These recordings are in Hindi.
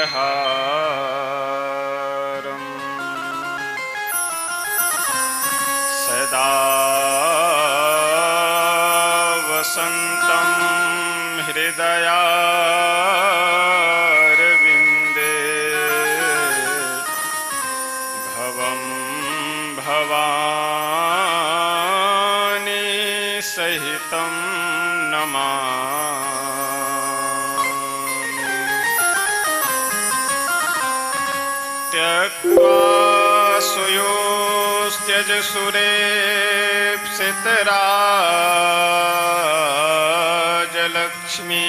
कल्पद्रुमदलशेखरहारम् सदा वसन्तं हृदयारविन्दे भवं भवानी सहितं नमामि। त्यक्त्वा सुयोस्त्यजसुरेप्सितराजलक्ष्मी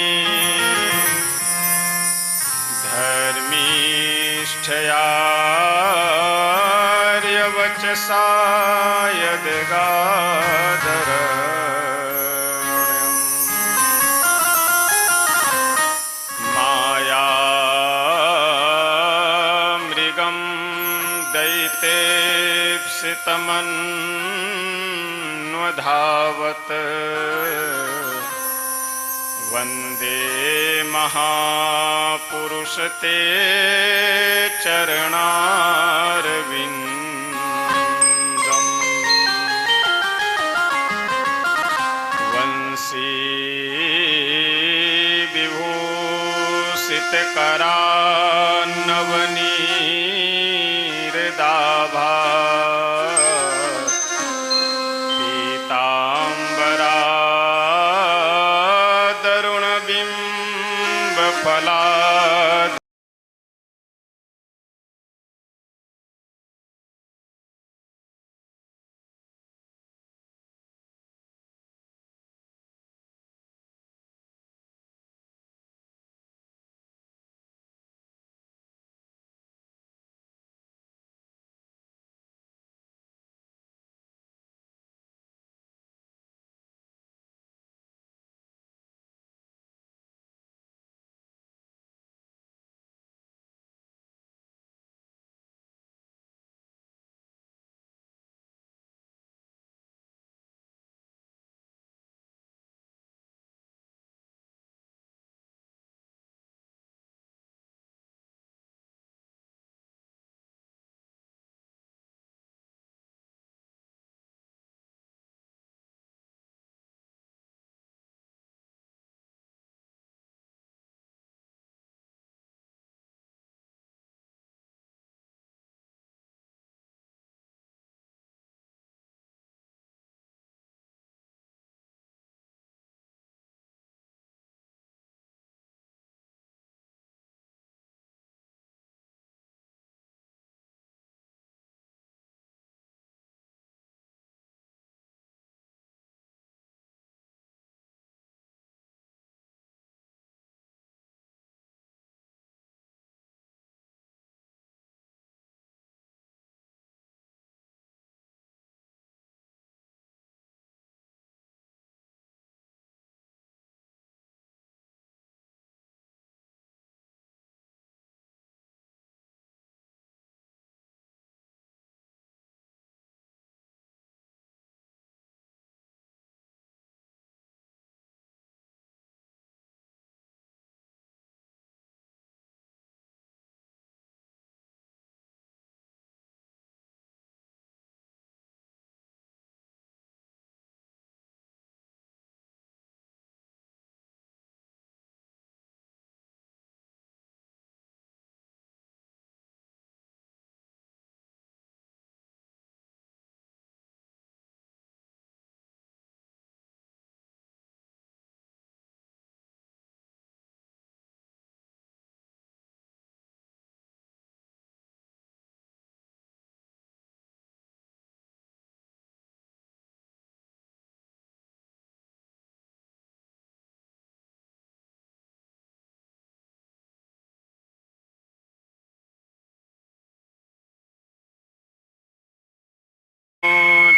धर्मीष्ठयार्यवचसा यद्गादरण्यम् मायामृगं दैतेप्सितमन्वधावत् वन्दे महापुरुषते चरणारविन्दम् वंशी विभूषितकरान्नवनीरदाभा पीताम्बरा दरुणबिम्बफलाद्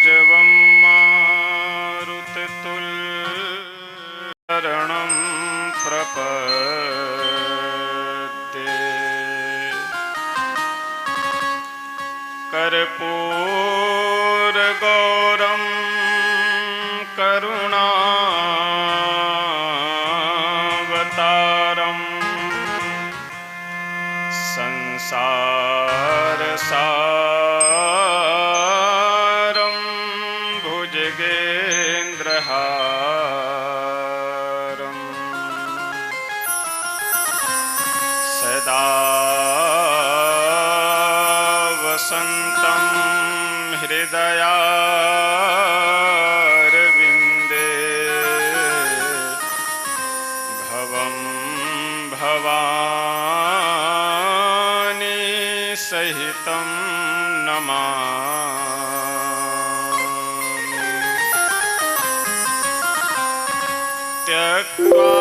जवं मारुततुल्यशरणं प्रपद्ये कर्पूरगौरं करुणावतारं संसार सारं भुजगेन्द्रहारं सदा वसन्तं हृदयारविन्दे भवं भवानी सहितं नमामि। त्यक्त्वा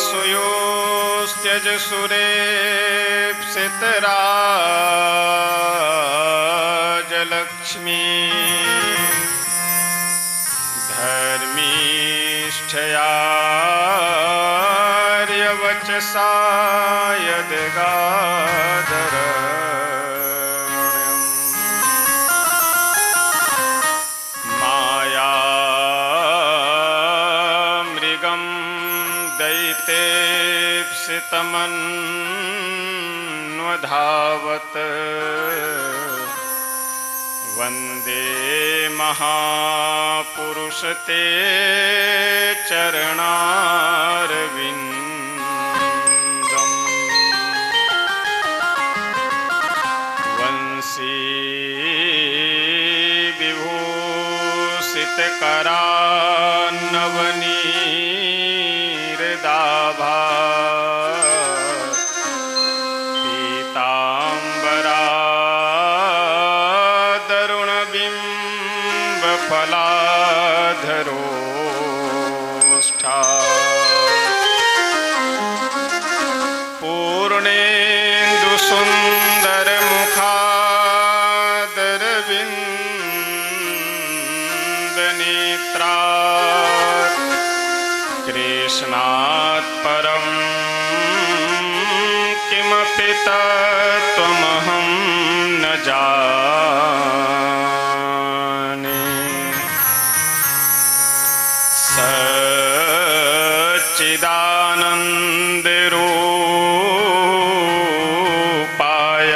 सुयोस्त्यजसुरेप्सितराजलक्ष्मी धर्मीष्ठयार्यवचसा यद्गादरण्यम् मायामृगं दैतेप्सितमन्वधावत् वन्दे महापुरुषते चरणारविन्दम् वंशी विभूषितकरान्नवनीरदाभा फलाधरोष्ठा पूर्णेन्दुसुन्दरमुखादरविन्दनेत्रा कृष्णात् परं किमपि तत्त्वमहं न जाने। सच्चिदानन्दरूपाय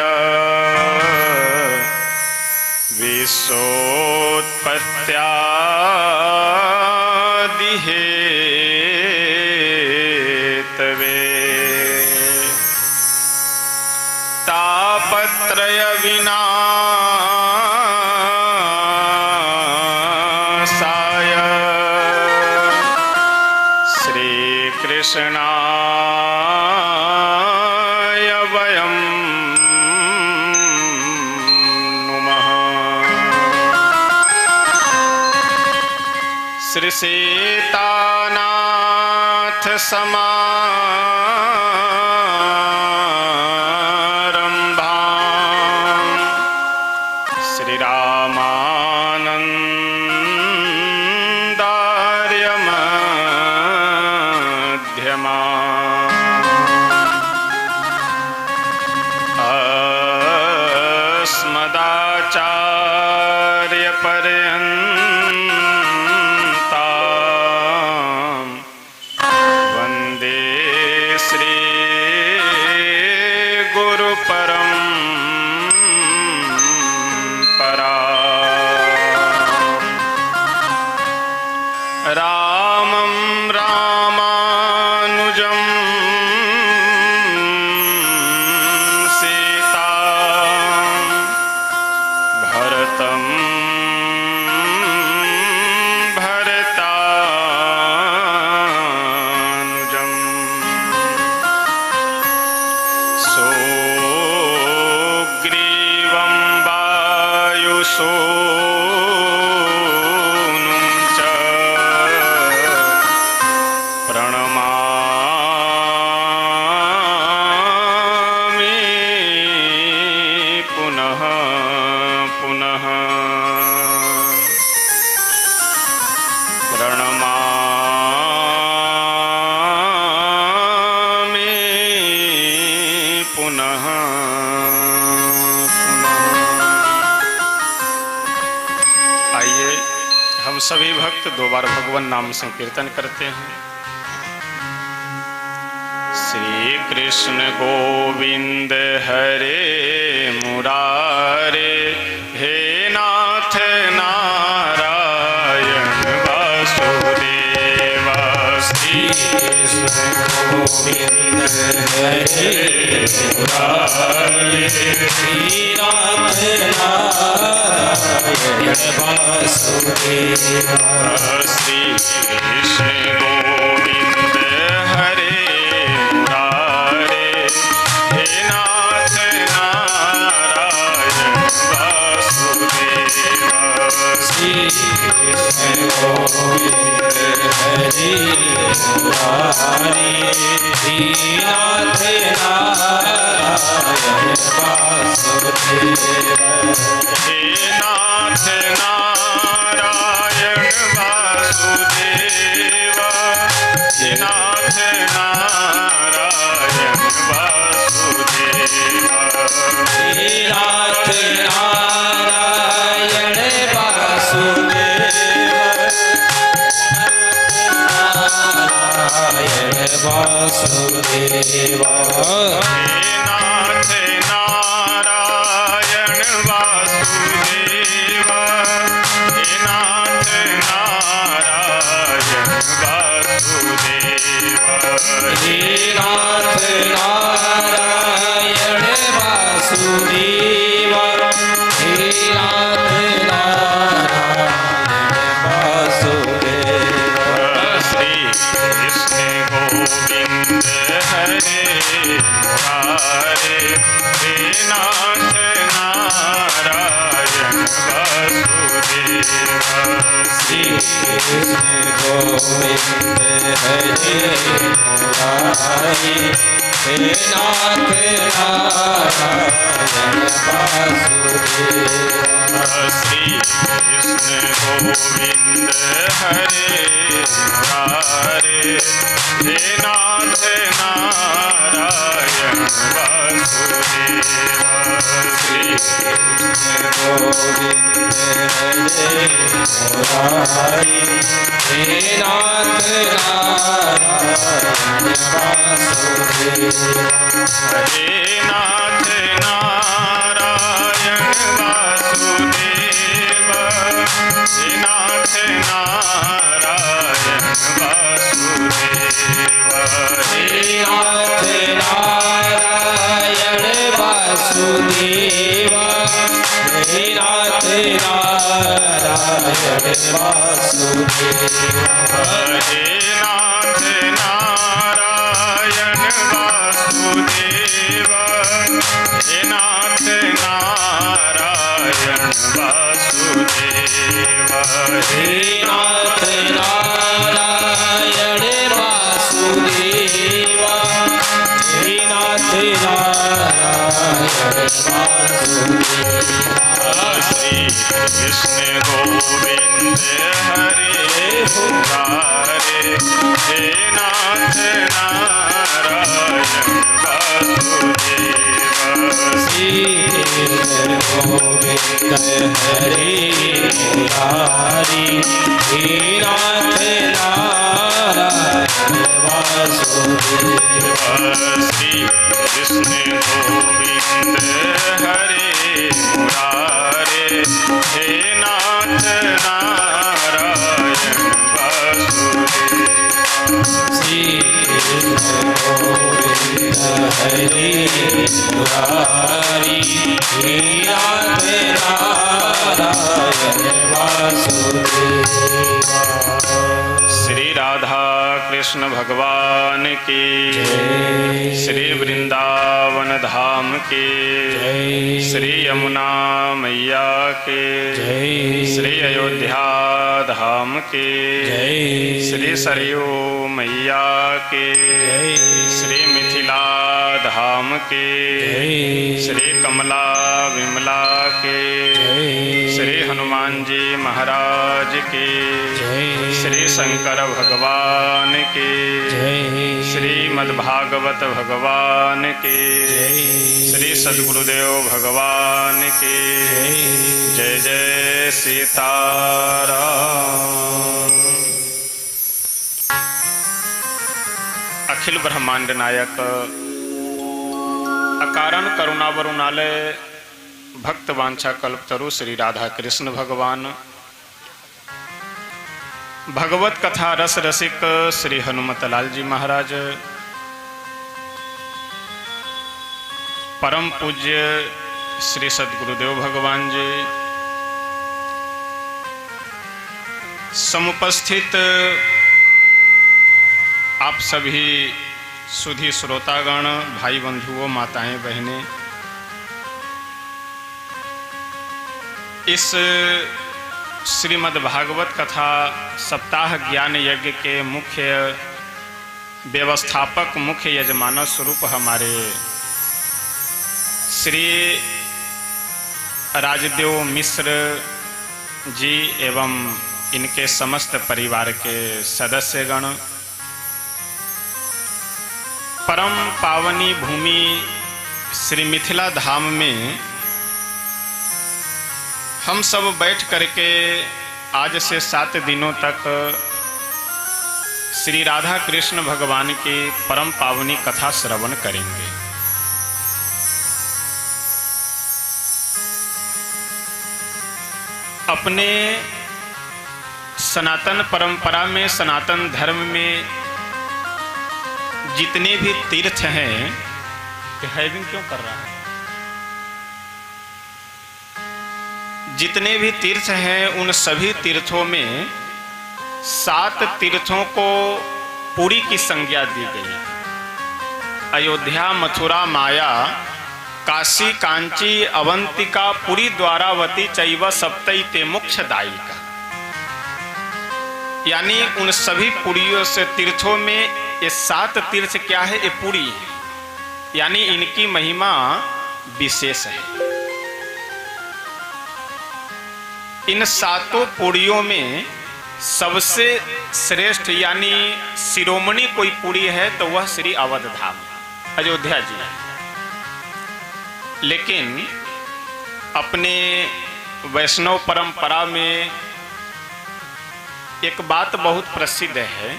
विश्वोत्पत्त्यादिहेतवे तापत्रयविनाशाय श्रीकृष्णाय वयं नुमः। श्रीसीतानाथ समारम्भां अस्मदाचार्यपर्यन्तां वन्दे श्रीगुरुपरम्परा। रामं रामानुजं सीतां भरतं भरतानुजम् सुग्रीवं वायुसूनुं च प्रणमामि पुनः पुनः। प्रणमामि पुनः पुनः। आइए हम सभी भक्त दो बार भगवान नाम संकीर्तन करते हैं। श्री कृष्ण गोविंद हरे मुरारे, हे नाथ नारायण वासुदेव। श्री कृष्ण गोविंद हरे मुरारे, हे नाथ नारायण वासुदेव। श्री कृष्ण गोविंद हरे मुरारे, हे नाथ नारायण वासुदेव। श्री कृष्ण गोविंद हरे मुरारे, हे नाथ नारायण वासुदेव। हे नाथ नारायण वासुदेव, हे नाथ नारायण वासुदेव। हे नाथ नारायण वासुदेव, हे नाथ नारायण वासुदेव, हे नाथ नारायण वासुदेव। हे नाथ नारायण वासुदेव, हे नाथ नारायण वासुदेव। श्री कृष्ण गोविंद हरे मुरारे, हे नाथ नारायण वासुदेव। श्री कृष्ण गोविंद हरे मुरारे, हे नाथ नारायण वासुदेव। श्री कृष्ण गोविंद हरे मुरारे, हे नाथ नारायण वासुदेव। श्री कृष्ण गोविंद हरे मुरारे, हे नाथ नारायण वासुदेव। हे नाथ नारायण वासुदेव, हे नाथ नारायण वासुदेव। हे नाथ नारायण वासुदेव, हे नाथ नारायण वासुदेव। हे नाथ नारायण वासुदेव, हे नाथ नारायण वासुदेव। हे नाथ नारायण वासुदेव, हे नाथ नारायण वासुदेव। श्री कृष्ण गोविंद हरे मुरारे, हे नाथ नारायण वासुदेव। श्री कृष्ण गोविंद हरे मुरारे, हे नाथ नारायण वासुदेव। श्री कृष्ण गोविंद हरे मुरारे, हे नाथ नारायण वासुदेव। श्री कृष्ण गोविंद हरे मुरारे, हे नाथ नारायण वासुदेव। श्री राधा कृष्ण भगवान की जय, श्री वृंदावन धाम की जय, श्री यमुना मैया के जय, श्री अयोध्या धाम के जय, श्री सरयू मैया के जय, श्री मिथिला धाम के जय, श्री कमला विमला के जय, श्री हनुमान जी महाराज के जय, श्री शंकर भगवान के जय, श्रीमद्भागवत भगवान के जय, श्री सद्गुरुदेव भगवान के जय। जय जय सीताराम। अखिल ब्रह्मांड नायक अकारण करुणा वरुणालय भक्त वांछा कल्पतरु श्री राधा कृष्ण भगवान, भगवत कथा रस रसिक श्री हनुमत लाल जी महाराज, परम पूज्य श्री सद्गुरुदेव भगवान जी, समुपस्थित आप सभी सुधी श्रोतागण, भाई बंधुओं, माताएं बहनें, इस श्रीमद् भागवत कथा सप्ताह ज्ञान यज्ञ के मुख्य व्यवस्थापक, मुख्य यजमान स्वरूप हमारे श्री राजदेव मिश्र जी एवं इनके समस्त परिवार के सदस्यगण, परम पावनी भूमि श्री मिथिला धाम में हम सब बैठ करके आज से 7 दिनों तक श्री राधा कृष्ण भगवान की परम पावनी कथा श्रवण करेंगे। अपने सनातन परंपरा में, सनातन धर्म में जितने भी तीर्थ हैं, हैविंग क्यों कर रहा है, जितने भी तीर्थ हैं उन सभी तीर्थों में 7 तीर्थों को पुरी की संज्ञा दी गई। अयोध्या, मथुरा, माया, काशी, कांची, अवंतिका, पुरी, द्वारावती चैव सप्तैते मोक्षदायिका। यानी उन सभी पुरियों से तीर्थों में ये 7 तीर्थ क्या है, ये पुरी है, यानी इनकी महिमा विशेष है। इन 7 पुरियों में सबसे श्रेष्ठ यानी शिरोमणि कोई पुरी है तो वह श्री अवध धाम, अयोध्या जी है। लेकिन अपने वैष्णव परंपरा में एक बात बहुत प्रसिद्ध है।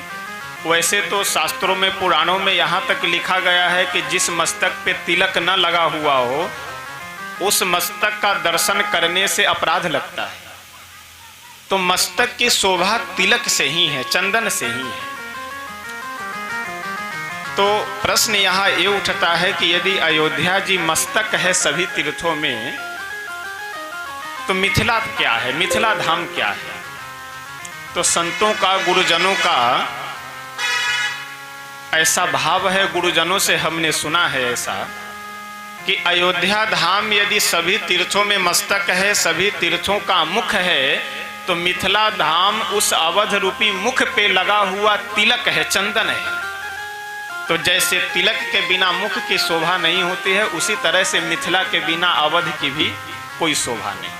वैसे तो शास्त्रों में, पुराणों में यहाँ तक लिखा गया है कि जिस मस्तक पे तिलक न लगा हुआ हो उस मस्तक का दर्शन करने से अपराध लगता है। तो मस्तक की शोभा तिलक से ही है, चंदन से ही है। तो प्रश्न यहाँ ये उठता है कि यदि अयोध्या जी मस्तक है सभी तीर्थों में, तो मिथिला क्या है, मिथिला धाम क्या है? तो संतों का, गुरुजनों का ऐसा भाव है, गुरुजनों से हमने सुना है ऐसा कि अयोध्या धाम यदि सभी तीर्थों में मस्तक है, सभी तीर्थों का मुख है, तो मिथिला धाम उस अवध रूपी मुख पे लगा हुआ तिलक है, चंदन है। तो जैसे तिलक के बिना मुख की शोभा नहीं होती है, उसी तरह से मिथिला के बिना अवध की भी कोई शोभा नहीं।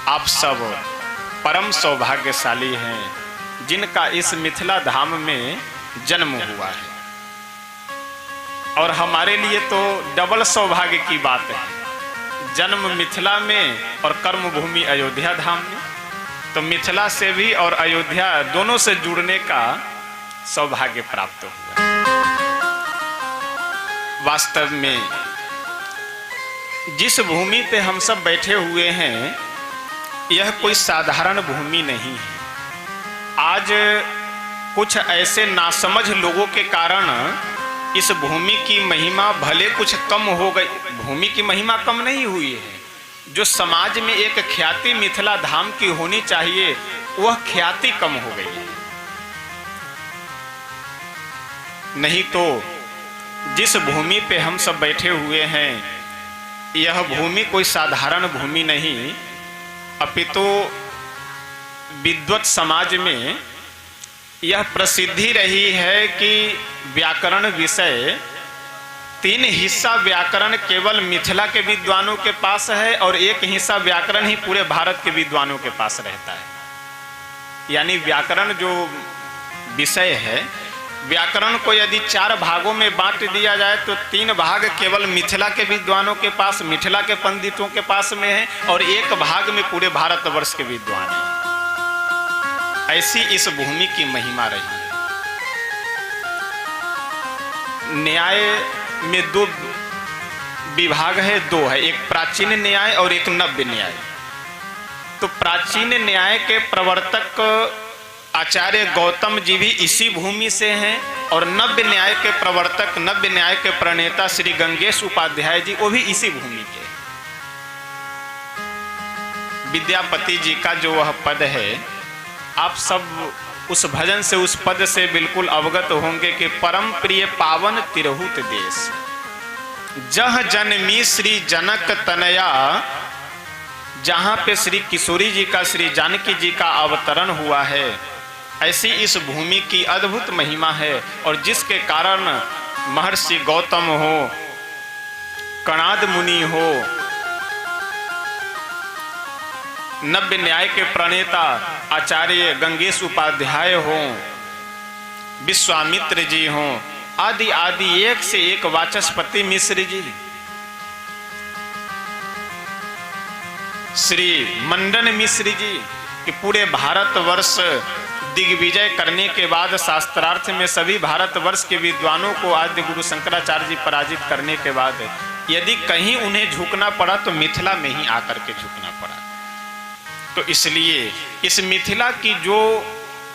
आप सब परम सौभाग्यशाली हैं जिनका इस मिथिला धाम में जन्म हुआ है, और हमारे लिए तो डबल सौभाग्य की बात है, जन्म मिथिला में और कर्म भूमि अयोध्या धाम में। तो मिथिला से भी और अयोध्या दोनों से जुड़ने का सौभाग्य प्राप्त हुआ। वास्तव में जिस भूमि पे हम सब बैठे हुए हैं यह कोई साधारण भूमि नहीं है। आज कुछ ऐसे नासमझ लोगों के कारण इस भूमि की महिमा भले कुछ कम हो गई, भूमि की महिमा कम नहीं हुई है। जो समाज में एक ख्याति मिथिला धाम की होनी चाहिए वह ख्याति कम हो गई है। नहीं तो जिस भूमि पे हम सब बैठे हुए हैं यह भूमि कोई साधारण भूमि नहीं, अपितु विद्वत समाज में यह प्रसिद्धि रही है कि व्याकरण विषय 3 हिस्सा व्याकरण केवल मिथिला के विद्वानों के पास है और 1 हिस्सा व्याकरण ही पूरे भारत के विद्वानों के पास रहता है। यानी व्याकरण जो विषय है, व्याकरण को यदि 4 भागों में बांट दिया जाए तो 3 भाग केवल मिथिला के विद्वानों के पास, मिथिला के पंडितों के पास में है, और 1 भाग में पूरे भारतवर्ष के विद्वान हैं। ऐसी इस भूमि की महिमा रही है। न्याय में दो विभाग है, दो है, एक प्राचीन न्याय और एक नव्य न्याय। तो प्राचीन न्याय के प्रवर्तक आचार्य गौतम जी भी इसी भूमि से हैं, और नव्य न्याय के प्रवर्तक, नव्य न्याय के प्रणेता श्री गंगेश उपाध्याय जी, वो भी इसी भूमि के। विद्यापति जी का जो वह पद है, आप सब उस भजन से, उस पद से बिल्कुल अवगत होंगे कि परम प्रिय पावन तिरहुत देश, जह जन्मी श्री जनक तनया, जहां पे श्री किशोरी जी का, श्री जानकी जी का अवतरण हुआ है, ऐसी इस भूमि की अद्भुत महिमा है। और जिसके कारण महर्षि गौतम हो, कणाद मुनि हो, नव्य न्याय के प्रणेता आचार्य गंगेश उपाध्याय हो, विश्वामित्र जी हो, आदि आदि एक से एक, वाचस्पति मिश्र जी, श्री मंडन मिश्र जी, कि पूरे भारतवर्ष दिग्विजय करने के बाद, शास्त्रार्थ में सभी भारतवर्ष के विद्वानों को आद्य गुरु शंकराचार्य जी पराजित करने के बाद यदि कहीं उन्हें झुकना पड़ा तो मिथिला में ही आकर के झुकना पड़ा। तो इसलिए इस मिथिला की जो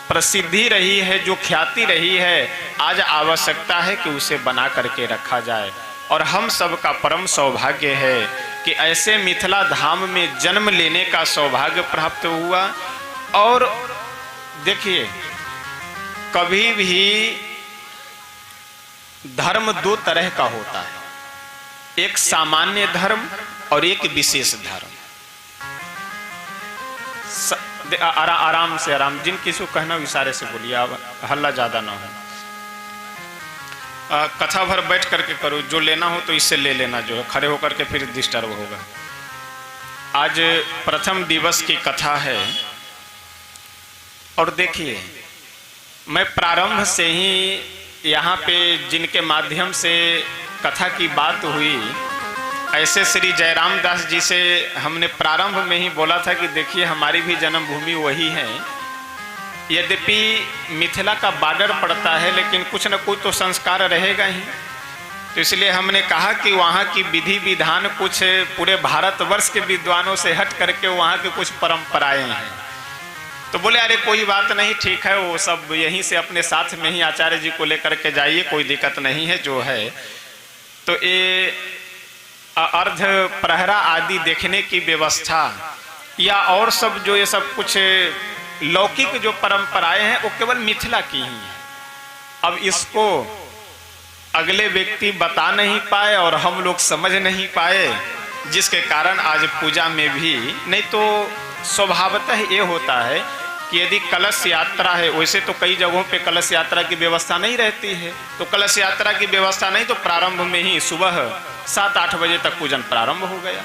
प्रसिद्धि रही है, जो ख्याति रही है, आज आवश्यकता है कि उसे बना करके रखा जाए। और हम सब का परम सौभाग्य है कि ऐसे मिथिला धाम में जन्म लेने का सौभाग्य प्राप्त हुआ। और देखिए, कभी भी धर्म दो तरह का होता है, एक सामान्य धर्म और एक विशेष धर्म। आराम से, आराम, जिन किसी को कहना इशारे से बोलिए, हल्ला ज्यादा ना हो। कथा भर बैठ करके करो, जो लेना हो तो इससे ले लेना, जो है खड़े होकर के फिर डिस्टर्ब होगा। आज प्रथम दिवस की कथा है, और देखिए, मैं प्रारंभ से ही यहाँ पे जिनके माध्यम से कथा की बात हुई, ऐसे श्री जयराम दास जी से हमने प्रारंभ में ही बोला था कि देखिए, हमारी भी जन्मभूमि वही है। यद्यपि मिथिला का बॉर्डर पड़ता है, लेकिन कुछ न कुछ तो संस्कार रहेगा ही। तो इसलिए हमने कहा कि वहाँ की विधि विधान कुछ पूरे भारतवर्ष के विद्वानों से हट करके वहाँ की कुछ परंपराएं हैं। तो बोले अरे कोई बात नहीं, ठीक है, वो सब यहीं से अपने साथ में ही आचार्य जी को लेकर के जाइए, कोई दिक्कत नहीं है। जो है तो ये अर्ध प्रहरा आदि देखने की व्यवस्था या और सब जो ये सब कुछ लौकिक जो परंपराएं हैं वो केवल मिथिला की ही है। अब इसको अगले व्यक्ति बता नहीं पाए और हम लोग समझ नहीं पाए, जिसके कारण आज पूजा में भी नहीं तो स्वभावतः ये होता है कि यदि कलश यात्रा है, वैसे तो कई जगहों पे कलश यात्रा की व्यवस्था नहीं रहती है, तो कलश यात्रा की व्यवस्था नहीं तो प्रारंभ में ही सुबह 7-8 बजे तक पूजन प्रारंभ हो गया।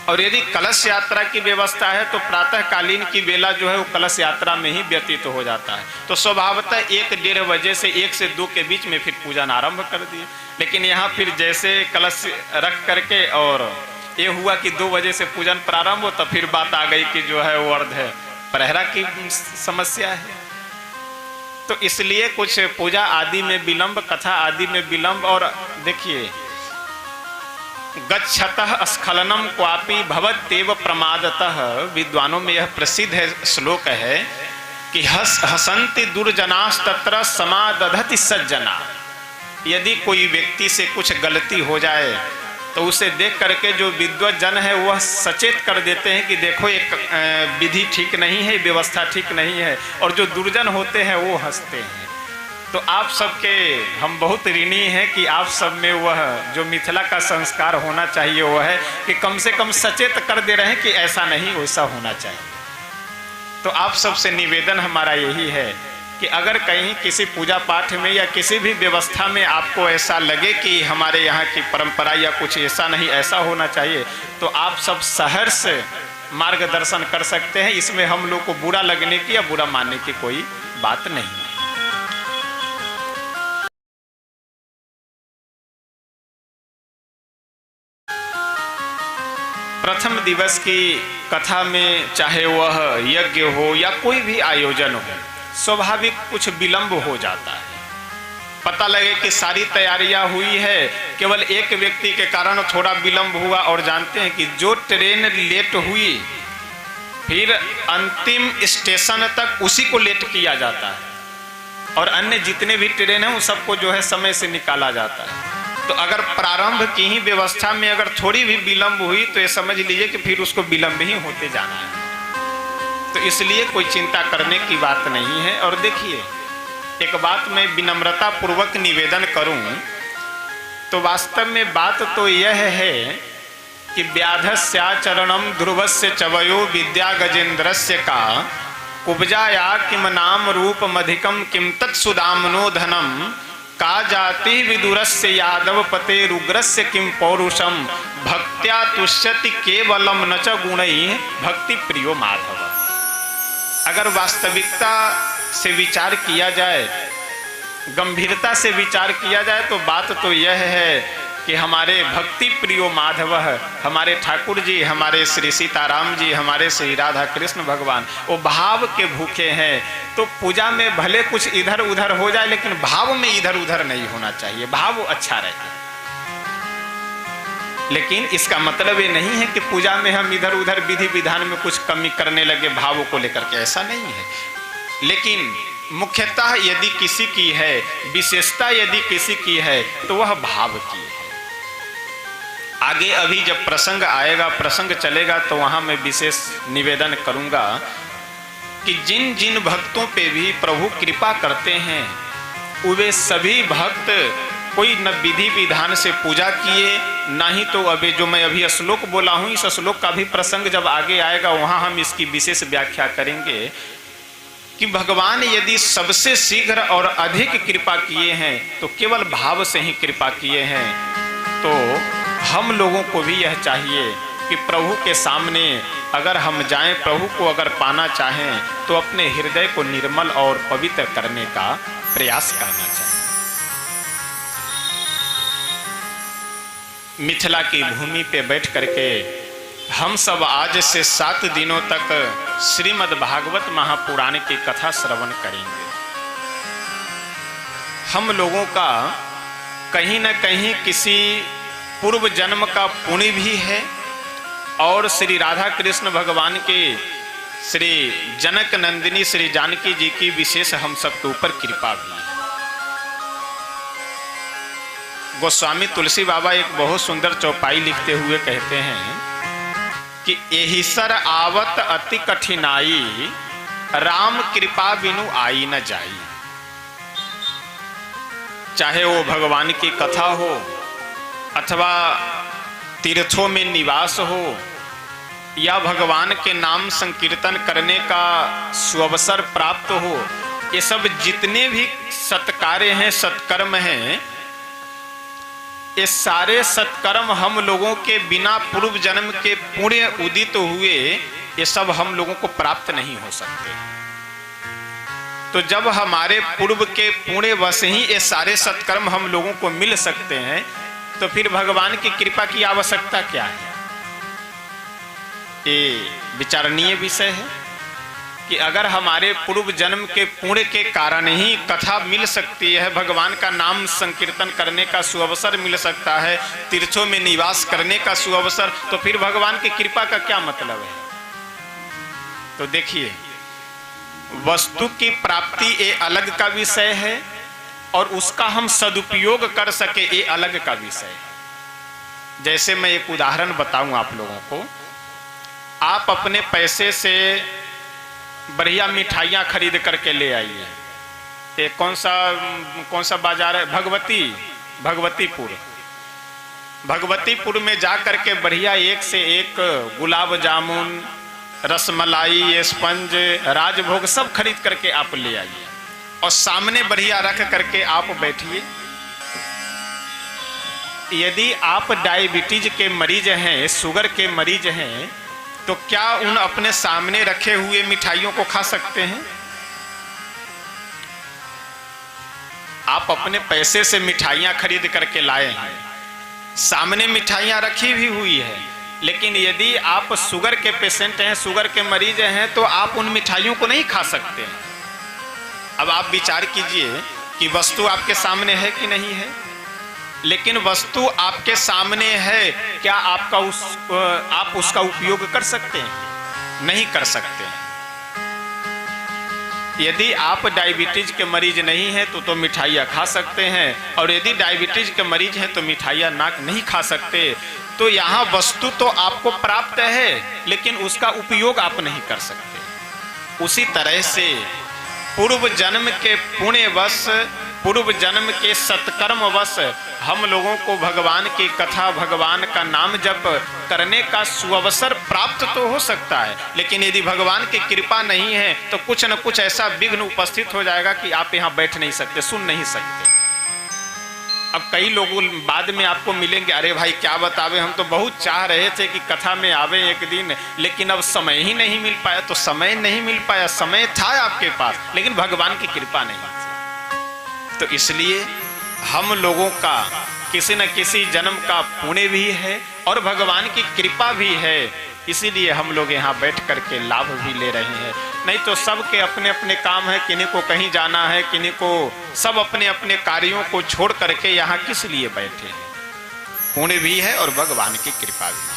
और यदि कलश यात्रा की व्यवस्था है तो प्रातः कालीन की बेला जो है वो कलश यात्रा में ही व्यतीत हो जाता है। तो स्वभावतः 1-1:30 बजे से 1 से 2 के बीच में फिर पूजन आरंभ कर दिए। लेकिन यहाँ फिर जैसे कलश रख करके और ये हुआ कि 2 बजे से पूजन प्रारंभ हो, तो फिर बात आ गई कि जो है वो अर्ध है प्रहरा की समस्या है। तो इसलिए कुछ पूजा आदि में विलंब, कथा आदि में विलंब। और देखिए, गच्छतः स्खलनम क्वापि भवत्येव प्रमादतः, विद्वानों में यह प्रसिद्ध है श्लोक है कि हसन्ति दुर्जनास्तत्र समादधति सज्जना। यदि कोई व्यक्ति से कुछ गलती हो जाए तो उसे देख करके जो विद्वत जन है वह सचेत कर देते हैं कि देखो एक विधि ठीक नहीं है, व्यवस्था ठीक नहीं है, और जो दुर्जन होते हैं वो हंसते हैं। तो आप सबके हम बहुत ऋणी हैं कि आप सब में वह जो मिथिला का संस्कार होना चाहिए वह है कि कम से कम सचेत कर दे रहे हैं कि ऐसा नहीं वैसा होना चाहिए। तो आप सबसे निवेदन हमारा यही है कि अगर कहीं किसी पूजा पाठ में या किसी भी व्यवस्था में आपको ऐसा लगे कि हमारे यहाँ की परंपरा या कुछ ऐसा नहीं, ऐसा होना चाहिए, तो आप सब सहर्ष मार्गदर्शन कर सकते हैं। इसमें हम लोग को बुरा लगने की या बुरा मानने की कोई बात नहीं है। प्रथम दिवस की कथा में चाहे वह यज्ञ हो या कोई भी आयोजन हो, स्वाभाविक कुछ विलंब हो जाता है। पता लगे कि सारी तैयारियां हुई है, केवल एक व्यक्ति के कारण थोड़ा विलंब हुआ, और जानते हैं कि जो ट्रेन लेट हुई फिर अंतिम स्टेशन तक उसी को लेट किया जाता है, और अन्य जितने भी ट्रेन हैं उन सबको जो है समय से निकाला जाता है। तो अगर प्रारंभ की ही व्यवस्था में अगर थोड़ी भी विलंब हुई तो ये समझ लीजिए कि फिर उसको विलंब ही होते जाना है। तो इसलिए कोई चिंता करने की बात नहीं है। और देखिए, एक बात मैं विनम्रता पूर्वक निवेदन करूं तो वास्तव में बात तो यह है कि व्याधस्याचरणम ध्रुवस्य चवयो विद्या गजेन्द्रस्य का कुब्जाया किम नाम रूप मधिकम किम तत्सुदामनो धनम का जाति विदुरस्य यादव पते रुग्रस्य किम पौरुषम भक्त्या तुष्यति केवलम न च गुणैः भक्ति प्रियो माधव। अगर वास्तविकता से विचार किया जाए, गंभीरता से विचार किया जाए, तो बात तो यह है कि हमारे भक्ति प्रियो माधव, हमारे ठाकुर जी, हमारे श्री सीताराम जी, हमारे श्री राधा कृष्ण भगवान वो भाव के भूखे हैं। तो पूजा में भले कुछ इधर उधर हो जाए, लेकिन भाव में इधर उधर नहीं होना चाहिए, भाव अच्छा रहे। लेकिन इसका मतलब ये नहीं है कि पूजा में हम इधर उधर विधि विधान में कुछ कमी करने लगे भावों को लेकर के, ऐसा नहीं है। लेकिन मुख्यतः यदि किसी की है, विशेषता यदि किसी की है, तो वह भाव की है। आगे अभी जब प्रसंग आएगा, प्रसंग चलेगा, तो वहां मैं विशेष निवेदन करूंगा कि जिन जिन भक्तों पे भी प्रभु कृपा करते हैं, वे सभी भक्त कोई न विधि विधान से पूजा किए, ना ही तो अभी जो मैं अभी श्लोक बोला हूं, इस श्लोक का भी प्रसंग जब आगे आएगा वहां हम इसकी विशेष व्याख्या करेंगे कि भगवान यदि सबसे शीघ्र और अधिक कृपा किए हैं तो केवल भाव से ही कृपा किए हैं। तो हम लोगों को भी यह चाहिए कि प्रभु के सामने अगर हम जाएं, प्रभु को अगर पाना चाहें, तो अपने हृदय को निर्मल और पवित्र करने का प्रयास करना चाहिए। मिथिला की भूमि पे बैठ करके हम सब आज से 7 दिनों तक श्रीमद् भागवत महापुराण की कथा श्रवण करेंगे। हम लोगों का कहीं न कहीं किसी पूर्व जन्म का पुण्य भी है, और श्री राधा कृष्ण भगवान के श्री जनक नंदिनी श्री जानकी जी की विशेष हम सबके ऊपर कृपा भी है। गोस्वामी तुलसी बाबा एक बहुत सुंदर चौपाई लिखते हुए कहते हैं कि एहि सर आवत अति कठिनाई, राम कृपा बिनु आई न जाई। चाहे वो भगवान की कथा हो अथवा तीर्थों में निवास हो या भगवान के नाम संकीर्तन करने का सुअवसर प्राप्त हो, ये सब जितने भी सत्कार्य हैं, सत्कर्म हैं, ये सारे सत्कर्म हम लोगों के बिना पूर्व जन्म के पुण्य उदित हुए, ये सब हम लोगों को प्राप्त नहीं हो सकते। तो जब हमारे पूर्व के पुण्य वश ही ये सारे सत्कर्म हम लोगों को मिल सकते हैं, तो फिर भगवान की कृपा की आवश्यकता क्या है? ये विचारणीय विषय है कि अगर हमारे पूर्व जन्म के पुण्य के कारण ही कथा मिल सकती है, भगवान का नाम संकीर्तन करने का सुअवसर मिल सकता है, तीर्थों में निवास करने का सुअवसर, तो फिर भगवान की कृपा का क्या मतलब है? तो देखिए, वस्तु की प्राप्ति ये अलग का विषय है और उसका हम सदुपयोग कर सके ये अलग का विषय है। जैसे मैं एक उदाहरण बताऊं आप लोगों को, आप अपने पैसे से बढ़िया मिठाइयाँ खरीद करके ले आइए। ये कौन सा बाजार है? भगवतीपुर में जा करके बढ़िया एक से एक गुलाब जामुन, रसमलाई, स्पंज, राजभोग सब खरीद करके आप ले आइए और सामने बढ़िया रख करके आप बैठिए। यदि आप डायबिटीज के मरीज हैं, शुगर के मरीज हैं, तो क्या उन अपने सामने रखे हुए मिठाइयों को खा सकते हैं? आप अपने पैसे से मिठाइयां खरीद करके लाए हैं, सामने मिठाइयां रखी भी हुई है, लेकिन यदि आप शुगर के पेशेंट हैं, शुगर के मरीज हैं, तो आप उन मिठाइयों को नहीं खा सकते हैं। अब आप विचार कीजिए कि वस्तु आपके सामने है कि नहीं है, लेकिन वस्तु आपके सामने है, क्या आप उसका उपयोग कर सकते हैं? नहीं कर सकते हैं। यदि आप डायबिटीज के मरीज नहीं हैं तो मिठाइयाँ खा सकते हैं, और यदि डायबिटीज के मरीज हैं तो मिठाइयाँ नहीं खा सकते। तो यहाँ वस्तु तो आपको प्राप्त है, लेकिन उसका उपयोग आप नहीं कर सकते। उसी तरह से पूर्व जन्म के पुण्यवश, पूर्व जन्म के सत्कर्मवश हम लोगों को भगवान की कथा, भगवान का नाम जप करने का सुअवसर प्राप्त तो हो सकता है, लेकिन यदि भगवान की कृपा नहीं है तो कुछ न कुछ ऐसा विघ्न उपस्थित हो जाएगा कि आप यहाँ बैठ नहीं सकते, सुन नहीं सकते। अब कई लोग बाद में आपको मिलेंगे, अरे भाई क्या बतावे, हम तो बहुत चाह रहे थे कि कथा में आवे एक दिन, लेकिन अब समय ही नहीं मिल पाया। तो समय नहीं मिल पाया, समय था आपके पास, लेकिन भगवान की कृपा नहीं थी। तो इसलिए हम लोगों का किसी न किसी जन्म का पुण्य भी है और भगवान की कृपा भी है, इसीलिए हम लोग यहाँ बैठ करके लाभ भी ले रहे हैं। नहीं तो सबके अपने अपने काम है, किन्हीं को कहीं जाना है, किन्हीं को, सब अपने अपने कार्यों को छोड़ करके यहाँ किस लिए बैठे हैं। पुण्य भी है और भगवान की कृपा भी है।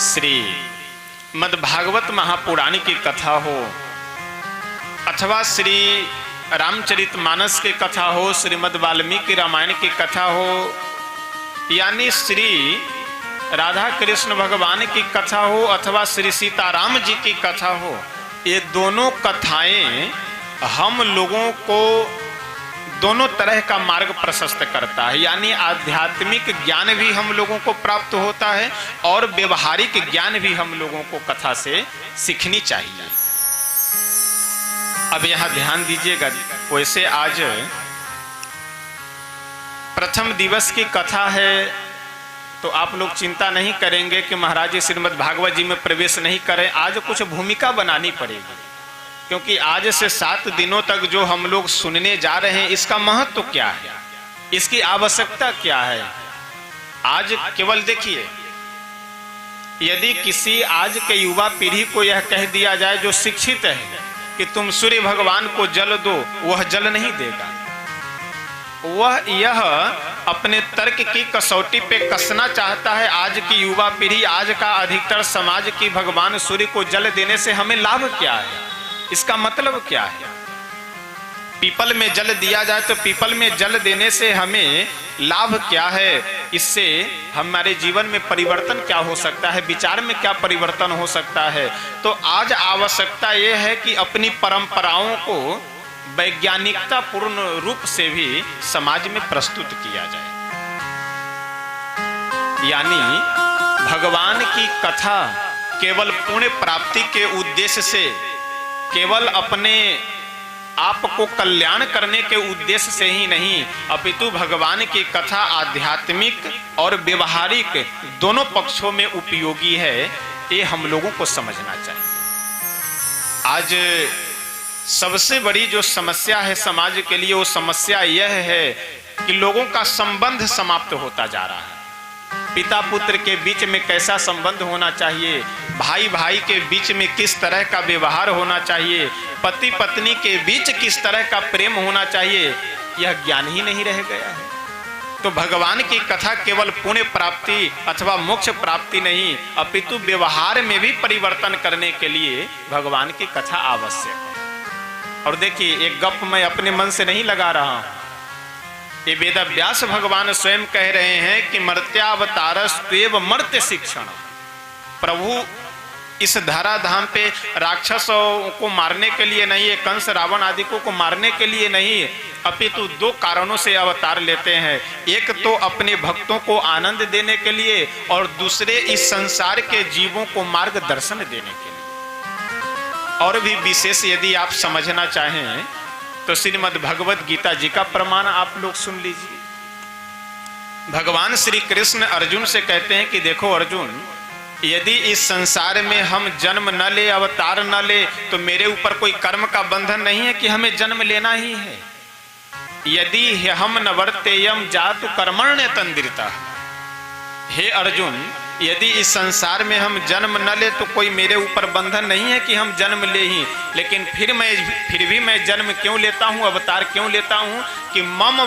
श्री मद्भागवत महापुराण की कथा हो अथवा श्री रामचरितमानस की कथा हो, श्रीमद् वाल्मीकि रामायण की कथा हो, यानी श्री राधा कृष्ण भगवान की कथा हो अथवा श्री सीताराम जी की कथा हो, ये दोनों कथाएं हम लोगों को दोनों तरह का मार्ग प्रशस्त करता है। यानी आध्यात्मिक ज्ञान भी हम लोगों को प्राप्त होता है और व्यवहारिक ज्ञान भी हम लोगों को कथा से सीखनी चाहिए। अब यहाँ ध्यान दीजिएगा, वैसे आज प्रथम दिवस की कथा है तो आप लोग चिंता नहीं करेंगे कि महाराज जी श्रीमद् भागवत जी में प्रवेश नहीं करें। आज कुछ भूमिका बनानी पड़ेगी, क्योंकि आज से 7 दिनों तक जो हम लोग सुनने जा रहे हैं, इसका महत्व क्या है, इसकी आवश्यकता क्या है। आज केवल देखिए, यदि किसी आज के युवा पीढ़ी को यह कह दिया जाए जो शिक्षित है कि तुम सूर्य भगवान को जल दो, वह जल नहीं देगा। वह यह अपने तर्क की कसौटी पे कसना चाहता है आज की युवा पीढ़ी, आज का अधिकतर समाज की भगवान सूर्य को जल देने से हमें लाभ क्या है, इसका मतलब क्या है। पीपल में जल दिया जाए तो पीपल में जल देने से हमें लाभ क्या है, इससे हमारे जीवन में परिवर्तन क्या हो सकता है, विचार में क्या परिवर्तन हो सकता है। तो आज आवश्यकता यह है कि अपनी परंपराओं को वैज्ञानिकता पूर्ण रूप से भी समाज में प्रस्तुत किया जाए। यानी भगवान की कथा केवल पुण्य प्राप्ति के उद्देश्य से, केवल अपने आप को कल्याण करने के उद्देश्य से ही नहीं, अपितु भगवान की कथा आध्यात्मिक और व्यवहारिक दोनों पक्षों में उपयोगी है, ये हम लोगों को समझना चाहिए। आज सबसे बड़ी जो समस्या है समाज के लिए, वो समस्या यह है कि लोगों का संबंध समाप्त होता जा रहा है। पिता पुत्र के बीच में कैसा संबंध होना चाहिए, भाई भाई के बीच में किस तरह का व्यवहार होना चाहिए, पति पत्नी के बीच किस तरह का प्रेम होना चाहिए, यह ज्ञान ही नहीं रह गया है। तो भगवान की कथा केवल पुण्य प्राप्ति अथवा मोक्ष प्राप्ति नहीं, अपितु व्यवहार में भी परिवर्तन करने के लिए भगवान की कथा आवश्यक है। और देखिए, एक गप मैं अपने मन से नहीं लगा रहा हूं, ये वेदव्यास भगवान स्वयं कह रहे हैं कि मर्त्यावतारस्त्वेव मर्त्य शिक्षण। प्रभु इस धराधाम पे राक्षसों को मारने के लिए नहीं है, कंस रावण आदि को मारने के लिए नहीं, अपितु 2 कारणों से अवतार लेते हैं। एक तो अपने भक्तों को आनंद देने के लिए, और दूसरे इस संसार के जीवों को मार्गदर्शन देने के लिए। और भी विशेष यदि आप समझना चाहें तो श्रीमद् भगवत गीता जी का प्रमाण आप लोग सुन लीजिए। भगवान श्री कृष्ण अर्जुन से कहते हैं कि देखो अर्जुन, यदि इस संसार में हम जन्म न ले, अवतार न ले, तो मेरे ऊपर कोई कर्म का बंधन नहीं है कि हमें जन्म लेना ही है। यदि हम न वर्तेयम जातु कर्मण्य तंद्रिता। हे अर्जुन, यदि इस संसार में हम जन्म न ले तो कोई मेरे ऊपर बंधन नहीं है कि हम जन्म ले ही, लेकिन फिर भी मैं जन्म क्यों लेता हूँ, अवतार क्यों लेता हूँ कि मम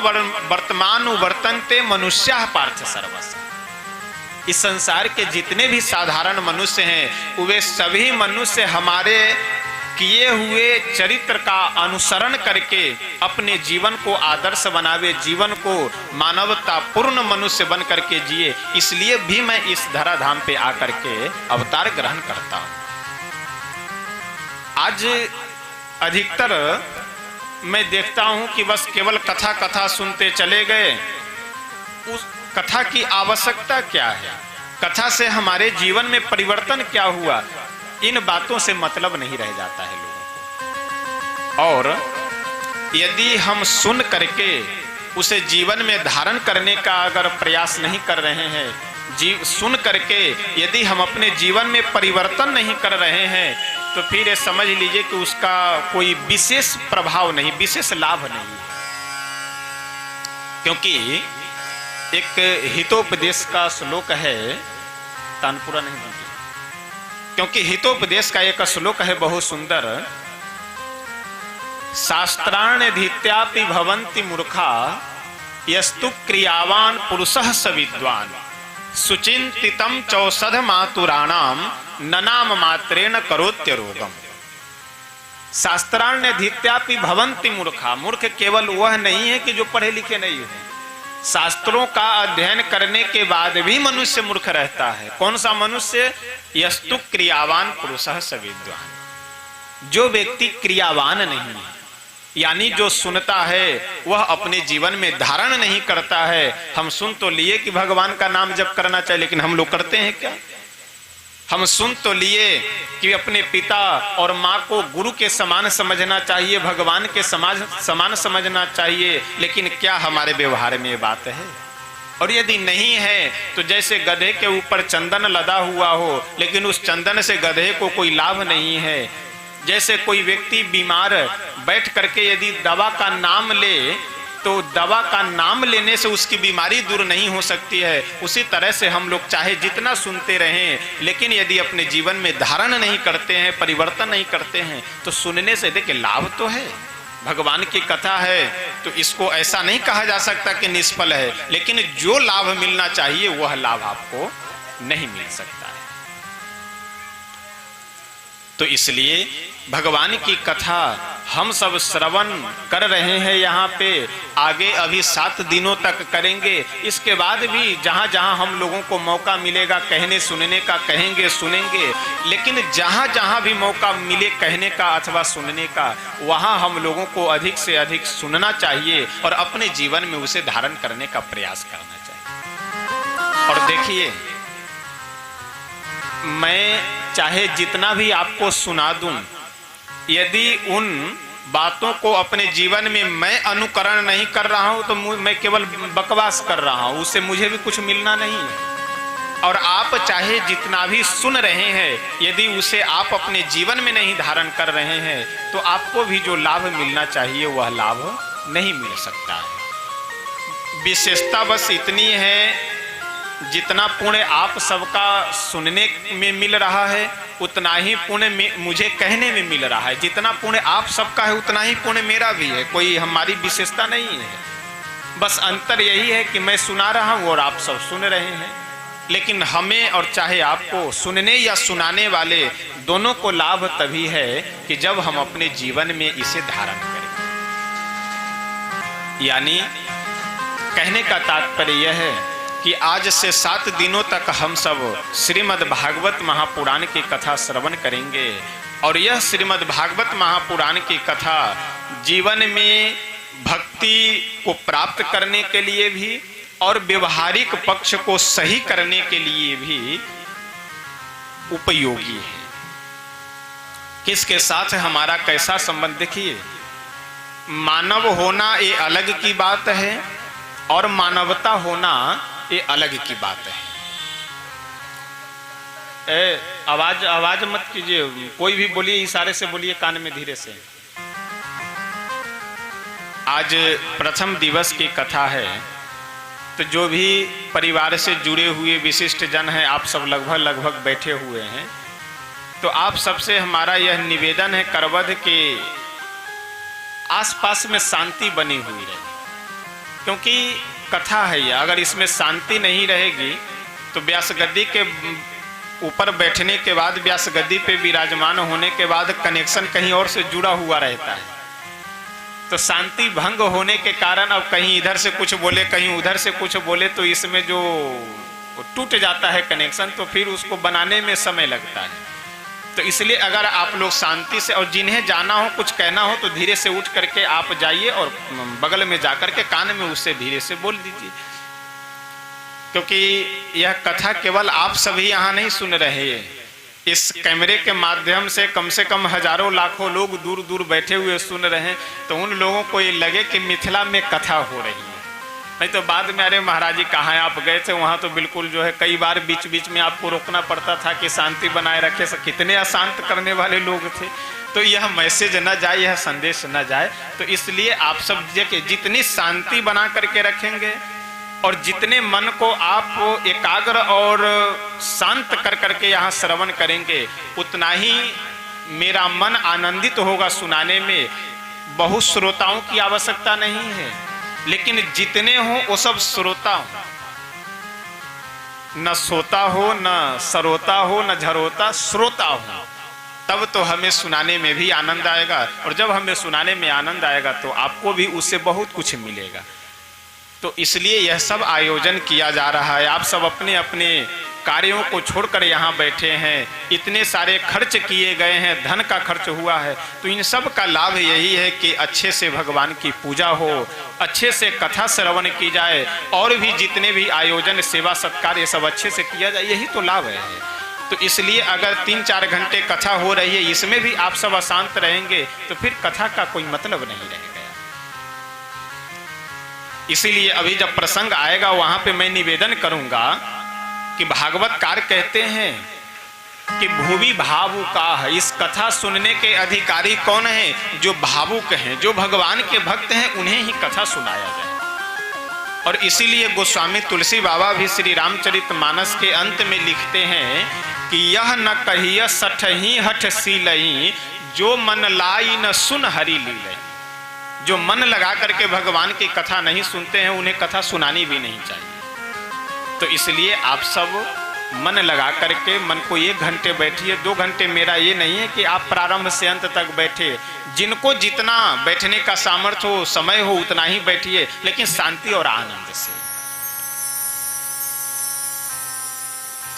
वर्तमान वर्तन्ते मनुष्याः पार्थ सर्वस्य। इस संसार के जितने भी साधारण मनुष्य हैं वे सभी मनुष्य हमारे किए हुए चरित्र का अनुसरण करके अपने जीवन को आदर्श बनावे, जीवन को मानवतापूर्ण मनुष्य बन करके जिए। इसलिए भी मैं इस धराधाम पे आकर के अवतार ग्रहण करता हूं। आज अधिकतर मैं देखता हूं कि बस केवल कथा कथा सुनते चले गए। उस कथा की आवश्यकता क्या है, कथा से हमारे जीवन में परिवर्तन क्या हुआ, इन बातों से मतलब नहीं रह जाता है लोगों को। और यदि हम सुन करके उसे जीवन में धारण करने का अगर प्रयास नहीं कर रहे हैं, सुन करके यदि हम अपने जीवन में परिवर्तन नहीं कर रहे हैं, तो फिर ये समझ लीजिए कि उसका कोई विशेष प्रभाव नहीं, विशेष लाभ नहीं है। क्योंकि एक हितोपदेश का श्लोक है, तानपुरा नहीं बनती, क्योंकि हितोपदेश का एक श्लोक है बहुत सुंदर। शास्त्राण्यधीत्यापि भवन्ति मूर्खा यस्तु क्रियावान पुरुषः स विद्वान् सुचिंतितं चौषध मातुराणाम ननाम मात्रेण करोत्य रोगम। शास्त्राण्यधीत्यापि भवन्ति मूर्खा, मूर्ख केवल वह नहीं है कि जो पढ़े लिखे नहीं है, शास्त्रों का अध्ययन करने के बाद भी मनुष्य मूर्ख रहता है। कौन सा मनुष्य? यस्तु क्रियावान पुरुषः स विद्वान्। जो व्यक्ति क्रियावान नहीं है, यानी जो सुनता है वह अपने जीवन में धारण नहीं करता है। हम सुन तो लिए कि भगवान का नाम जप करना चाहिए, लेकिन हम लोग करते हैं क्या? हम सुन तो लिए कि अपने पिता और माँ को गुरु के समान समझना चाहिए, भगवान के समान समझना चाहिए, लेकिन क्या हमारे व्यवहार में ये बात है? और यदि नहीं है तो जैसे गधे के ऊपर चंदन लदा हुआ हो, लेकिन उस चंदन से गधे को कोई लाभ नहीं है। जैसे कोई व्यक्ति बीमार बैठ करके यदि दवा का नाम ले तो दवा का नाम लेने से उसकी बीमारी दूर नहीं हो सकती है। उसी तरह से हम लोग चाहे जितना सुनते रहें, लेकिन यदि अपने जीवन में धारण नहीं करते हैं, परिवर्तन नहीं करते हैं, तो सुनने से देखिए लाभ तो है। भगवान की कथा है तो इसको ऐसा नहीं कहा जा सकता कि निष्फल है, लेकिन जो लाभ मिलना चाहिए वह लाभ आपको नहीं मिल सकता है। तो इसलिए भगवान की कथा हम सब श्रवण कर रहे हैं यहाँ पे, आगे अभी 7 दिनों तक करेंगे। इसके बाद भी जहाँ जहाँ हम लोगों को मौका मिलेगा कहने सुनने का, कहेंगे सुनेंगे। लेकिन जहाँ जहाँ भी मौका मिले कहने का अथवा सुनने का, वहाँ हम लोगों को अधिक से अधिक सुनना चाहिए और अपने जीवन में उसे धारण करने का प्रयास करना चाहिए। और देखिए, मैं चाहे जितना भी आपको सुना दूं, यदि उन बातों को अपने जीवन में मैं अनुकरण नहीं कर रहा हूं तो मैं केवल बकवास कर रहा हूं, उससे मुझे भी कुछ मिलना नहीं है। और आप चाहे जितना भी सुन रहे हैं, यदि उसे आप अपने जीवन में नहीं धारण कर रहे हैं तो आपको भी जो लाभ मिलना चाहिए वह लाभ नहीं मिल सकता है। विशेषता बस इतनी है, जितना पुण्य आप सबका सुनने में मिल रहा है उतना ही पुण्य मुझे कहने में मिल रहा है। जितना पुण्य आप सबका है उतना ही पुण्य मेरा भी है। कोई हमारी विशेषता नहीं है, बस अंतर यही है कि मैं सुना रहा हूँ और आप सब सुन रहे हैं। लेकिन हमें और चाहे आपको, सुनने या सुनाने वाले दोनों को लाभ तभी है कि जब हम अपने जीवन में इसे धारण करें। यानी कहने का तात्पर्य यह है कि आज से 7 दिनों तक हम सब श्रीमद् भागवत महापुराण की कथा श्रवण करेंगे। और यह श्रीमद् भागवत महापुराण की कथा जीवन में भक्ति को प्राप्त करने के लिए भी और व्यवहारिक पक्ष को सही करने के लिए भी उपयोगी है। किसके साथ हमारा कैसा संबंध? देखिए, मानव होना ये अलग की बात है और मानवता होना ये अलग की बात है। आवाज मत कीजिए, कोई भी बोलिए, इशारे से बोलिए, कान में धीरे से। आज प्रथम दिवस की कथा है, तो जो भी परिवार से जुड़े हुए विशिष्ट जन हैं, आप सब लगभग बैठे हुए हैं, तो आप सबसे हमारा यह निवेदन है करवध के आसपास में शांति बनी हुई रहे, क्योंकि कथा है यह। अगर इसमें शांति नहीं रहेगी तो व्यास गद्दी के ऊपर बैठने के बाद, व्यास गद्दी पे विराजमान होने के बाद कनेक्शन कहीं और से जुड़ा हुआ रहता है। तो शांति भंग होने के कारण अब कहीं इधर से कुछ बोले, कहीं उधर से कुछ बोले, तो इसमें जो टूट जाता है कनेक्शन, तो फिर उसको बनाने में समय लगता है। तो इसलिए अगर आप लोग शांति से, और जिन्हें जाना हो, कुछ कहना हो, तो धीरे से उठ करके आप जाइए और बगल में जाकर के कान में उससे धीरे से बोल दीजिए, क्योंकि यह कथा केवल आप सभी यहाँ नहीं सुन रहे हैं। इस कैमरे के माध्यम से कम हजारों लाखों लोग दूर दूर बैठे हुए सुन रहे हैं, तो उन लोगों को ये लगे कि मिथिला में कथा हो रही है। नहीं तो बाद में अरे महाराज जी कहाँ आप गए थे, वहाँ तो बिल्कुल जो है कई बार बीच बीच में आपको रोकना पड़ता था कि शांति बनाए रखे, कितने अशांत करने वाले लोग थे। तो यह मैसेज न जाए, यह संदेश न जाए, तो इसलिए आप सब जितनी शांति बना करके रखेंगे और जितने मन को आप एकाग्र और शांत कर करके यहाँ श्रवण करेंगे, उतना ही मेरा मन आनंदित होगा सुनाने में। बहुत श्रोताओं की आवश्यकता नहीं है, लेकिन जितने हो वो सब श्रोता हो, न सोता हो, न सरोता हो, न झरोता, श्रोता हो, तब तो हमें सुनाने में भी आनंद आएगा। और जब हमें सुनाने में आनंद आएगा तो आपको भी उससे बहुत कुछ मिलेगा। तो इसलिए यह सब आयोजन किया जा रहा है। आप सब अपने अपने कार्यों को छोड़कर यहाँ बैठे हैं, इतने सारे खर्च किए गए हैं, धन का खर्च हुआ है, तो इन सब का लाभ यही है कि अच्छे से भगवान की पूजा हो, अच्छे से कथा श्रवण की जाए, और भी जितने भी आयोजन, सेवा सत्कार, ये सब अच्छे से किया जाए, यही तो लाभ है। तो इसलिए अगर 3-4 घंटे कथा हो रही है, इसमें भी आप सब अशांत रहेंगे, तो फिर कथा का कोई मतलब नहीं रहेगा। इसीलिए अभी जब प्रसंग आएगा वहां पे मैं निवेदन करूंगा कि भागवतकार कहते हैं कि भूवि भावुका है। इस कथा सुनने के अधिकारी कौन है? जो भावुक हैं, जो भगवान के भक्त हैं, उन्हें ही कथा सुनाया जाए। और इसीलिए गोस्वामी तुलसी बाबा भी श्री रामचरितमानस के अंत में लिखते हैं कि यह न कहिय सठही हठ सीलही, जो मन लाई न सुन हरि लीलही। जो मन लगा करके भगवान की कथा नहीं सुनते हैं, उन्हें कथा सुनानी भी नहीं चाहिए। तो इसलिए आप सब मन लगा करके, मन को 1 घंटे बैठिए, 2 घंटे। मेरा ये नहीं है कि आप प्रारंभ से अंत तक बैठे, जिनको जितना बैठने का सामर्थ्य हो, समय हो, उतना ही बैठिए, लेकिन शांति और आनंद से।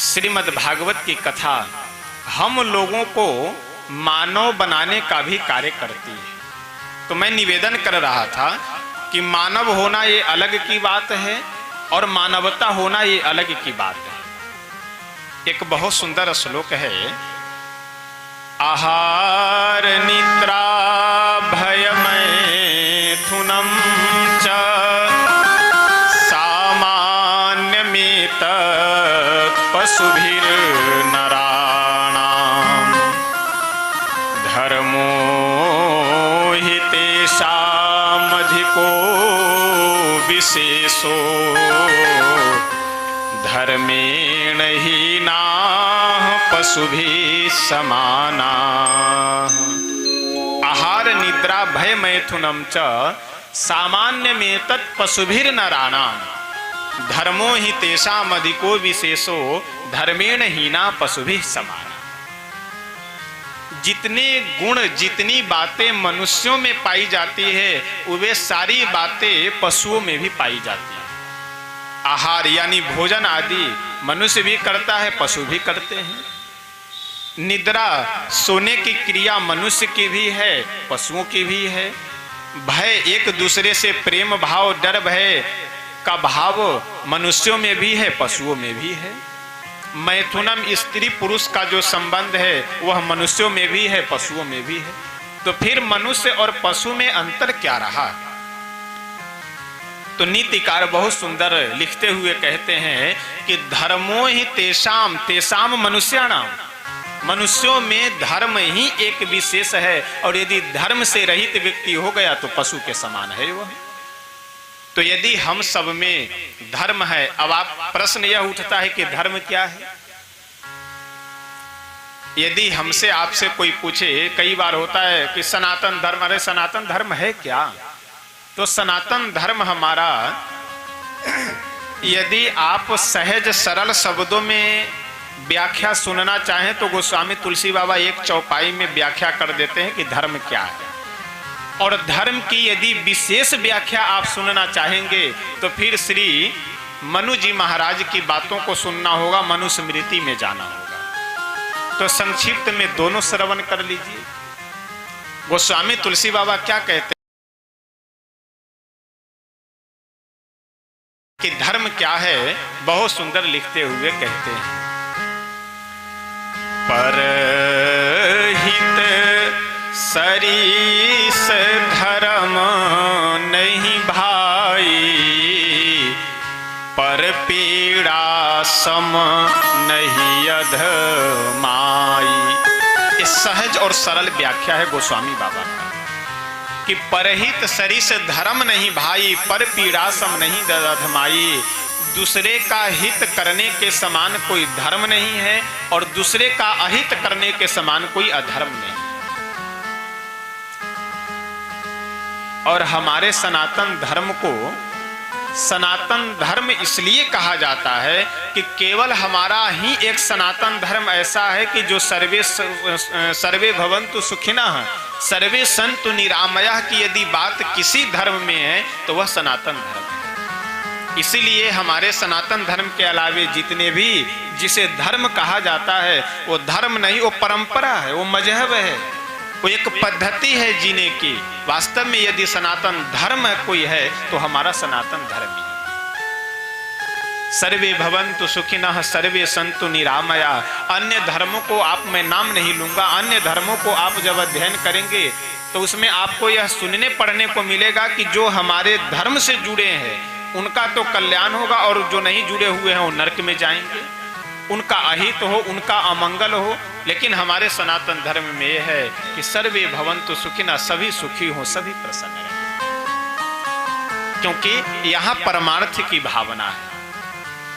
श्रीमद् भागवत की कथा हम लोगों को मानव बनाने का भी कार्य करती है। तो मैं निवेदन कर रहा था कि मानव होना ये अलग की बात है और मानवता होना ये अलग की बात है। एक बहुत सुंदर श्लोक है, आहार निद्रा भय मैथुनम च सामान्यमेत पशुभिर्नराणां धर्मो सामधिको विशेषो धर्मेण हीनाः पशुभिः समानाः। आहार निद्रा भय मैथुनम च सामान्यमेतत् पशुभिर्नराणां धर्मो हि तेषाम् अधिको विशेषो धर्मेण हीना पशुभिः समानाः। जितने गुण, जितनी बातें मनुष्यों में पाई जाती है, वे सारी बातें पशुओं में भी पाई जाती है। आहार यानी भोजन आदि मनुष्य भी करता है, पशु भी करते हैं। निद्रा सोने की क्रिया मनुष्य की भी है, पशुओं की भी है। भय, एक दूसरे से प्रेम भाव, डर भय का भाव मनुष्यों में भी है, पशुओं में भी है। मैथुनम स्त्री पुरुष का जो संबंध है वह मनुष्यों में भी है, पशुओं में भी है। तो फिर मनुष्य और पशु में अंतर क्या रहा? तो नीतिकार बहुत सुंदर लिखते हुए कहते हैं कि धर्मो ही तेषाम, तेषाम मनुष्याणाम, मनुष्यों में धर्म ही एक विशेष है, और यदि धर्म से रहित व्यक्ति हो गया तो पशु के समान है वह। तो यदि हम सब में धर्म है, अब आप प्रश्न यह उठता है कि धर्म क्या है। यदि हमसे आपसे कोई पूछे, कई बार होता है कि सनातन धर्म, अरे सनातन धर्म है क्या? तो सनातन धर्म हमारा, यदि आप सहज सरल शब्दों में व्याख्या सुनना चाहें तो गोस्वामी तुलसी बाबा एक चौपाई में व्याख्या कर देते हैं कि धर्म क्या है। और धर्म की यदि विशेष व्याख्या आप सुनना चाहेंगे तो फिर श्री मनु जी महाराज की बातों को सुनना होगा, मनुस्मृति में जाना होगा। तो संक्षिप्त में दोनों श्रवण कर लीजिए। गोस्वामी तुलसी बाबा क्या कहते हैं कि धर्म क्या है, बहुत सुंदर लिखते हुए कहते हैं, परहित सरीस धर्म नहीं भाई, पर पीड़ा सम नहीं अधमाई। ये सहज और सरल व्याख्या है गोस्वामी बाबा का कि परहित सरीस धर्म नहीं भाई, पर पीड़ा सम नहीं अधमाई। दूसरे का हित करने के समान कोई धर्म नहीं है और दूसरे का अहित करने के समान कोई अधर्म नहीं। और हमारे सनातन धर्म को सनातन धर्म इसलिए कहा जाता है कि केवल हमारा ही एक सनातन धर्म ऐसा है कि जो सर्वे भवन्तु सुखिनः सर्वे सन्तु निरामयः की यदि बात किसी धर्म में है तो वह सनातन धर्म है। इसीलिए हमारे सनातन धर्म के अलावे जितने भी जिसे धर्म कहा जाता है वो धर्म नहीं, वो परंपरा है, वो मजहब है, वो एक पद्धति है जीने की। वास्तव में यदि सनातन धर्म कोई है तो हमारा सनातन धर्म ही। सर्वे भवन्तु सुखिनः सर्वे सन्तु निरामया। अन्य धर्मों को आप मैं नाम नहीं लूंगा, अन्य धर्मों को आप जब अध्ययन करेंगे तो उसमें आपको यह सुनने पढ़ने को मिलेगा कि जो हमारे धर्म से जुड़े हैं उनका तो कल्याण होगा और जो नहीं जुड़े हुए हैं वो नरक में जाएंगे, उनका अहित हो, उनका अमंगल हो। लेकिन हमारे सनातन धर्म में यह है कि सर्वे भवन्तु सुखिनः, सभी सुखी हो, सभी प्रसन्न रहें, क्योंकि यहाँ परमार्थ की भावना है।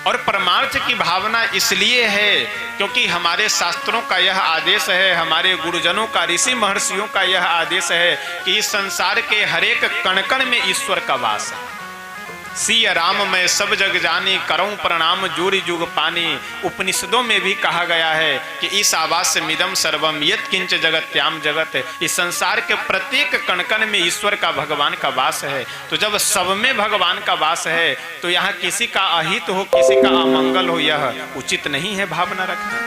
और परमार्थ की भावना इसलिए है क्योंकि हमारे शास्त्रों का यह आदेश है, हमारे गुरुजनों का, ऋषि महर्षियों का यह आदेश है कि इस संसार के हरेक कण कण में ईश्वर का वास है। सिय राम मैं सब जग जानी, करऊं प्रणाम जोरी जुग पानी। उपनिषदों में भी कहा गया है कि इस आवास मिदम सर्वम यत् किंच जगत्याम जगत। इस संसार के प्रत्येक कण कण में ईश्वर का, भगवान का वास है। तो जब सब में भगवान का वास है तो यहाँ किसी का अहित हो, किसी का अमंगल हो, यह उचित नहीं है भावना रखना।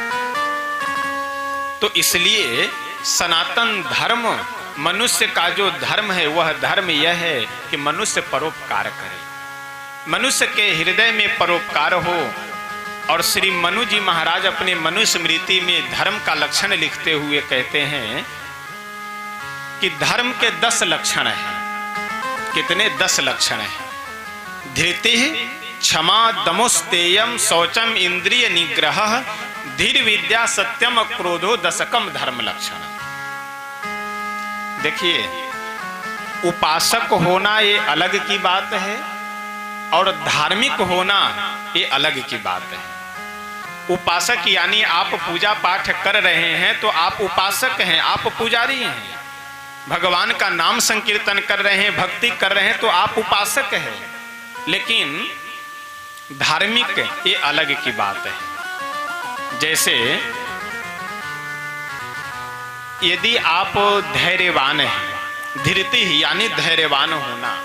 तो इसलिए सनातन धर्म, मनुष्य का जो धर्म है वह धर्म यह है कि मनुष्य परोपकार करे, मनुष्य के हृदय में परोपकार हो। और श्री मनु जी महाराज अपने मनुस्मृति में धर्म का लक्षण लिखते हुए कहते हैं कि धर्म के 10 लक्षण हैं। कितने? 10 लक्षण हैं। धृतिः, क्षमा, दमोस्तेयम, शौचम, इंद्रिय निग्रह, धीर विद्या, सत्यम, क्रोधो, दशकम धर्म लक्षण। देखिए, उपासक होना ये अलग की बात है और धार्मिक होना ये अलग की बात है। उपासक यानी आप पूजा पाठ कर रहे हैं तो आप उपासक हैं, आप पुजारी हैं। भगवान का नाम संकीर्तन कर रहे हैं, भक्ति कर रहे हैं तो आप उपासक हैं। लेकिन धार्मिक ये अलग की बात है। जैसे यदि आप धैर्यवान हैं, धृति यानी धैर्यवान होना।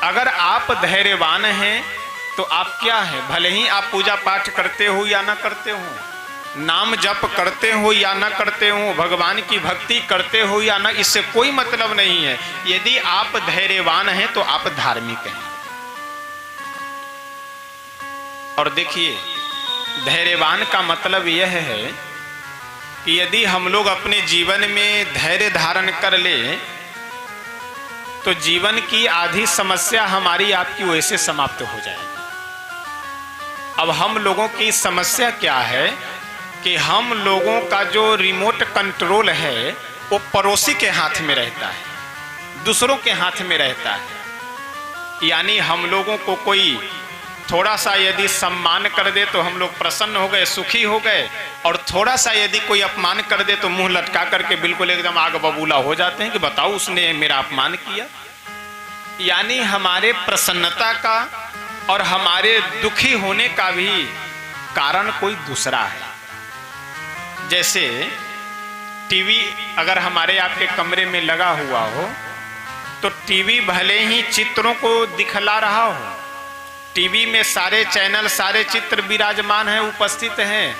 अगर आप धैर्यवान हैं तो आप क्या है, भले ही आप पूजा पाठ करते हो या ना करते हो, नाम जप करते हो या ना करते हो, भगवान की भक्ति करते हो या ना, इससे कोई मतलब नहीं है। यदि आप धैर्यवान हैं तो आप धार्मिक हैं। और देखिए, धैर्यवान का मतलब यह है कि यदि हम लोग अपने जीवन में धैर्य धारण कर ले तो जीवन की आधी समस्या हमारी आपकी वैसे समाप्त हो जाएगी। अब हम लोगों की समस्या क्या है कि हम लोगों का जो रिमोट कंट्रोल है वो पड़ोसी के हाथ में रहता है, दूसरों के हाथ में रहता है। यानी हम लोगों को कोई थोड़ा सा यदि सम्मान कर दे तो हम लोग प्रसन्न हो गए, सुखी हो गए, और थोड़ा सा यदि कोई अपमान कर दे तो मुंह लटका करके बिल्कुल एकदम आग बबूला हो जाते हैं कि बताओ उसने मेरा अपमान किया। यानी हमारे प्रसन्नता का और हमारे दुखी होने का भी कारण कोई दूसरा है। जैसे टीवी अगर हमारे आपके कमरे में लगा हुआ हो तो टीवी भले ही चित्रों को दिखला रहा हो, टीवी में सारे चैनल सारे चित्र विराजमान हैं, उपस्थित हैं,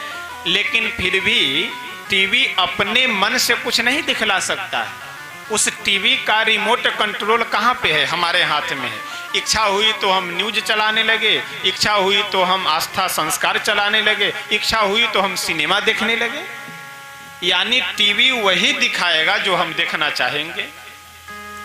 लेकिन फिर भी टीवी अपने मन से कुछ नहीं दिखला सकता है। उस टीवी का रिमोट कंट्रोल कहाँ पे है? हमारे हाथ में है। इच्छा हुई तो हम न्यूज चलाने लगे, इच्छा हुई तो हम आस्था संस्कार चलाने लगे, इच्छा हुई तो हम सिनेमा देखने लगे। यानी टीवी वही दिखाएगा जो हम देखना चाहेंगे।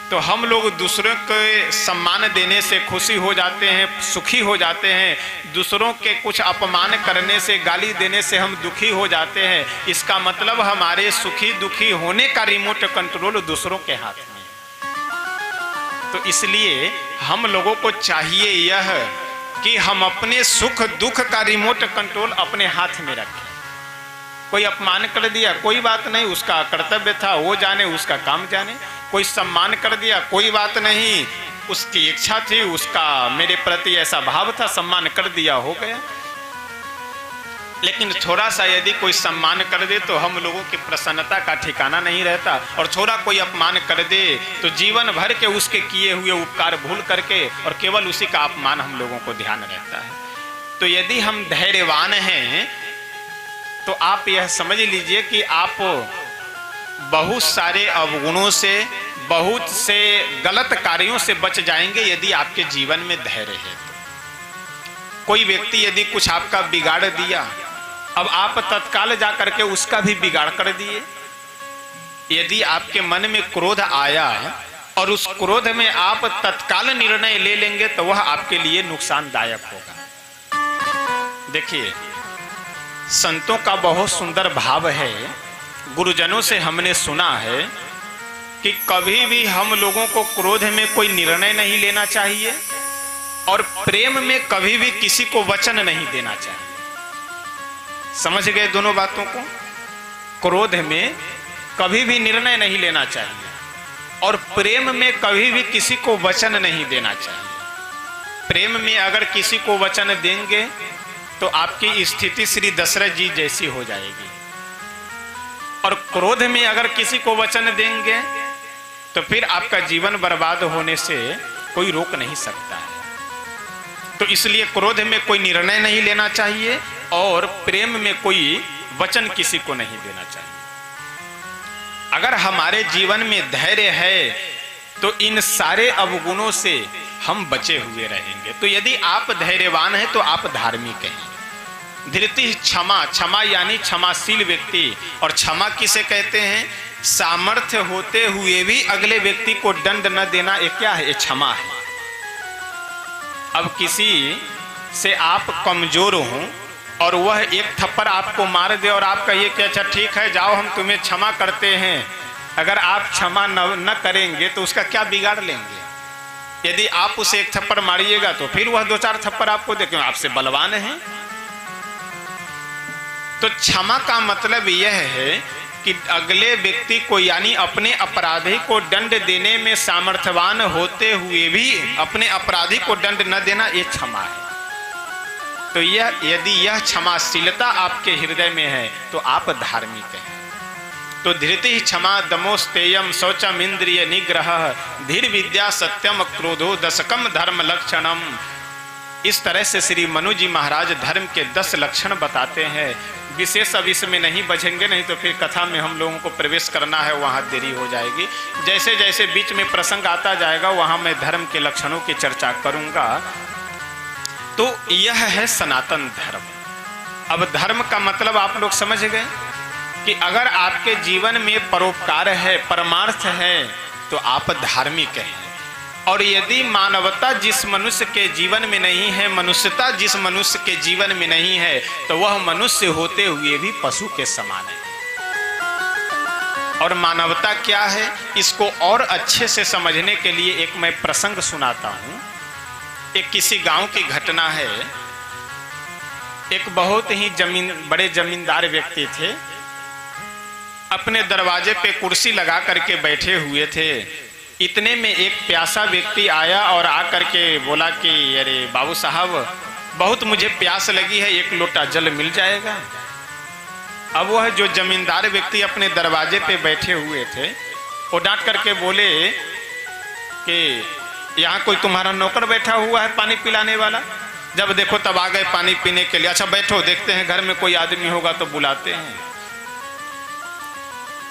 तो हम लोग दूसरों के सम्मान देने से खुशी हो जाते हैं, सुखी हो जाते हैं, दूसरों के कुछ अपमान करने से, गाली देने से हम दुखी हो जाते हैं। इसका मतलब हमारे सुखी दुखी होने का रिमोट कंट्रोल दूसरों के हाथ में है। तो इसलिए हम लोगों को चाहिए यह कि हम अपने सुख दुख का रिमोट कंट्रोल अपने हाथ में रखें। कोई अपमान कर दिया कोई बात नहीं, उसका कर्तव्य था, वो जाने, उसका काम जाने। कोई सम्मान कर दिया कोई बात नहीं, उसकी इच्छा थी, उसका मेरे प्रति ऐसा भाव था, सम्मान कर दिया, हो गया। लेकिन थोड़ा सा यदि कोई सम्मान कर दे तो हम लोगों की प्रसन्नता का ठिकाना नहीं रहता, और थोड़ा कोई अपमान कर दे तो जीवन भर के उसके किए हुए उपकार भूल करके और केवल उसी का अपमान हम लोगों को ध्यान रहता है। तो यदि हम धैर्यवान हैं तो आप यह समझ लीजिए कि आप बहुत सारे अवगुणों से, बहुत से गलत कार्यों से बच जाएंगे यदि आपके जीवन में धैर्य है। तो कोई व्यक्ति यदि कुछ आपका बिगाड़ दिया, अब आप तत्काल जाकर के उसका भी बिगाड़ कर दिए। यदि आपके मन में क्रोध आया और उस क्रोध में आप तत्काल निर्णय ले लेंगे तो वह आपके लिए नुकसानदायक होगा। देखिए, संतों का बहुत सुंदर भाव है, गुरुजनों से हमने सुना है कि कभी भी हम लोगों को क्रोध में कोई निर्णय नहीं लेना चाहिए और प्रेम में कभी भी किसी को वचन नहीं देना चाहिए। समझ गए दोनों बातों को? क्रोध में कभी भी निर्णय नहीं लेना चाहिए और प्रेम में कभी भी किसी को वचन नहीं देना चाहिए। प्रेम में अगर किसी को वचन देंगे तो आपकी स्थिति श्री दशरथ जी जैसी हो जाएगी, और क्रोध में अगर किसी को वचन देंगे तो फिर आपका जीवन बर्बाद होने से कोई रोक नहीं सकता है। तो इसलिए क्रोध में कोई निर्णय नहीं लेना चाहिए और प्रेम में कोई वचन किसी को नहीं देना चाहिए। अगर हमारे जीवन में धैर्य है तो इन सारे अवगुणों से हम बचे हुए रहेंगे। तो यदि आप धैर्यवान हैं तो आप धार्मिक हैं। धृति क्षमा, क्षमा यानी क्षमाशील व्यक्ति। और क्षमा किसे कहते हैं? सामर्थ्य होते हुए भी अगले व्यक्ति को दंड न देना, ये क्या है? ये क्षमा है। अब किसी से आप कमजोर हो और वह एक थप्पड़ आपको मार दे और आप कहिए कि अच्छा ठीक है, जाओ हम तुम्हें क्षमा करते हैं। अगर आप क्षमा न करेंगे तो उसका क्या बिगाड़ लेंगे? यदि आप उसे एक थप्पड़ मारिएगा तो फिर वह 2-4 थप्पड़ आपको दे, क्यों? आपसे बलवान है। तो क्षमा का मतलब यह है कि अगले व्यक्ति को यानी अपने अपराधी को दंड देने में सामर्थ्यवान होते हुए भी अपने अपराधी को दंड न देना, ये क्षमा है। तो यह यदि यह क्षमाशीलता आपके हृदय में है तो आप धार्मिक हैं। तो धृति क्षमा दमोस्तेयम शौचम इंद्रिय निग्रह धीर विद्या सत्यम क्रोधो दशकम धर्म लक्षणम। इस तरह से श्री मनु जी महाराज धर्म के 10 लक्षण बताते हैं। विशेष अब इसमें नहीं बचेंगे, नहीं तो फिर कथा में हम लोगों को प्रवेश करना है, वहाँ देरी हो जाएगी। जैसे जैसे बीच में प्रसंग आता जाएगा वहाँ मैं धर्म के लक्षणों की चर्चा करूँगा। तो यह है सनातन धर्म। अब धर्म का मतलब आप लोग समझ गए कि अगर आपके जीवन में परोपकार है, परमार्थ है, तो आप धार्मिक हैं। और यदि मानवता जिस मनुष्य के जीवन में नहीं है, मनुष्यता जिस मनुष्य के जीवन में नहीं है, तो वह मनुष्य होते हुए भी पशु के समान है। और मानवता क्या है, इसको और अच्छे से समझने के लिए एक मैं प्रसंग सुनाता हूँ। एक किसी गांव की घटना है। एक बहुत ही बड़े जमींदार व्यक्ति थे। अपने दरवाजे पे कुर्सी लगा करके बैठे हुए थे। इतने में एक प्यासा व्यक्ति आया और आकर के बोला कि अरे बाबू साहब, बहुत मुझे प्यास लगी है, एक लोटा जल मिल जाएगा। अब वह जो जमींदार व्यक्ति अपने दरवाजे पे बैठे हुए थे, वो डांट करके बोले कि यहाँ कोई तुम्हारा नौकर बैठा हुआ है पानी पिलाने वाला? जब देखो तब आ गए पानी पीने के लिए। अच्छा बैठो, देखते हैं घर में कोई आदमी होगा तो बुलाते हैं।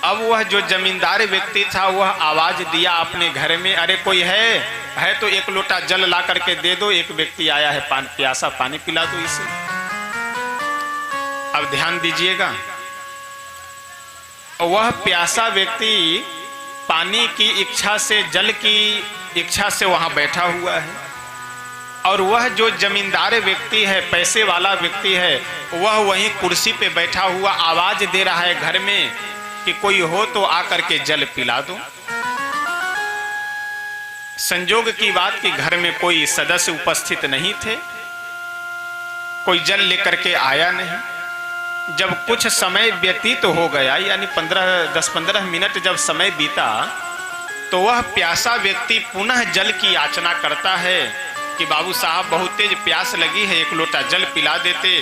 अब वह जो जमींदार व्यक्ति था वह आवाज दिया अपने घर में, अरे कोई है तो एक लोटा जल ला करके दे दो, एक व्यक्ति आया है प्यासा, पानी पिला दो इसे। अब ध्यान दीजिएगा, वह प्यासा व्यक्ति पानी की इच्छा से, जल की इच्छा से वहां बैठा हुआ है, और वह जो जमींदार व्यक्ति है, पैसे वाला व्यक्ति है, वह वहीं कुर्सी पे बैठा हुआ आवाज दे रहा है घर में कि कोई हो तो आकर के जल पिला दो। संजोग की बात कि घर में कोई सदस्य उपस्थित नहीं थे, कोई जल लेकर के आया नहीं। जब कुछ समय व्यतीत हो गया, यानी 10-15 मिनट जब समय बीता, तो वह प्यासा व्यक्ति पुनः जल की याचना करता है कि बाबू साहब बहुत तेज प्यास लगी है, एक लोटा जल पिला देते।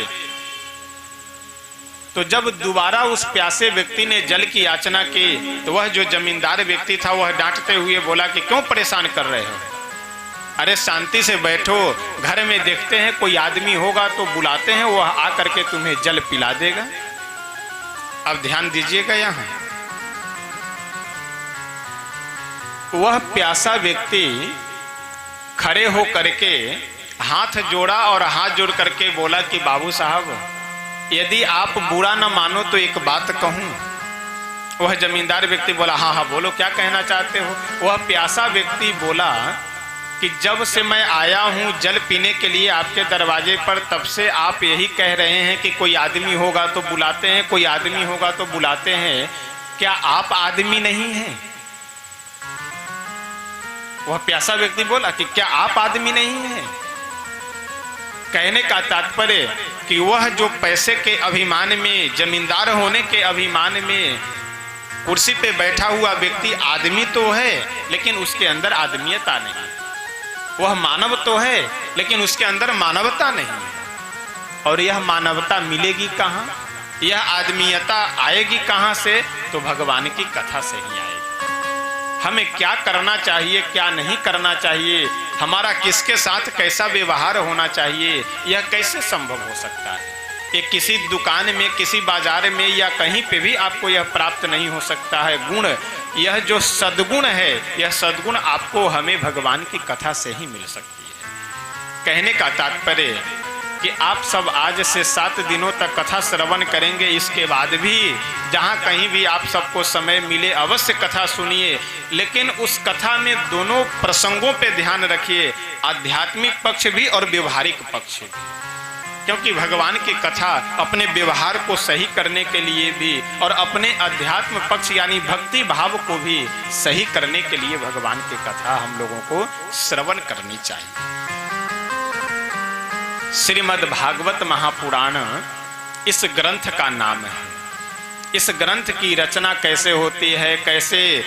तो जब दोबारा उस प्यासे व्यक्ति ने जल की याचना की, तो वह जो जमींदार व्यक्ति था वह डांटते हुए बोला कि क्यों परेशान कर रहे हो? अरे शांति से बैठो, घर में देखते हैं कोई आदमी होगा तो बुलाते हैं, वह आकर के तुम्हें जल पिला देगा। अब ध्यान दीजिएगा, यहाँ वह प्यासा व्यक्ति खड़े हो करके हाथ जोड़ा और हाथ जोड़ करके बोला कि बाबू साहब, यदि आप बुरा न मानो तो एक बात कहूं। वह जमींदार व्यक्ति बोला, हाँ हाँ बोलो, क्या कहना चाहते हो? वह प्यासा व्यक्ति बोला कि जब से मैं आया हूं जल पीने के लिए आपके दरवाजे पर, तब से आप यही कह रहे हैं कि कोई आदमी होगा तो बुलाते हैं, कोई आदमी होगा तो बुलाते हैं। क्या आप आदमी नहीं हैं? वह प्यासा व्यक्ति बोला कि क्या आप आदमी नहीं हैं? कहने का तात्पर्य कि वह जो पैसे के अभिमान में, जमींदार होने के अभिमान में कुर्सी पे बैठा हुआ व्यक्ति आदमी तो है, लेकिन उसके अंदर आदमीयता नहीं। वह मानव तो है, लेकिन उसके अंदर मानवता नहीं। और यह मानवता मिलेगी कहाँ, यह आदमीयता आएगी कहाँ से? तो भगवान की कथा से ही आएगी। हमें क्या करना चाहिए, क्या नहीं करना चाहिए, हमारा किसके साथ कैसा व्यवहार होना चाहिए, यह कैसे संभव हो सकता है? ये किसी दुकान में, किसी बाजार में या कहीं पे भी आपको यह प्राप्त नहीं हो सकता है। गुण, यह जो सद्गुण है, यह सद्गुण आपको, हमें भगवान की कथा से ही मिल सकती है। कहने का तात्पर्य कि आप सब आज से 7 दिनों तक कथा श्रवण करेंगे। इसके बाद भी जहाँ कहीं भी आप सबको समय मिले अवश्य कथा सुनिए, लेकिन उस कथा में दोनों प्रसंगों पे ध्यान रखिए, आध्यात्मिक पक्ष भी और व्यवहारिक पक्ष भी। क्योंकि भगवान की कथा अपने व्यवहार को सही करने के लिए भी और अपने अध्यात्म पक्ष यानी भक्ति भाव को भी सही करने के लिए भगवान की कथा हम लोगों को श्रवण करनी चाहिए। श्रीमद् भागवत महापुराण इस ग्रंथ का नाम है। इस ग्रंथ की रचना कैसे होती है, कैसे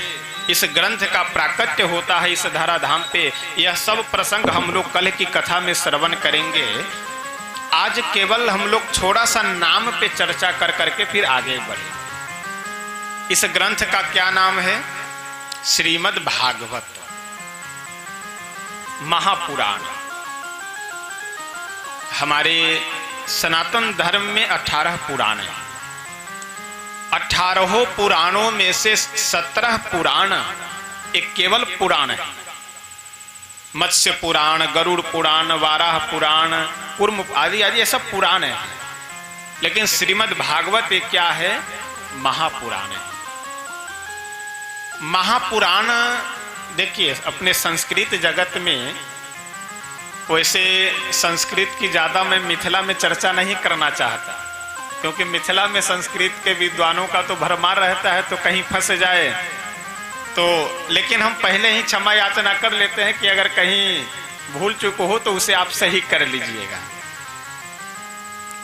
इस ग्रंथ का प्राकट्य होता है इस धराधाम पे, यह सब प्रसंग हम लोग कल की कथा में श्रवण करेंगे। आज केवल हम लोग थोड़ा सा नाम पे चर्चा कर करके फिर आगे बढ़े। इस ग्रंथ का क्या नाम है? श्रीमद् भागवत महापुराण। हमारे सनातन धर्म में 18 पुराण हैं। 18 पुराणों में से 17 पुराण एक केवल पुराण है। मत्स्य पुराण, गरुड़ पुराण, वाराह पुराण, कूर्म आदि आदि ये सब पुराण है। लेकिन श्रीमद् भागवत एक क्या है? महापुराण है। महापुराण देखिए, अपने संस्कृत जगत में, वैसे संस्कृत की ज़्यादा मैं मिथिला में चर्चा नहीं करना चाहता, क्योंकि मिथिला में संस्कृत के विद्वानों का तो भरमार रहता है, तो कहीं फंस जाए तो। लेकिन हम पहले ही क्षमा याचना कर लेते हैं कि अगर कहीं भूल चूक हो तो उसे आप सही कर लीजिएगा।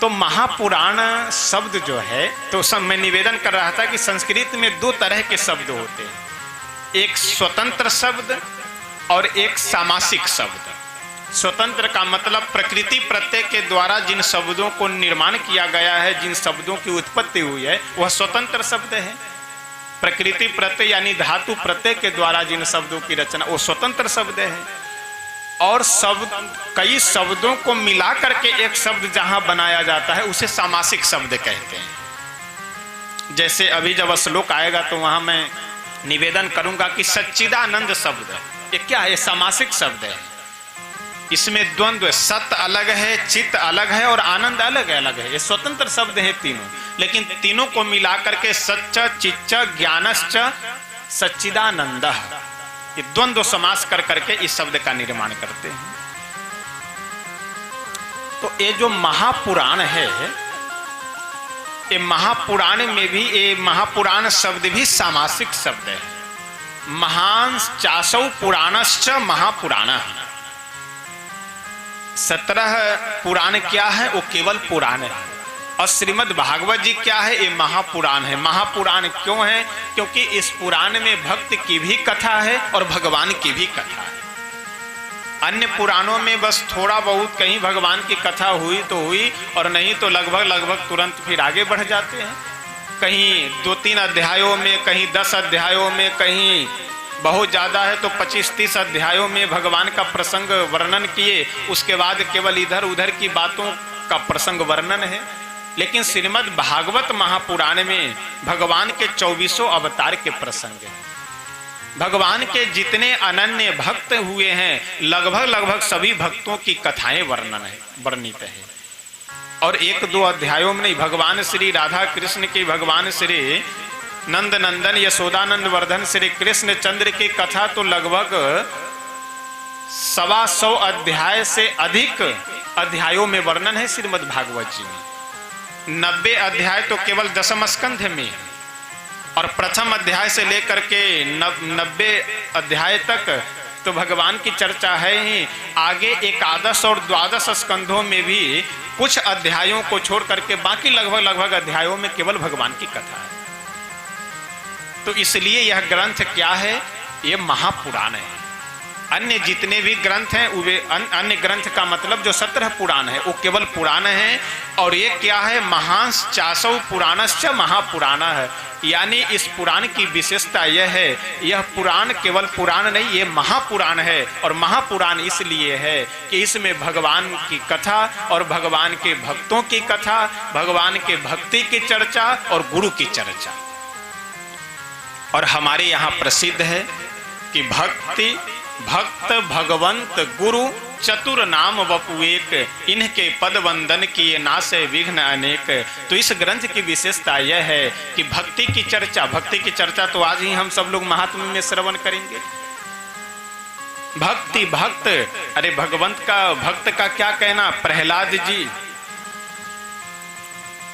तो महापुराण शब्द जो है, तो सब मैं निवेदन कर रहा था कि संस्कृत में दो तरह के शब्द होते हैं, एक स्वतंत्र शब्द और एक सामासिक शब्द। स्वतंत्र का मतलब प्रकृति प्रत्यय के द्वारा जिन शब्दों को निर्माण किया गया है, जिन शब्दों की उत्पत्ति हुई है, वह स्वतंत्र शब्द है। प्रकृति प्रत्यय यानी धातु प्रत्यय के द्वारा जिन शब्दों की रचना, वो स्वतंत्र शब्द है। और शब्द, कई शब्दों को मिला करके एक शब्द जहां बनाया जाता है उसे सामासिक शब्द कहते हैं। जैसे अभी जब श्लोक आएगा तो वहां मैं निवेदन करूंगा कि सच्चिदानंद शब्द ये क्या है, सामासिक शब्द है। इसमें द्वंद्व, सत्य अलग है, चित्त अलग है और आनंद अलग अलग है। ये स्वतंत्र शब्द है तीनों, लेकिन तीनों को मिलाकर के सच्च चिच्च ज्ञानश्च सच्चिदानंद, ये द्वंद्व समास कर करके इस शब्द का निर्माण करते हैं। तो ये जो महापुराण है, ये महापुराण में भी, ये महापुराण शब्द भी सामासिक शब्द है। महान चासौ पुराणश्च महापुराण, 17 पुराण क्या है, वो केवल पुराण है। और श्रीमद् भागवत जी क्या है, ये महापुराण है। महापुराण क्यों है? क्योंकि इस पुराण में भक्त की भी कथा है और भगवान की भी कथा है। अन्य पुराणों में बस थोड़ा बहुत कहीं भगवान की कथा हुई तो हुई, और नहीं तो लगभग तुरंत फिर आगे बढ़ जाते हैं। कहीं 2-3 अध्यायों में, कहीं 10 अध्यायों में, कहीं बहुत ज्यादा है तो 25-30 अध्यायों में भगवान का प्रसंग वर्णन किए, उसके बाद केवल इधर उधर की बातों का प्रसंग वर्णन है। लेकिन श्रीमद् भागवत महापुराण में भगवान के 24 अवतार के प्रसंग हैं। भगवान के जितने अनन्य भक्त हुए हैं, लगभग सभी भक्तों की कथाएं वर्णित है। और 1-2 अध्यायों में नहीं, भगवान श्री राधा कृष्ण की, भगवान श्री नंद नंदन यशोदानंद वर्धन श्री कृष्ण चंद्र की कथा तो लगभग 125 अध्याय से अधिक अध्यायों में वर्णन है श्रीमद् भागवत जी में। 90 अध्याय तो केवल दशम स्कंध में, और प्रथम अध्याय से लेकर के 90 अध्याय तक तो भगवान की चर्चा है ही। आगे 11 और 12 स्कंधों में भी कुछ अध्यायों को छोड़ करके बाकी लगभग अध्यायों में केवल भगवान की कथा है। तो इसलिए यह ग्रंथ क्या है, ये महापुराण है। अन्य जितने भी ग्रंथ हैं, वे अन्य ग्रंथ का मतलब जो 17 पुराण है वो केवल पुराण है। और ये क्या है, महांस चासौ पुराणश्च महापुराण है। यानी इस पुराण की विशेषता यह है, यह पुराण केवल पुराण नहीं, ये महापुराण है। और महापुराण इसलिए है कि इसमें भगवान की कथा और भगवान के भक्तों की कथा, भगवान के भक्ति की चर्चा और गुरु की चर्चा। और हमारे यहाँ प्रसिद्ध है कि भक्त भगवंत गुरु चतुर नाम वपुएक, इनके पद वंदन किए नासे विघ्न अनेक। तो इस ग्रंथ की विशेषता यह है कि भक्ति की चर्चा तो आज ही हम सब लोग महात्म्य में श्रवण करेंगे। भक्त, अरे भक्त का क्या कहना, प्रहलाद जी,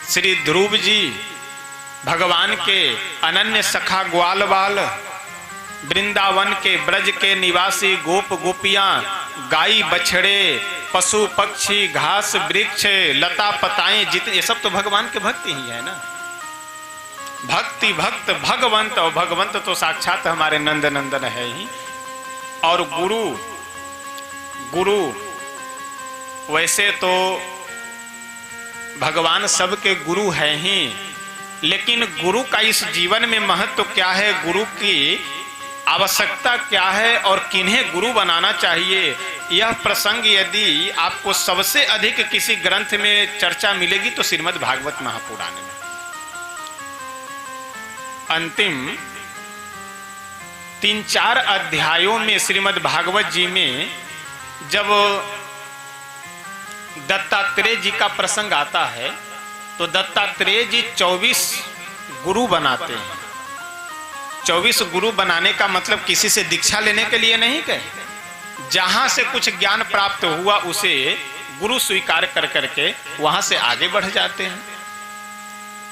श्री ध्रुव जी, भगवान के अनन्य सखा ग्वाल बाल, वृंदावन के ब्रज के निवासी गोप गोपियां, गाय बछड़े, पशु पक्षी, घास वृक्ष, लता पताएं, जितने, ये सब तो भगवान के भक्त ही है ना। भक्त भगवंत, और भगवंत तो साक्षात हमारे नंद नंदन है ही। और गुरु वैसे तो भगवान सबके गुरु हैं ही, लेकिन गुरु का इस जीवन में महत्व क्या है, गुरु की आवश्यकता क्या है और किन्हें गुरु बनाना चाहिए, यह प्रसंग यदि आपको सबसे अधिक किसी ग्रंथ में चर्चा मिलेगी तो श्रीमद् भागवत महापुराण में। अंतिम 3-4 अध्यायों में श्रीमद् भागवत जी में जब दत्तात्रेय जी का प्रसंग आता है तो दत्तात्रेय जी 24 गुरु बनाते हैं। 24 गुरु बनाने का मतलब किसी से दीक्षा लेने के लिए नहीं कहे, जहां से कुछ ज्ञान प्राप्त हुआ उसे गुरु स्वीकार कर करके वहां से आगे बढ़ जाते हैं।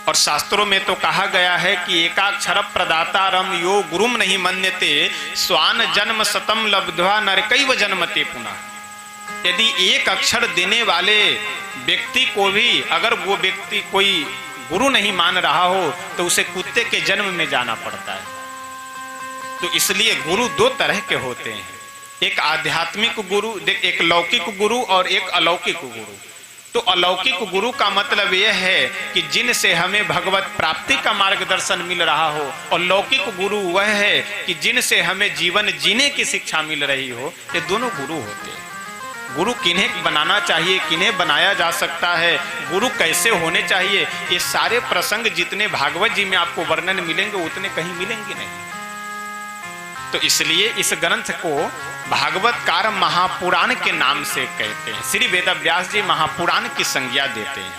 और शास्त्रों में तो कहा गया है कि एकाक्षर प्रदातारम यो गुरुम नहीं मन्यते, स्वान जन्म सतम लब्ध्वा नरकैव जन्मते पुनः। यदि एक अक्षर देने वाले व्यक्ति को भी अगर वो व्यक्ति कोई गुरु नहीं मान रहा हो तो उसे कुत्ते के जन्म में जाना पड़ता है। तो इसलिए गुरु दो तरह के होते हैं, एक आध्यात्मिक गुरु, एक लौकिक गुरु और एक अलौकिक गुरु। तो अलौकिक गुरु का मतलब यह है कि जिनसे हमें भगवत प्राप्ति का मार्गदर्शन मिल रहा हो, और लौकिक गुरु वह है कि जिनसे हमें जीवन जीने की शिक्षा मिल रही हो। ये दोनों गुरु होते हैं। गुरु किन्हें बनाना चाहिए, किन्हें बनाया जा सकता है, गुरु कैसे होने चाहिए, ये सारे प्रसंग जितने भागवत जी में आपको वर्णन मिलेंगे उतने कहीं मिलेंगे नहीं। तो इसलिए इस ग्रंथ को भागवतकार महापुराण के नाम से कहते हैं। श्री वेदव्यास जी महापुराण की संज्ञा देते हैं।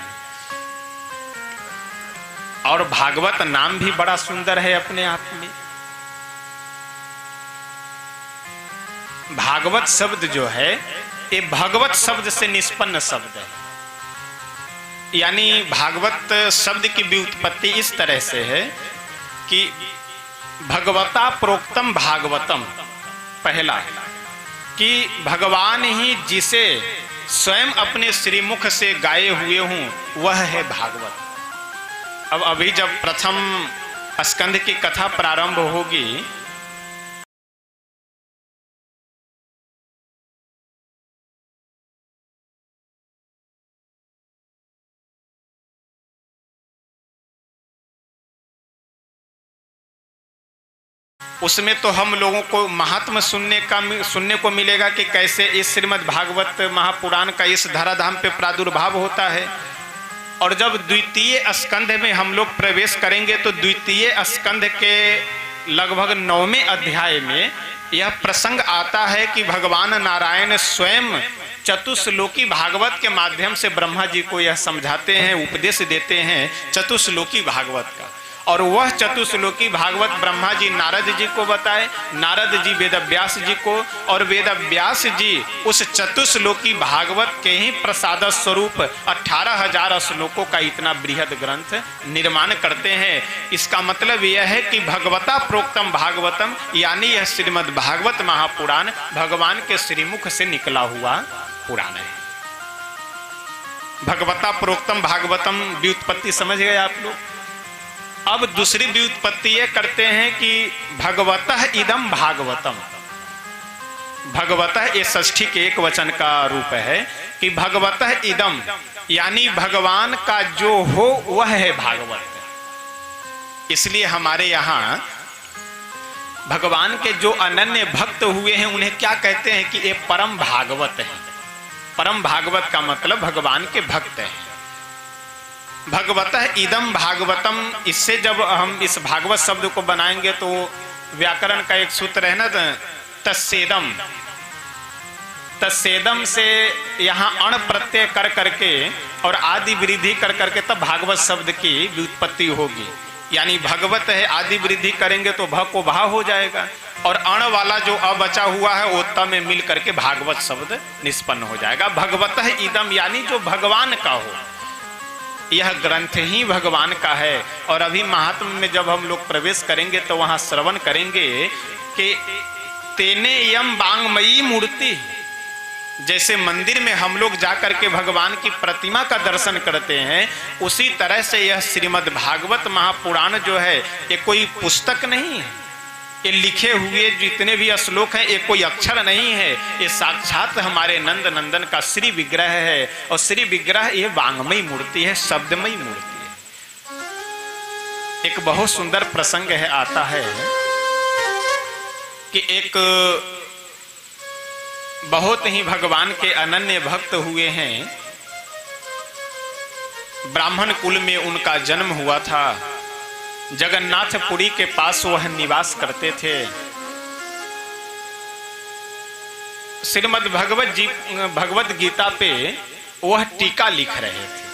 और भागवत नाम भी बड़ा सुंदर है अपने आप में। भागवत शब्द जो है ये भगवत शब्द से निष्पन्न शब्द है। यानी भागवत शब्द की व्युत्पत्ति इस तरह से है कि भगवता प्रोक्तम भागवतम, पहला कि भगवान ही जिसे स्वयं अपने श्रीमुख से गाए हुए हूं वह है भागवत। अब अभी जब प्रथम स्कंध की कथा प्रारंभ होगी उसमें तो हम लोगों को महात्म सुनने को मिलेगा कि कैसे इस श्रीमद् भागवत महापुराण का इस धराधाम पे प्रादुर्भाव होता है। और जब द्वितीय स्कंध में हम लोग प्रवेश करेंगे तो द्वितीय स्कंध के लगभग 9वें अध्याय में यह प्रसंग आता है कि भगवान नारायण स्वयं चतुश्लोकी भागवत के माध्यम से ब्रह्मा जी को यह समझाते हैं, उपदेश देते हैं चतुश्लोकी भागवत का। और वह चतुश्लोकी भागवत ब्रह्मा जी नारद जी को बताए, नारद जी वेदव्यास जी को, और वेदव्यास जी उस चतुश्लोकी भागवत के ही प्रसाद स्वरूप 18,000 श्लोकों का इतना बृहद ग्रंथ निर्माण करते हैं। इसका मतलब यह है कि भगवता प्रोक्तम भागवतम, यानी यह श्रीमद् भागवत महापुराण भगवान के श्रीमुख से निकला हुआ पुराण है। भगवता प्रोक्तम भागवतम व्युत्पत्ति समझ गए आप लोग। अब दूसरी व्युत्पत्ति ये करते हैं कि भगवतः इदम भागवतम। भगवतः ये षष्ठी के एक वचन का रूप है कि भगवतः इदम, यानी भगवान का जो हो वह है भागवत। इसलिए हमारे यहाँ भगवान के जो अनन्य भक्त हुए हैं उन्हें क्या कहते हैं कि ये परम भागवत है। परम भागवत का मतलब भगवान के भक्त हैं। भगवतः इदम भागवतम, इससे जब हम इस भागवत शब्द को बनाएंगे तो व्याकरण का एक सूत्र है ना, तस्सेदम। तस्सेदम से यहाँ अण प्रत्यय कर करके और आदि वृद्धि कर करके तब भागवत शब्द की व्युत्पत्ति होगी। यानी भगवत है, आदि वृद्धि करेंगे तो भ को भा हो जाएगा, और अण वाला जो अ बचा हुआ है वो त में मिल करके भागवत शब्द निष्पन्न हो जाएगा। भगवतः इदम यानी जो भगवान का हो, यह ग्रंथ ही भगवान का है। और अभी महात्म में जब हम लोग प्रवेश करेंगे तो वहां श्रवण करेंगे कि तेने यम बांगमयी मूर्ति, जैसे मंदिर में हम लोग जाकर के भगवान की प्रतिमा का दर्शन करते हैं, उसी तरह से यह श्रीमद् भागवत महापुराण जो है ये कोई पुस्तक नहीं है, ये लिखे हुए जितने भी श्लोक हैं ये कोई अक्षर नहीं है, ये साक्षात हमारे नंद नंदन का श्री विग्रह है। और श्री विग्रह ये वांगमयी मूर्ति है, शब्दमयी मूर्ति है। एक बहुत सुंदर प्रसंग है, आता है कि एक बहुत ही भगवान के अनन्य भक्त हुए हैं, ब्राह्मण कुल में उनका जन्म हुआ था, जगन्नाथपुरी के पास वह निवास करते थे। श्रीमद् भगवत गीता पे वह टीका लिख रहे थे,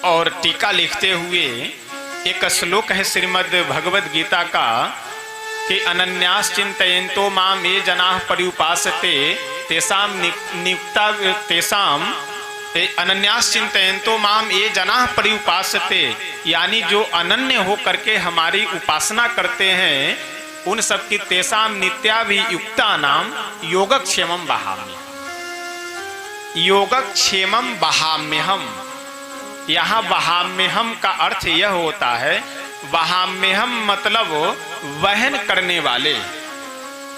और टीका लिखते हुए एक श्लोक है श्रीमद् भगवत गीता का कि अनन्यास चिंतयन्तो माम ये जनाः पर्युपासते तेषां नियुक्ता तेषां अनन्यास चिंतयन्तो माम ये जनाः पर्युपासते, यानी जो अनन्य हो करके हमारी उपासना करते हैं उन सब की तेषां नित्याभियुक्ता नाम योगक्षेमं वहामि। योगक्षेमम वहाम्यहम। यहाँ वहाम्यहम का अर्थ यह होता है, वहाम्यहम मतलब वहन करने वाले,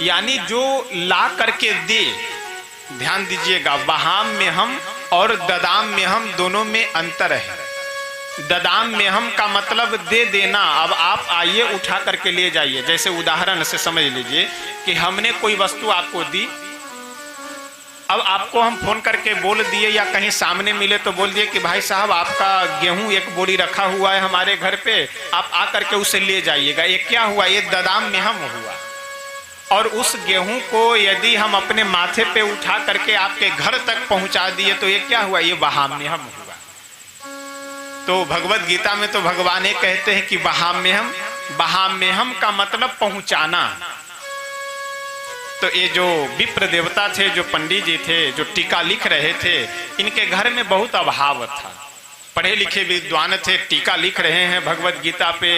यानी जो ला करके दे। ध्यान दीजिएगा, वहाम्यहम और ददाम्यहम दोनों में अंतर है। ददाम्यहम का मतलब दे देना, अब आप आइए उठा करके ले जाइए। जैसे उदाहरण से समझ लीजिए कि हमने कोई वस्तु आपको दी, अब आपको हम फोन करके बोल दिए या कहीं सामने मिले तो बोल दिए कि भाई साहब आपका गेहूं एक बोरी रखा हुआ है हमारे घर पे, आप आ करके उसे ले जाइएगा। ये क्या हुआ? ये ददाम्यहम हुआ। और उस गेहूं को यदि हम अपने माथे पे उठा करके आपके घर तक पहुंचा दिए तो ये क्या हुआ? ये वहाम्यहम हुआ। तो भगवत गीता में तो भगवान ये कहते हैं कि वहाम्यहम, वहाम्यहम का मतलब पहुंचाना। तो ये जो विप्र देवता थे, जो पंडित जी थे, जो टीका लिख रहे थे, इनके घर में बहुत अभाव था। पढ़े लिखे विद्वान थे, टीका लिख रहे हैं भगवत गीता पे,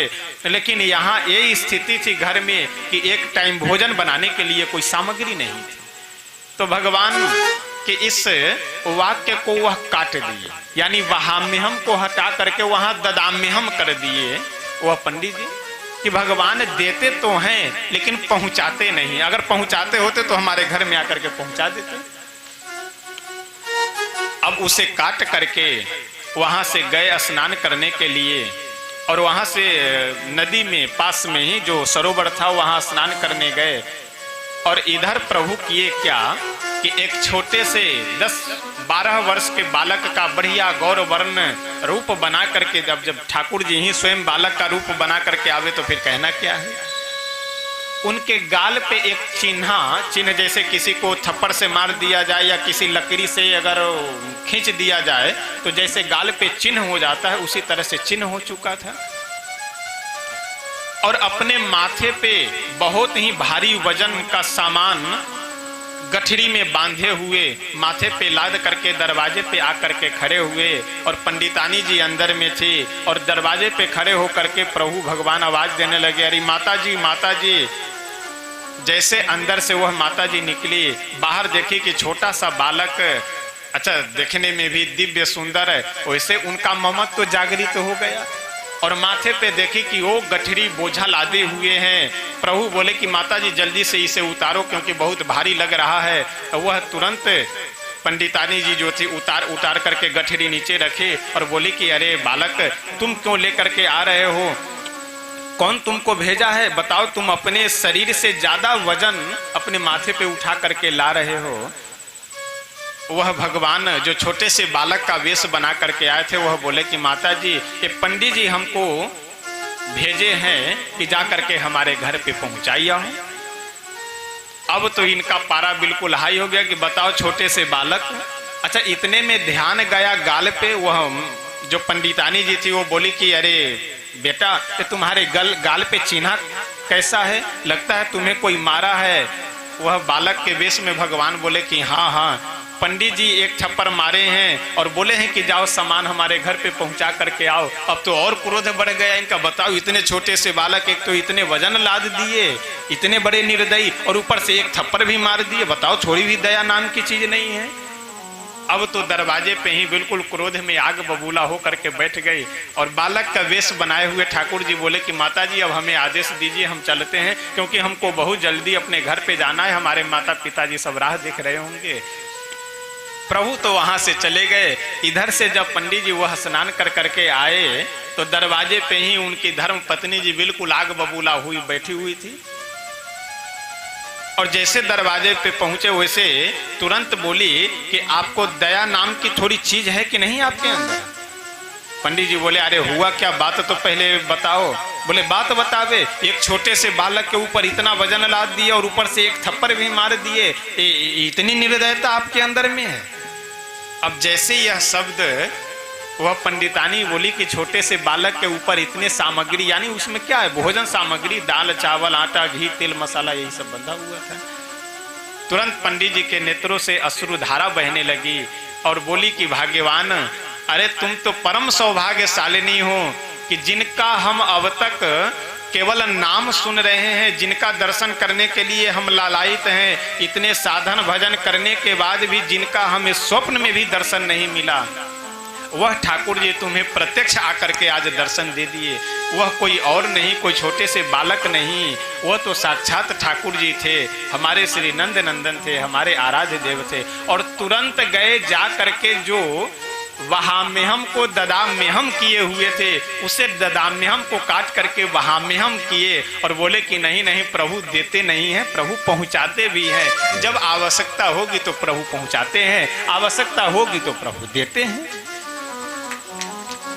लेकिन यहाँ ये स्थिति थी घर में कि एक टाइम भोजन बनाने के लिए कोई सामग्री नहीं थी। तो भगवान के इस वाक्य को वह काट दिए, यानी वहाम्यहम को हटा करके वहां ददाम्यहम कर दिए वह पंडित जी, कि भगवान देते तो हैं लेकिन पहुंचाते नहीं। अगर पहुंचाते होते तो हमारे घर में आकर के पहुंचा देते। अब उसे काट करके वहां से गए स्नान करने के लिए, और वहां से नदी में पास में ही जो सरोवर था वहां स्नान करने गए। और इधर प्रभु किए क्या कि एक छोटे से 10-12 वर्ष के बालक का बढ़िया गौर वर्ण रूप बना करके, जब ठाकुर जी ही स्वयं बालक का रूप बना करके आवे तो फिर कहना क्या है। उनके गाल पे एक चिन्ह जैसे किसी को थप्पड़ से मार दिया जाए या किसी लकड़ी से अगर खींच दिया जाए तो जैसे गाल पे चिन्ह हो जाता है, उसी तरह से चिन्ह हो चुका था। और अपने माथे पे बहुत ही भारी वजन का सामान गठरी में बांधे हुए माथे पे लाद करके दरवाजे पे आकर के खड़े हुए, और पंडितानी जी अंदर में थी, और दरवाजे पे खड़े होकर के प्रभु भगवान आवाज देने लगे, अरे माता जी, माता जी। जैसे अंदर से वह माता जी निकली, बाहर देखी कि छोटा सा बालक, अच्छा देखने में भी दिव्य सुंदर है, वैसे उनका ममत्व तो जागृत हो गया। और माथे पे देखी कि वो गठरी बोझा लादे हुए हैं। प्रभु बोले कि माता जी जल्दी से इसे उतारो क्योंकि बहुत भारी लग रहा है। वह तुरंत पंडितानी जी जो थी उतार करके गठरी नीचे रखे और बोली कि अरे बालक, तुम क्यों लेकर के आ रहे हो? कौन तुमको भेजा है? बताओ, तुम अपने शरीर से ज्यादा वजन अपने माथे पे उठा करके ला रहे हो। वह भगवान जो छोटे से बालक का वेश बना करके आए थे, वह बोले कि माता जी, ये पंडित जी हमको भेजे हैं कि जा करके हमारे घर पे पहुंचाइए हूं। अब तो इनका पारा बिल्कुल हाई हो गया कि बताओ, छोटे से बालक। अच्छा, इतने में ध्यान गया गाल पे। वह जो पंडितानी जी थी वो बोली कि अरे बेटा, ये तुम्हारे गाल पे चिन्ह कैसा है? लगता है तुम्हें कोई मारा है। वह बालक के वेश में भगवान बोले कि हाँ हाँ, पंडित जी एक थप्पड़ मारे हैं और बोले हैं कि जाओ सामान हमारे घर पे पहुंचा करके आओ। अब तो और क्रोध बढ़ गया इनका। बताओ, इतने छोटे से बालक, एक तो इतने वजन लाद दिए, इतने बड़े निर्दयी, और ऊपर से एक थप्पड़ भी मार दिए। बताओ, थोड़ी भी दया नाम की चीज नहीं है। अब तो दरवाजे पे ही बिल्कुल क्रोध में आग बबूला हो करके बैठ गई। और बालक का वेश बनाए हुए ठाकुर जी बोले कि माता जी, अब हमें आदेश दीजिए, हम चलते हैं, क्योंकि हमको बहुत जल्दी अपने घर पे जाना है। हमारे माता पिताजी सब राह देख रहे होंगे। प्रभु तो वहां से चले गए। इधर से जब पंडित जी वह स्नान कर करके आए तो दरवाजे पे ही उनकी धर्म पत्नी जी बिल्कुल आग बबूला हुई बैठी हुई थी। और जैसे दरवाजे पे पहुंचे वैसे तुरंत बोली कि आपको दया नाम की थोड़ी चीज है कि नहीं आपके अंदर? पंडित जी बोले, अरे हुआ क्या? बात तो पहले बताओ। बोले, बात बतावे, एक छोटे से बालक के ऊपर इतना वजन लाद दिया और ऊपर से एक थप्पड़ भी मार दिए, इतनी निर्दयता आपके अंदर में है? अब जैसे यह शब्द वह पंडितानी बोली कि छोटे से बालक के ऊपर इतने सामग्री, यानी उसमें क्या है? भोजन सामग्री, दाल चावल आटा घी तेल मसाला, यही सब बंधा हुआ था। तुरंत पंडित जी के नेत्रों से अश्रुधारा बहने लगी और बोली कि भाग्यवान, अरे तुम तो परम सौभाग्यशालिनी हो कि जिनका हम अब तक केवल नाम सुन रहे हैं, जिनका दर्शन करने के लिए हम लालायित हैं, इतने साधन भजन करने के बाद भी जिनका हमें स्वप्न में भी दर्शन नहीं मिला, वह ठाकुर जी तुम्हें प्रत्यक्ष आकर के आज दर्शन दे दिए। वह कोई और नहीं, कोई छोटे से बालक नहीं, वह तो साक्षात ठाकुर जी थे, हमारे श्री नंद नंदन थे, हमारे आराध्य देव थे। और तुरंत गए जा करके जो वहाम्यहम को ददाम्यहम किए हुए थे, उसे ददाम्यहम को काट करके वहाम्यहम किए और बोले कि नहीं नहीं, प्रभु देते नहीं हैं, प्रभु पहुंचाते भी हैं। जब आवश्यकता होगी तो प्रभु पहुंचाते हैं, आवश्यकता होगी तो प्रभु देते हैं।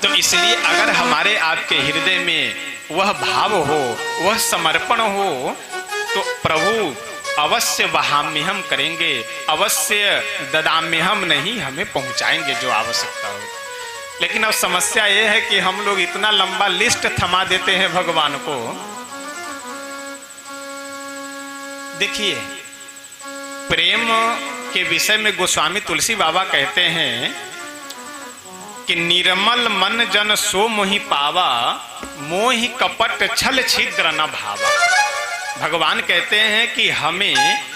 तो इसलिए अगर हमारे आपके हृदय में वह भाव हो, वह समर्पण हो, तो प्रभु अवश्य वहाम्यहम करेंगे, अवश्य ददाम्यहम नहीं, हमें पहुंचाएंगे जो आवश्यकता हो। लेकिन अब समस्या यह है कि हम लोग इतना लंबा लिस्ट थमा देते हैं भगवान को। देखिए, प्रेम के विषय में गोस्वामी तुलसी बाबा कहते हैं कि निर्मल मन जन सो मोहि पावा, मोहि कपट छल छिद्र न भावा। भगवान कहते हैं कि हमें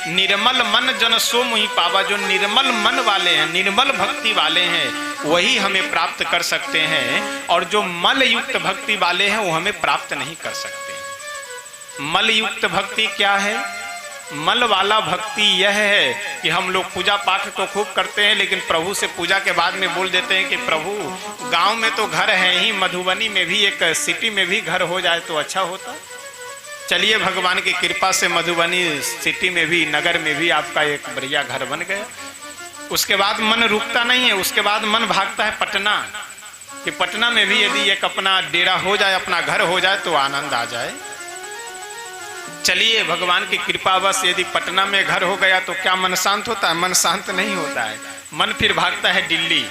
निर्मल मन जन सो मोहि पावा, जो निर्मल मन वाले हैं, निर्मल भक्ति वाले हैं, वही हमें प्राप्त कर सकते हैं। और जो मल युक्त भक्ति वाले हैं वो हमें प्राप्त नहीं कर सकते। मल युक्त भक्ति क्या है? मल वाला भक्ति यह है कि हम लोग पूजा पाठ तो खूब करते हैं, लेकिन प्रभु से पूजा के बाद में बोल देते हैं कि प्रभु गांव में तो घर है ही, मधुबनी में भी, एक सिटी में भी घर हो जाए तो अच्छा होता। चलिए, भगवान की कृपा से मधुबनी सिटी में भी, नगर में भी आपका एक बढ़िया घर बन गया। उसके बाद मन रुकता नहीं है, उसके बाद मन भागता है पटना, कि पटना में भी यदि एक अपना डेरा हो जाए, अपना घर हो जाए तो आनंद आ जाए। चलिए, भगवान की कृपा बस यदि पटना में घर हो गया तो क्या मन शांत होता है? मन शांत नहीं होता है। मन फिर भागता है दिल्ली,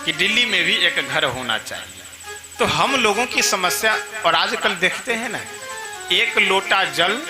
कि दिल्ली में भी एक घर होना चाहिए। तो हम लोगों की समस्या, और आजकल देखते हैं ना, एक लोटा जल,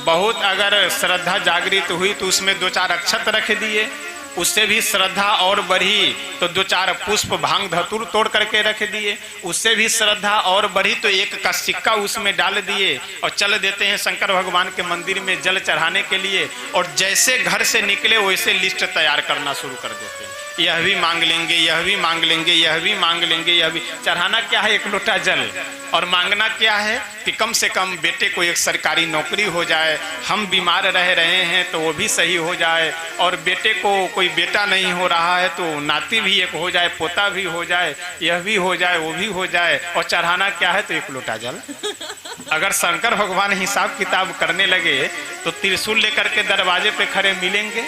बहुत अगर श्रद्धा जागृत हुई तो उसमें 2-4 अक्षत रख दिए, उससे भी श्रद्धा और बढ़ी तो 2-4 पुष्प भांग धतूर तोड़ करके रख दिए, उससे भी श्रद्धा और बढ़ी तो एक का सिक्का उसमें डाल दिए और चल देते हैं शंकर भगवान के मंदिर में जल चढ़ाने के लिए। और जैसे घर से निकले वैसे लिस्ट तैयार करना शुरू कर देते हैं, यह भी मांग लेंगे, यह भी मांग लेंगे, यह भी मांग लेंगे, यह भी। चढ़ाना क्या है? एक लोटा जल। और मांगना क्या है? कि कम से कम बेटे को एक सरकारी नौकरी हो जाए, हम बीमार रह रहे हैं तो वो भी सही हो जाए, और बेटे को कोई बेटा नहीं हो रहा है तो नाती भी एक हो जाए, पोता भी हो जाए, यह भी हो जाए, वो भी हो जाए। और चढ़ाना क्या है? तो एक लोटा जल। अगर शंकर भगवान हिसाब किताब करने लगे तो त्रिशूल लेकर के दरवाजे पे खड़े मिलेंगे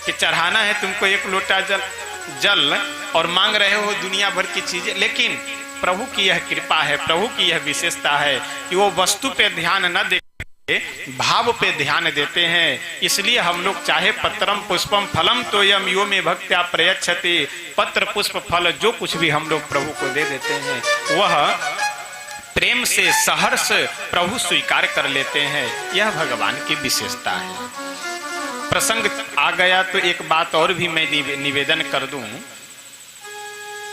कि चढ़ाना है तुमको एक लोटा जल और मांग रहे हो दुनिया भर की चीजें। लेकिन प्रभु की यह कृपा है, प्रभु की यह विशेषता है कि वो वस्तु पे ध्यान न दे, भाव पे ध्यान देते हैं। इसलिए हम लोग चाहे पत्रम पुष्पम फलम तोयम यो में भक्त्या प्रयच्छति, पत्र पुष्प फल जो कुछ भी हम लोग प्रभु को दे देते हैं, वह प्रेम से सहर्ष प्रभु स्वीकार कर लेते हैं। यह भगवान की विशेषता है। प्रसंग आ गया तो एक बात और भी मैं निवेदन कर दूं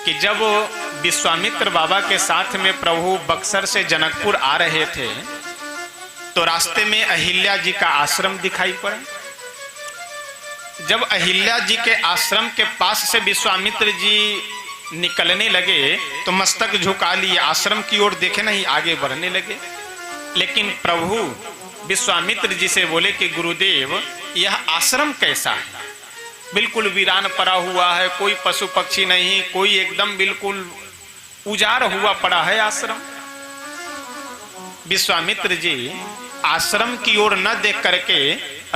कि जब विश्वामित्र बाबा के साथ में प्रभु बक्सर से जनकपुर आ रहे थे तो रास्ते में अहिल्या जी का आश्रम दिखाई पड़ा। जब अहिल्या जी के आश्रम के पास से विश्वामित्र जी निकलने लगे तो मस्तक झुका लिए, आश्रम की ओर देखे नहीं, आगे बढ़ने लगे। लेकिन प्रभु विश्वामित्र जी से बोले कि गुरुदेव, यह आश्रम कैसा है? बिल्कुल वीरान पड़ा हुआ है, कोई पशु पक्षी नहीं, कोई एकदम बिल्कुल उजाड़ हुआ पड़ा है आश्रम। विश्वामित्र जी आश्रम की ओर न देख करके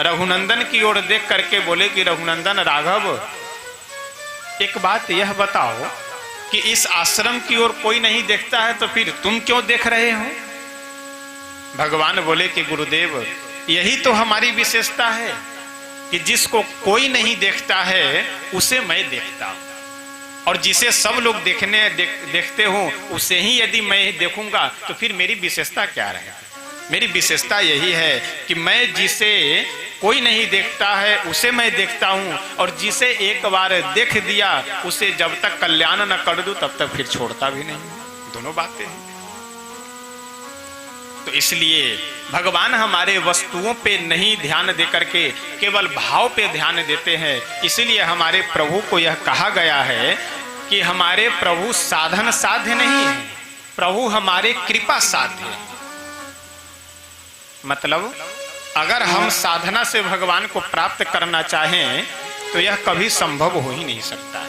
रघुनंदन की ओर देख करके बोले कि रघुनंदन राघव, एक बात यह बताओ कि इस आश्रम की ओर कोई नहीं देखता है तो फिर तुम क्यों देख रहे हो? भगवान बोले कि गुरुदेव, यही तो हमारी विशेषता है कि जिसको कोई नहीं देखता है उसे मैं देखता हूं, और जिसे सब लोग देखते हो उसे ही यदि मैं देखूंगा तो फिर मेरी विशेषता क्या रहेगी? मेरी विशेषता यही है कि मैं जिसे कोई नहीं देखता है उसे मैं देखता हूं, और जिसे एक बार देख दिया उसे जब तक कल्याण न कर दूं तब तक फिर छोड़ता भी नहीं। दोनों बातें हैं। तो इसलिए भगवान हमारे वस्तुओं पे नहीं ध्यान दे करके केवल भाव पे ध्यान देते हैं। इसीलिए हमारे प्रभु को यह कहा गया है कि हमारे प्रभु साधन साध्य नहीं है, प्रभु हमारे कृपा साध्य है। मतलब अगर हम साधना से भगवान को प्राप्त करना चाहें तो यह कभी संभव हो ही नहीं सकता है।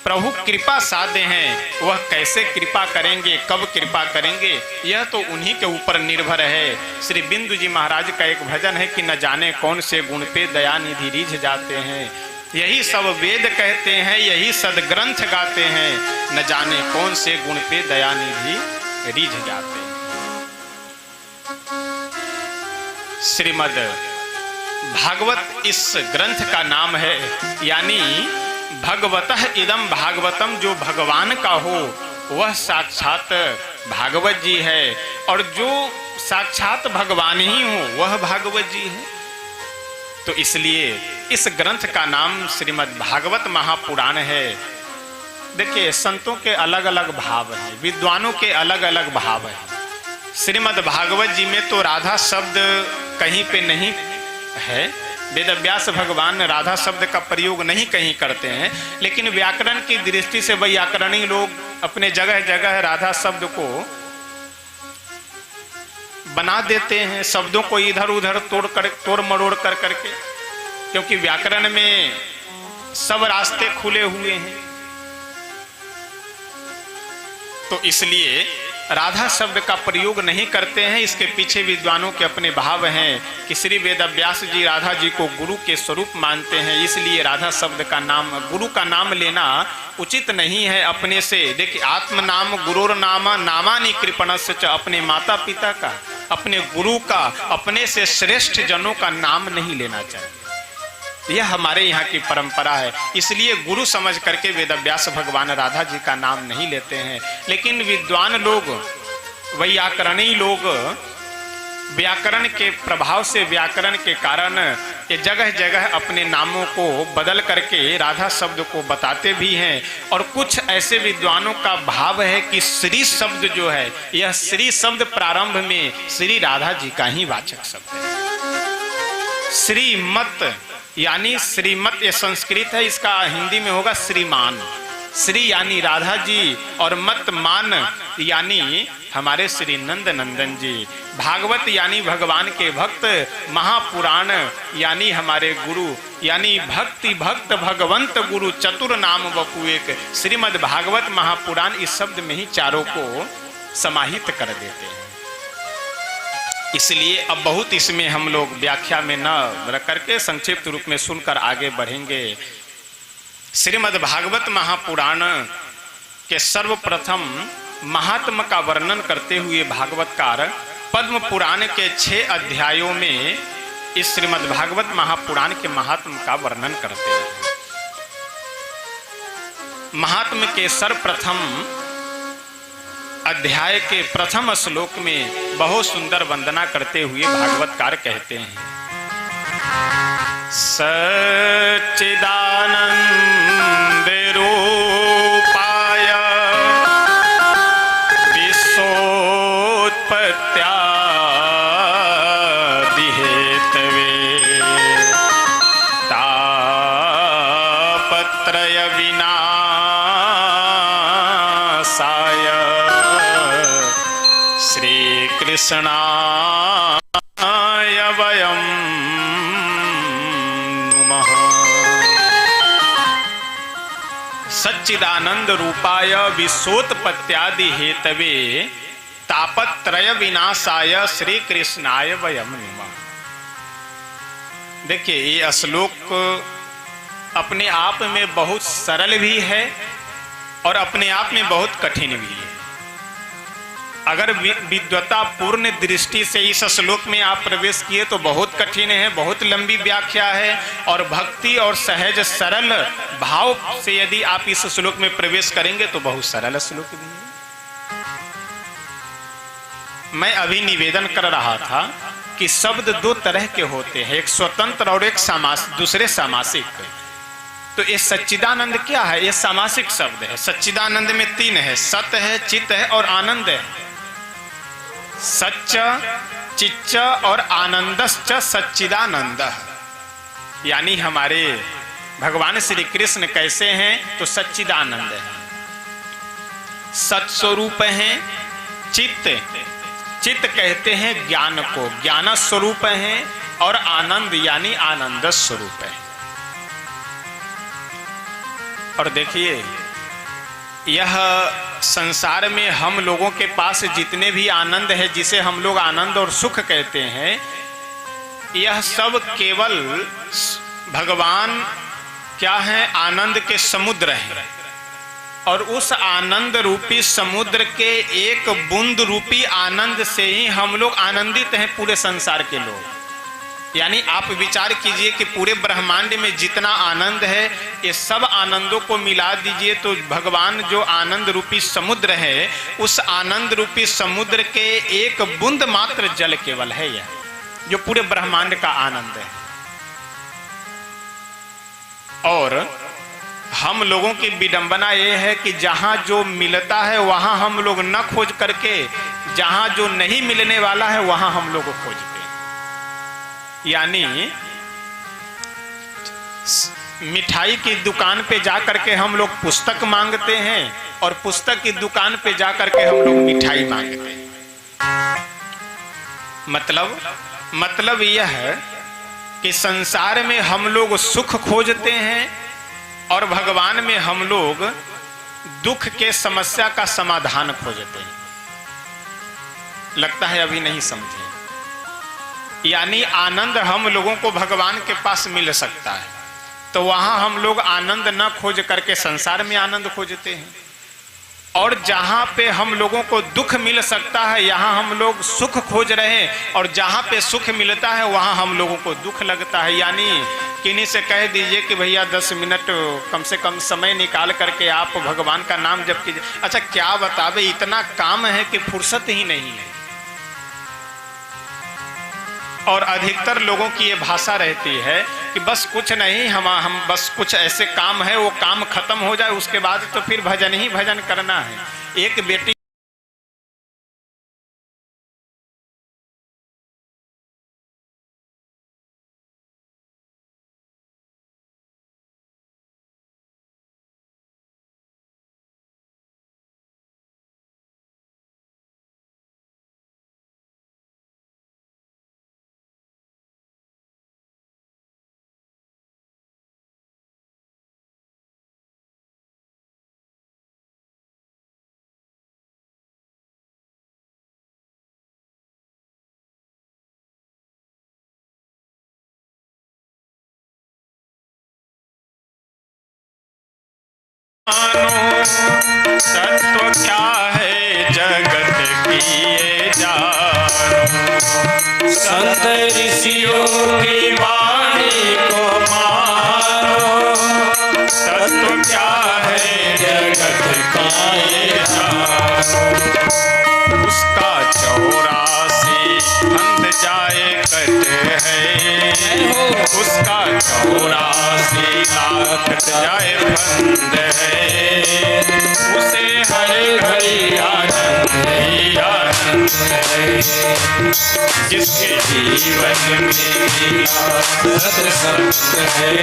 प्रभु कृपा साध्य हैं, वह कैसे कृपा करेंगे, कब कृपा करेंगे, यह तो उन्हीं के ऊपर निर्भर है। श्री बिंदु जी महाराज का एक भजन है कि न जाने कौन से गुण पे दया निधि रीझ जाते हैं, यही सब वेद कहते हैं, यही सदग्रंथ गाते हैं, न जाने कौन से गुण पे दया निधि रीझ जाते हैं। श्रीमद् भागवत इस ग्रंथ का नाम है, यानी भगवतः इदम भागवतम, जो भगवान का हो वह साक्षात भागवत जी है, और जो साक्षात भगवान ही हो वह भागवत जी है। तो इसलिए इस ग्रंथ का नाम श्रीमद् भागवत महापुराण है। देखिए, संतों के अलग अलग भाव हैं, विद्वानों के अलग अलग भाव हैं। श्रीमद् भागवत जी में तो राधा शब्द कहीं पे नहीं है, वेदव्यास भगवान राधा शब्द का प्रयोग नहीं कहीं करते हैं, लेकिन व्याकरण की दृष्टि से व्याकरणी लोग अपने जगह जगह राधा शब्द को बना देते हैं, शब्दों को इधर उधर तोड़ मरोड़ कर करके, क्योंकि व्याकरण में सब रास्ते खुले हुए हैं। तो इसलिए राधा शब्द का प्रयोग नहीं करते हैं। इसके पीछे विद्वानों के अपने भाव हैं कि श्री वेदव्यास जी राधा जी को गुरु के स्वरूप मानते हैं, इसलिए राधा शब्द का नाम, गुरु का नाम लेना उचित नहीं है अपने से। देखिए, आत्म नाम गुरुर नामा नामानि कृपणस्य च, अपने माता पिता का, अपने गुरु का, अपने से श्रेष्ठ जनों का नाम नहीं लेना चाहिए। यह हमारे यहाँ की परंपरा है। इसलिए गुरु समझ करके वेदव्यास भगवान राधा जी का नाम नहीं लेते हैं। लेकिन विद्वान लोग, वैयाकरणी लोग व्याकरण के प्रभाव से, व्याकरण के कारण ये जगह जगह अपने नामों को बदल करके राधा शब्द को बताते भी हैं। और कुछ ऐसे विद्वानों का भाव है कि श्री शब्द जो है, यह श्री शब्द प्रारंभ में श्री राधा जी का ही वाचक शब्द है। श्रीमत यानी श्रीमत ये संस्कृत है, इसका हिंदी में होगा श्रीमान। श्री यानी राधा जी और मत मान यानी हमारे श्री नंद नंदन जी। भागवत यानी भगवान के भक्त, महापुराण यानी हमारे गुरु, यानी भक्ति भक्त भगवंत गुरु चतुर नाम वपु एक। श्रीमद् भागवत महापुराण इस शब्द में ही चारों को समाहित कर देते हैं। इसलिए अब बहुत इसमें हम लोग व्याख्या में न रख करके संक्षिप्त रूप में सुनकर आगे बढ़ेंगे। श्रीमद् भागवत महापुराण के सर्वप्रथम महात्म का वर्णन करते हुए भागवतकार पद्म पुराण के 6 अध्यायों में इस श्रीमद् भागवत महापुराण के महात्म का वर्णन करते हैं। महात्म के सर्वप्रथम अध्याय के प्रथम श्लोक में बहुत सुंदर वंदना करते हुए भागवतकार कहते हैं, सच्चिदानंद रूपाय विश्वोत्पत्त्यादि हेतवे तापत्रय विनाशाय श्री कृष्णाय वयं नुमः। सच्चिदानंद रूपाय विश्वोत्पत्त्यादि हेतवे तापत्रय विनाशाय श्री कृष्णाय वयं नुमः। देखिए, ये श्लोक अपने आप में बहुत सरल भी है और अपने आप में बहुत कठिन भी है। अगर विद्वता पूर्ण दृष्टि से इस श्लोक में आप प्रवेश किए तो बहुत कठिन है, बहुत लंबी व्याख्या है। और भक्ति और सहज सरल भाव से यदि आप इस श्लोक में प्रवेश करेंगे तो बहुत सरल श्लोक भी है। मैं अभी निवेदन कर रहा था कि शब्द 2 तरह के होते हैं, एक स्वतंत्र और एक दूसरे सामासिक। तो ये सच्चिदानंद क्या है? ये सामासिक शब्द है। सच्चिदानंद में 3 है, सत है, चित है और आनंद है। सच्च चिच्च और आनंदश्च सच्चिदानंद। यानी हमारे भगवान श्री कृष्ण कैसे हैं? तो सच्चिदानंद है, सत्स्वरूप हैं। चित्त, चित्त कहते हैं ज्ञान को, ज्ञान स्वरूप हैं। और आनंद यानी आनंद स्वरूप है। और देखिए, यह संसार में हम लोगों के पास जितने भी आनंद है, जिसे हम लोग आनंद और सुख कहते हैं, यह सब केवल भगवान क्या है? आनंद के समुद्र हैं। और उस आनंद रूपी समुद्र के एक बूंद रूपी आनंद से ही हम लोग आनंदित हैं, पूरे संसार के लोग। यानी आप विचार कीजिए कि पूरे ब्रह्मांड में जितना आनंद है, ये सब आनंदों को मिला दीजिए तो भगवान जो आनंद रूपी समुद्र है, उस आनंद रूपी समुद्र के एक बूंद मात्र जल केवल है यह, जो पूरे ब्रह्मांड का आनंद है। और हम लोगों की विडंबना यह है कि जहां जो मिलता है वहां हम लोग न खोज करके, जहां जो नहीं मिलने वाला है वहां हम लोग खोजते हैं। यानी मिठाई की दुकान पे जा करके हम लोग पुस्तक मांगते हैं, और पुस्तक की दुकान पे जा करके हम लोग मिठाई मांगते हैं। मतलब यह है कि संसार में हम लोग सुख खोजते हैं, और भगवान में हम लोग दुख के समस्या का समाधान खोजते हैं। लगता है अभी नहीं समझे। यानी आनंद हम लोगों को भगवान के पास मिल सकता है, तो वहां हम लोग आनंद न खोज करके संसार में आनंद खोजते हैं। और जहां पे हम लोगों को दुख मिल सकता है, यहां हम लोग सुख खोज रहे हैं, और जहां पे सुख मिलता है वहां हम लोगों को दुख लगता है। यानी किन्हीं से कह दीजिए कि भैया 10 मिनट कम से कम समय निकाल करके आप भगवान का नाम जप कीजिए। अच्छा, क्या बतावे, इतना काम है कि फुर्सत ही नहीं है। और अधिकतर लोगों की ये भाषा रहती है कि बस कुछ नहीं, हम बस कुछ ऐसे काम है, वो काम खत्म हो जाए उसके बाद तो फिर भजन ही भजन करना है। एक बेटी तत्व क्या है जगत की ये जानो, संत ऋषियों की वाणी को मानो। तत्व क्या है जगत का ये जानो, उसका 84 फंद जाए कट है, उसका 84 लाख जाए फंद है। उसे हर घड़ी आनंद ही आनंद है, जिसके जीवन में सत्संग है,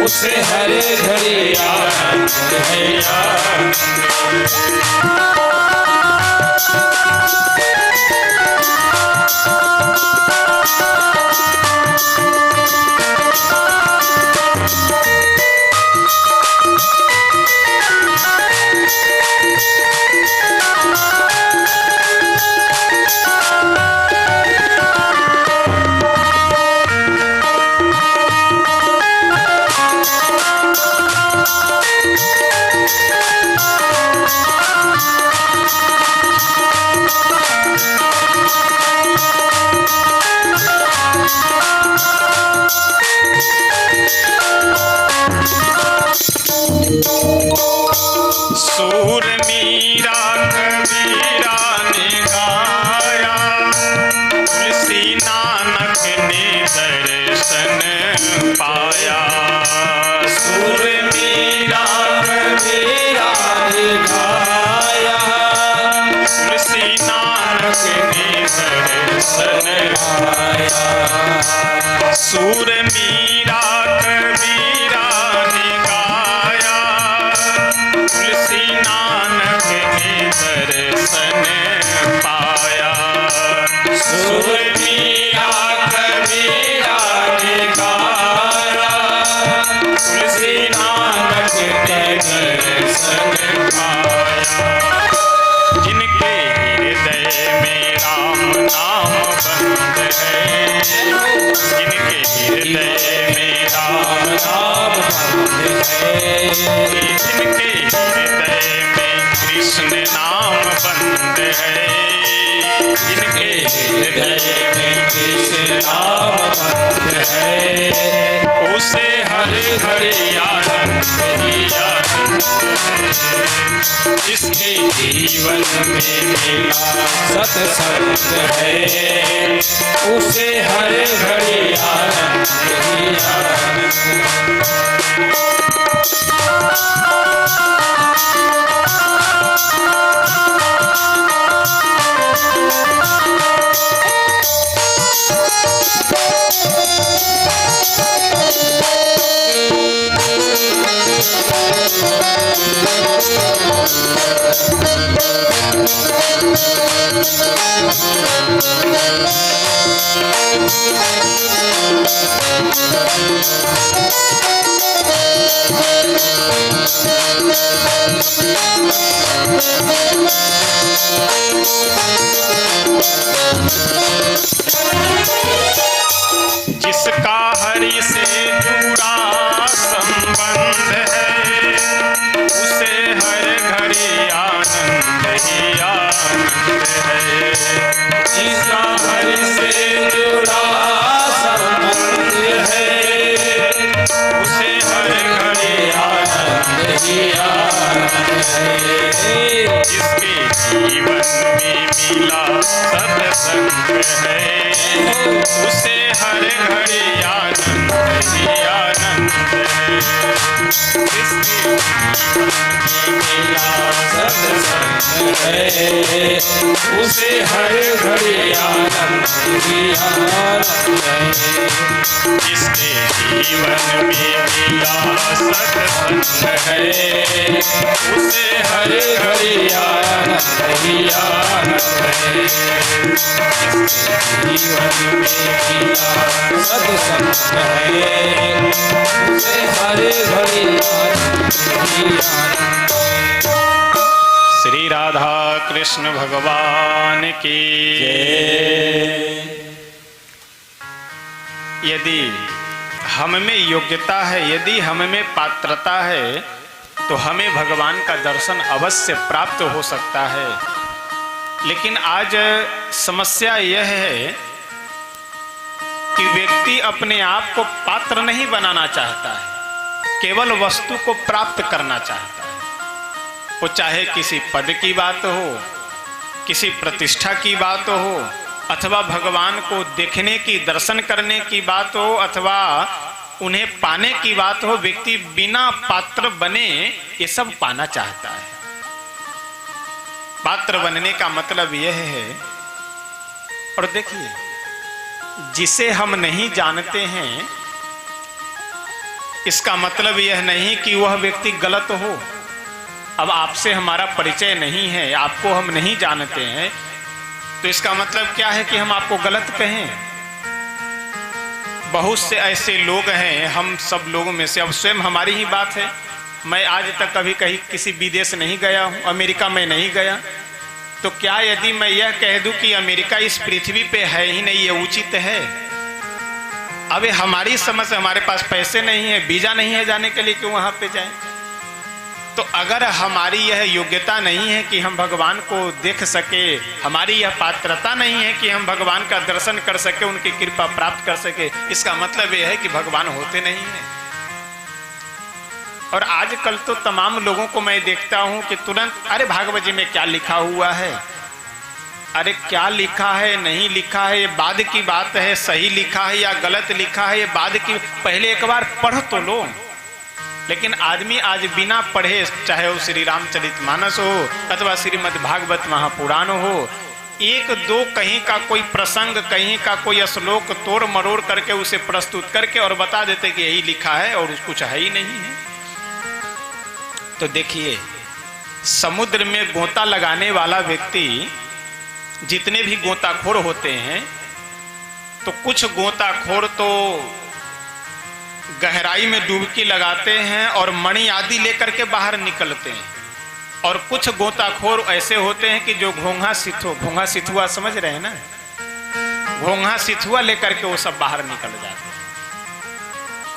उसे हर घड़ी आनंद है आनंद। सूर मीरा कबीरा ने गाया, तुलसी नानक ने दर्शन पाया। सूर मीरा कबीरा ने गाया, तुलसी नानक ने दर्शन पाया। जिनके हृदय में राम नाम बंद है, जिनके हृदय में राम नाम बंद है, जिनके हृदय में कृष्ण नाम बंद है, जिनके हृदय में कृष्ण नाम बंद है, उसे हर घड़ी आनंद ही आनंद है। जिसके जीवन में मिला सत्संग है, उसे हर घड़ी आनंद ही आनंद। जिसका हरि से जुड़ा संबंध है, उसे हर घड़ी आनंद ही आनंद है। जिसका हरि से जुड़ा संबंध है, उसे हर घड़ी आनंद ही आनंद है। जिसके जीवन में मिला सत्संग है, उसे हर घड़ी आनंद ही आनंद है। जिसके जीवन में मिला सत्संग है, उसे हर घड़ी आनंद ही आनंद है। जिसके जीवन में मिला सत्संग है, उसे हर घड़ी आनंद ही आनंद है। जीवन में मिला सत्संग है, उसे हर घड़ी आनंद ही आनंद है। श्री राधा कृष्ण भगवान की जय। यदि हम में योग्यता है, यदि हम में पात्रता है, तो हमें भगवान का दर्शन अवश्य प्राप्त हो सकता है। लेकिन आज समस्या यह है कि व्यक्ति अपने आप को पात्र नहीं बनाना चाहता है, केवल वस्तु को प्राप्त करना चाहता है। वो चाहे किसी पद की बात हो, किसी प्रतिष्ठा की बात हो, अथवा भगवान को देखने की, दर्शन करने की बात हो, अथवा उन्हें पाने की बात हो, व्यक्ति बिना पात्र बने ये सब पाना चाहता है। पात्र बनने का मतलब यह है, और देखिए, जिसे हम नहीं जानते हैं इसका मतलब यह नहीं कि वह व्यक्ति गलत हो। अब आपसे हमारा परिचय नहीं है, आपको हम नहीं जानते हैं, तो इसका मतलब क्या है कि हम आपको गलत कहें? बहुत से ऐसे लोग हैं, हम सब लोगों में से, अब स्वयं हमारी ही बात है, मैं आज तक कभी कहीं किसी विदेश नहीं गया हूँ, अमेरिका में नहीं गया, तो क्या यदि मैं यह कह दूं कि अमेरिका इस पृथ्वी पे है ही नहीं, ये उचित है? अब हमारी समझ से हमारे पास पैसे नहीं है, वीजा नहीं है जाने के लिए, क्यों वहां पे जाएं? तो अगर हमारी यह योग्यता नहीं है कि हम भगवान को देख सके, हमारी यह पात्रता नहीं है कि हम भगवान का दर्शन कर सके, उनकी कृपा प्राप्त कर सके, इसका मतलब यह है कि भगवान होते नहीं हैं। और आजकल तो तमाम लोगों को मैं देखता हूं कि तुरंत अरे भागवत जी में क्या लिखा हुआ है, अरे क्या लिखा है नहीं लिखा है ये बाद की बात है, सही लिखा है या गलत लिखा है ये बाद की, पहले एक बार पढ़ तो लो। लेकिन आदमी आज बिना पढ़े, चाहे वो श्री रामचरितमानस हो अथवा श्रीमद् भागवत महापुराण हो, एक दो कहीं का कोई प्रसंग, कहीं का कोई श्लोक तोड़ मरोड़ करके उसे प्रस्तुत करके और बता देते कि यही लिखा है और कुछ है ही नहीं है। तो देखिए, समुद्र में गोता लगाने वाला व्यक्ति, जितने भी गोताखोर होते हैं, तो कुछ गोताखोर तो गहराई में डुबकी लगाते हैं और मणि आदि लेकर के बाहर निकलते हैं, और कुछ गोताखोर ऐसे होते हैं कि जो घोंघा सिथुआ समझ रहे हैं ना, घोंघा सिथुआ लेकर के वो सब बाहर निकल जाते हैं।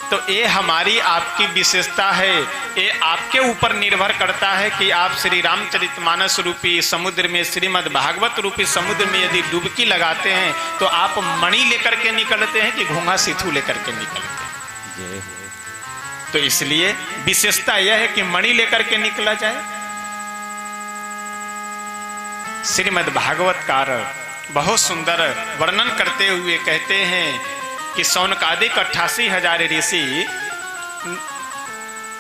तो ये हमारी आपकी विशेषता है, ये आपके ऊपर निर्भर करता है कि आप श्री रामचरितमानस रूपी समुद्र में, श्रीमद् भागवत रूपी समुद्र में यदि डुबकी लगाते हैं तो आप मणि लेकर के निकलते हैं कि घोंघा सिथु लेकर के निकलते हैं। तो इसलिए विशेषता यह है कि मणि लेकर के निकला जाए। श्रीमद् भागवतकार बहुत सुंदर वर्णन करते हुए कहते हैं कि सौनकादिक 88,000 ऋषि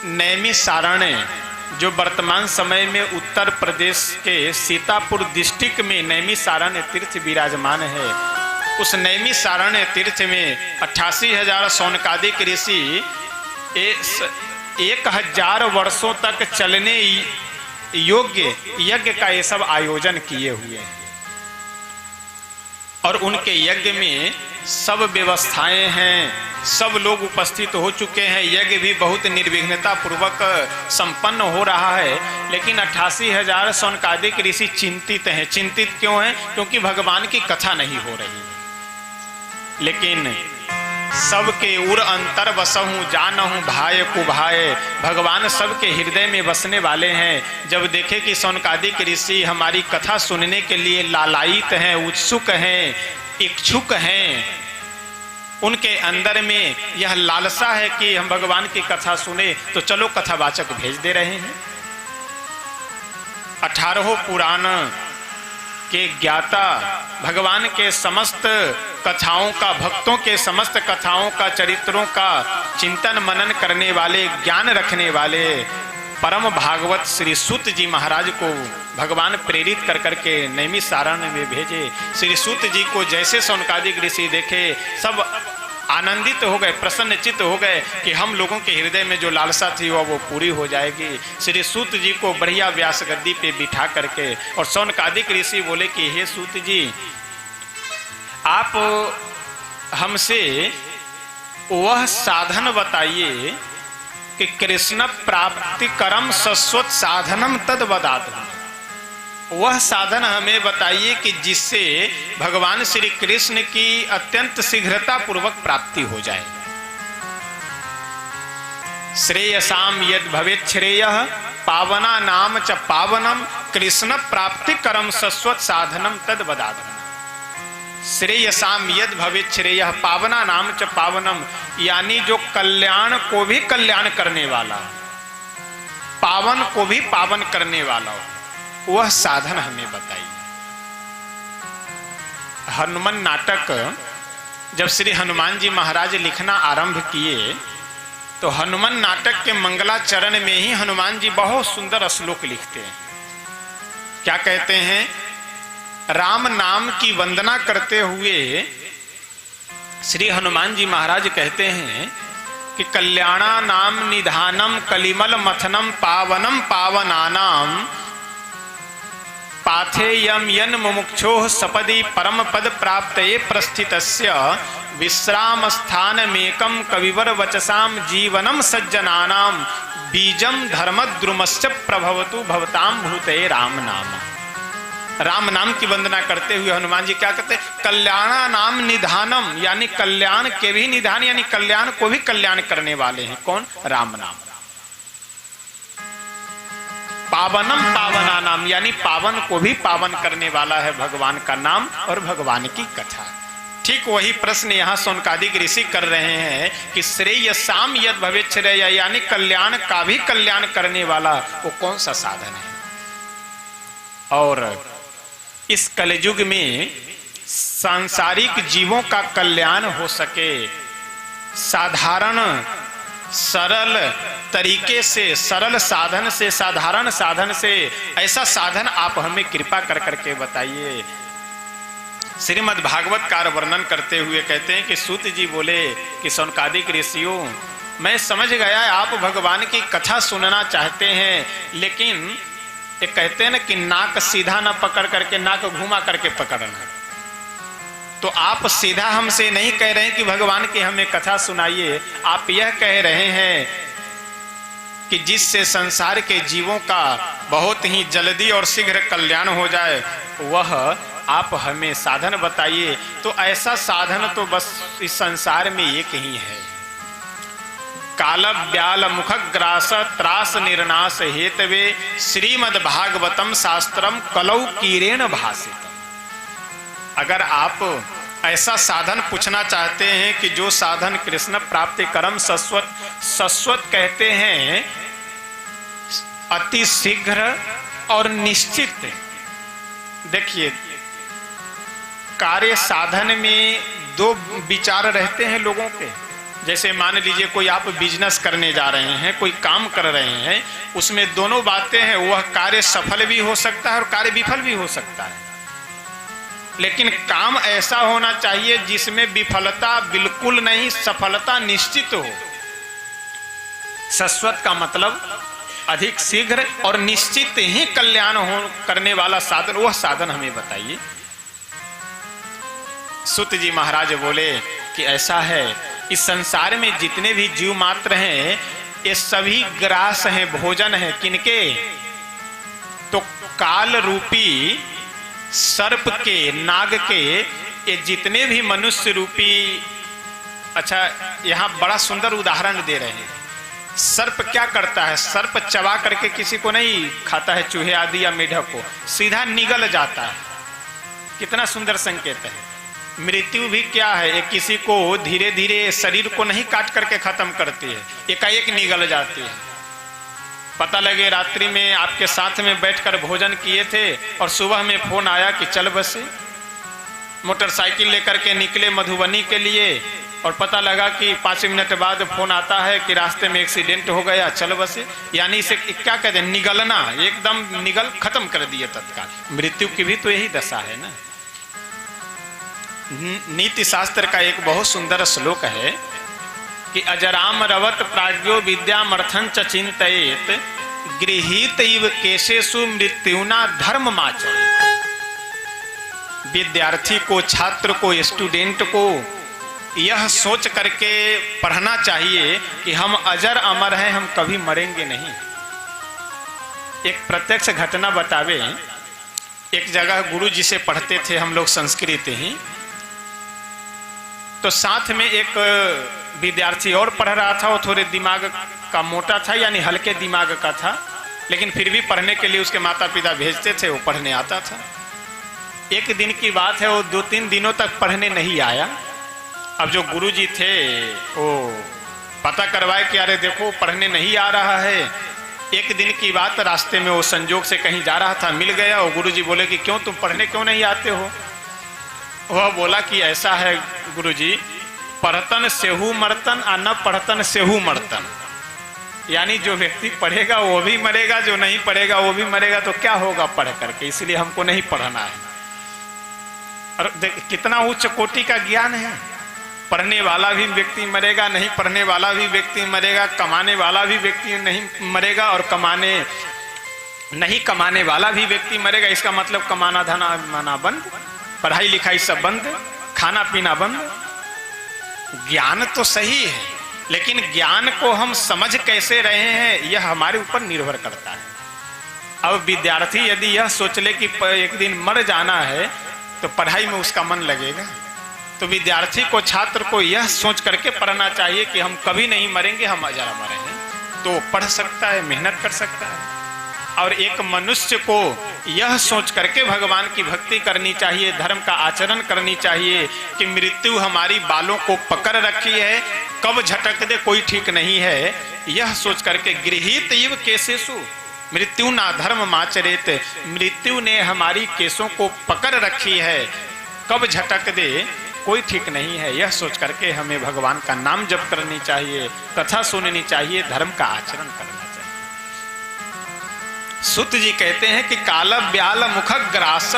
नैमिषारण्य, जो वर्तमान समय में उत्तर प्रदेश के सीतापुर डिस्ट्रिक्ट में नैमिषारण्य तीर्थ विराजमान है, उस नैमिषारण्य तीर्थ में 88,000 सौनकादिक ऋषि 1000 वर्षों तक चलने योग्य यज्ञ का ये सब आयोजन किए हुए हैं, और उनके यज्ञ में सब व्यवस्थाएं हैं, सब लोग उपस्थित हो चुके हैं, यज्ञ भी बहुत निर्विघ्नता पूर्वक संपन्न हो रहा है। लेकिन 88,000 सौनकादिक ऋषि चिंतित हैं। चिंतित क्यों हैं? क्योंकि भगवान की कथा नहीं हो रही है। लेकिन सबके उर अंतर बसहूं जानहूं भाय कुभाय, भगवान सबके हृदय में बसने वाले हैं। जब देखे कि सौनकादिक ऋषि हमारी कथा सुनने के लिए लालायित हैं, उत्सुक हैं, इच्छुक हैं, उनके अंदर में यह लालसा है कि हम भगवान की कथा सुने, तो चलो कथावाचक भेज दे रहे हैं। 18 पुराण के ज्ञाता, भगवान के समस्त कथाओं का, भक्तों के समस्त कथाओं का, चरित्रों का चिंतन मनन करने वाले, ज्ञान रखने वाले परम भागवत श्री सूत जी महाराज को भगवान प्रेरित कर करके नैमिषारण्य में भेजे। श्री सूत जी को जैसे सौनकादिक ऋषि देखे, सब आनंदित हो गए, प्रसन्नचित्त हो गए कि हम लोगों के हृदय में जो लालसा थी वो पूरी हो जाएगी। श्री सूत जी को बढ़िया व्यास गद्दी पे बिठा करके, और सौनकादिक ऋषि बोले कि हे सूत जी, आप हमसे वह साधन बताइए कि कृष्ण प्राप्ति करम शश्वत साधनम तद बदात, वह साधन हमें बताइए कि जिससे भगवान श्री कृष्ण की अत्यंत शीघ्रता पूर्वक प्राप्ति हो जाए। श्रेयसाम यद भवेत् श्रेयः पावना नाम च पावनम कृष्ण प्राप्ति करम शश्वत साधनम तद बदात। श्रेयसाम यद भवेत् श्रेयः पावना नाम च पावनम, यानी जो कल्याण को भी कल्याण करने वाला, पावन को भी पावन करने वाला, वह साधन हमें बताइए। हनुमान नाटक जब श्री हनुमान जी महाराज लिखना आरंभ किए, तो हनुमान नाटक के मंगलाचरण में ही हनुमान जी बहुत सुंदर श्लोक लिखते हैं। क्या कहते हैं? राम नाम की वंदना करते हुए श्री हनुमान जी महाराज कहते हैं कि कल्याणा नाम निधानम कलिमल मथनम पावनम पावनानाम पाथेयम यन मुमुक्षोः सपदि परम पद प्राप्तये प्रस्थितस्य विश्राम स्थानमेकं कविवर वचसाम जीवनम सज्जनानाम बीजम धर्मद्रुमश्च प्रभवतु भवताम भूते राम नाम। राम नाम की वंदना करते हुए हनुमान जी क्या कहते हैं? कल्याणा नाम निधानम, यानी कल्याण के भी निधान, यानी कल्याण को भी कल्याण करने वाले हैं। कौन? राम नाम। पावनम पावना नाम, यानी पावन को भी पावन करने वाला है भगवान का नाम और भगवान की कथा। ठीक वही प्रश्न यहाँ सौनकादिक ऋषि कर रहे हैं कि श्रेयसाम यद भवेत् श्रेयः, यानी कल्याण का भी कल्याण करने वाला वो कौन सा साधन है। और इस कलयुग में सांसारिक जीवों का कल्याण हो सके, साधारण सरल तरीके से, सरल साधन से, साधारण साधन से, ऐसा साधन आप हमें कृपा कर करके बताइए। श्रीमद् भागवत कार वर्णन करते हुए कहते हैं कि सूत जी बोले कि शौनकादिक ऋषियों, मैं समझ गया आप भगवान की कथा सुनना चाहते हैं, लेकिन ये कहते हैं ना कि नाक सीधा ना पकड़ करके नाक घुमा करके पकड़ना। तो आप सीधा हमसे नहीं कह रहे हैं कि भगवान की हमें कथा सुनाइए, आप यह कह रहे हैं कि जिससे संसार के जीवों का बहुत ही जल्दी और शीघ्र कल्याण हो जाए वह आप हमें साधन बताइए। तो ऐसा साधन तो बस इस संसार में एक ही है, काल व्याल मुख ग्रास त्रास निर्नाश हेतवे श्रीमद् भागवतम शास्त्रम कलौ कीरेण भाषित। अगर आप ऐसा साधन पूछना चाहते हैं कि जो साधन कृष्ण प्राप्ति कर्म शाश्वत शाश्वत कहते हैं, अति शीघ्र और निश्चित। देखिए, कार्य साधन में दो विचार रहते हैं लोगों के। जैसे मान लीजिए कोई आप बिजनेस करने जा रहे हैं, कोई काम कर रहे हैं, उसमें दोनों बातें हैं, वह कार्य सफल भी हो सकता है और कार्य विफल भी हो सकता है। लेकिन काम ऐसा होना चाहिए जिसमें विफलता बिल्कुल नहीं, सफलता निश्चित हो। शाश्वत का मतलब अधिक शीघ्र और निश्चित ही कल्याण हो करने वाला साधन, वह साधन हमें बताइए। सुत जी महाराज बोले कि ऐसा है, इस संसार में जितने भी जीव मात्र हैं ये सभी ग्रास हैं, भोजन है। किनके? तो काल रूपी सर्प के, नाग के, ये जितने भी मनुष्य रूपी। अच्छा, यहां बड़ा सुंदर उदाहरण दे रहे हैं। सर्प क्या करता है? सर्प चबा करके किसी को नहीं खाता है, चूहे आदि या मेढक को, सीधा निगल जाता है। कितना सुंदर संकेत है। मृत्यु भी क्या है, ये किसी को धीरे धीरे शरीर को नहीं काट करके खत्म करती है, एकाएक निगल जाती है। पता लगे रात्रि में आपके साथ में बैठकर भोजन किए थे और सुबह में फोन आया कि चल बसे, मोटरसाइकिल लेकर के निकले मधुबनी के लिए, और पता लगा कि 5 मिनट बाद फोन आता है कि रास्ते में एक्सीडेंट हो गया, चल बसे। यानी इसे क्या कहते हैं? निगलना, एकदम निगल खत्म कर दिए तत्काल। मृत्यु की भी तो यही दशा है ना। नीति शास्त्र का एक बहुत सुंदर श्लोक है कि अजराम रवत प्राज्ञो विद्यामर्थं च चिंतयेत गृहीत इव केशेषु मृत्युना धर्ममाचरेत। विद्यार्थी को, छात्र को, स्टूडेंट को यह सोच करके पढ़ना चाहिए कि हम अजर अमर हैं, हम कभी मरेंगे नहीं। एक प्रत्यक्ष घटना बतावे। एक जगह गुरु जी से पढ़ते थे हम लोग संस्कृत ही, तो साथ में एक विद्यार्थी और पढ़ रहा था। वो थोड़े दिमाग का मोटा था, यानी हल्के दिमाग का था, लेकिन फिर भी पढ़ने के लिए उसके माता पिता भेजते थे, वो पढ़ने आता था। एक दिन की बात है, वो 2-3 दिनों तक पढ़ने नहीं आया। अब जो गुरुजी थे वो पता करवाए कि अरे देखो पढ़ने नहीं आ रहा है। एक दिन की बात, रास्ते में वो संजोग से कहीं जा रहा था, मिल गया। और गुरुजी बोले कि क्यों, तुम पढ़ने क्यों नहीं आते हो? वह बोला कि ऐसा है गुरुजी, पढ़तन सेहू मरतन और न पढ़तन सेहू मरतन। यानी जो व्यक्ति पढ़ेगा वो भी मरेगा, जो नहीं पढ़ेगा वो भी मरेगा, तो क्या होगा पढ़ करके, इसलिए हमको नहीं पढ़ना है। और कितना उच्च कोटि का ज्ञान है। पढ़ने वाला भी व्यक्ति मरेगा, नहीं पढ़ने वाला भी व्यक्ति मरेगा, कमाने वाला भी व्यक्ति नहीं मरेगा, और नहीं कमाने वाला भी व्यक्ति मरेगा। इसका मतलब कमाना धना बंद, पढ़ाई लिखाई सब बंद, खाना पीना बंद। ज्ञान तो सही है, लेकिन ज्ञान को हम समझ कैसे रहे हैं यह हमारे ऊपर निर्भर करता है। अब विद्यार्थी यदि यह सोच ले कि एक दिन मर जाना है तो पढ़ाई में उसका मन लगेगा। तो विद्यार्थी को, छात्र को यह सोच करके पढ़ना चाहिए कि हम कभी नहीं मरेंगे, हम अजर अमर हैं। तो पढ़ सकता है, मेहनत कर सकता है। और एक मनुष्य को यह सोच करके भगवान की भक्ति करनी चाहिए, धर्म का आचरण करनी चाहिए कि मृत्यु हमारी बालों को पकड़ रखी है, कब झटक दे कोई ठीक नहीं है। यह सोच करके गृहीत इव केशेषु मृत्यु ना धर्म माचरेत, मृत्यु ने हमारी केसों को पकड़ रखी है, कब झटक दे कोई ठीक नहीं है। यह सोच करके हमें भगवान का नाम जप करनी चाहिए, कथा सुननी चाहिए, धर्म का आचरण करना चाहिए। सुत जी कहते हैं कि काल ब्याल मुख ग्रास,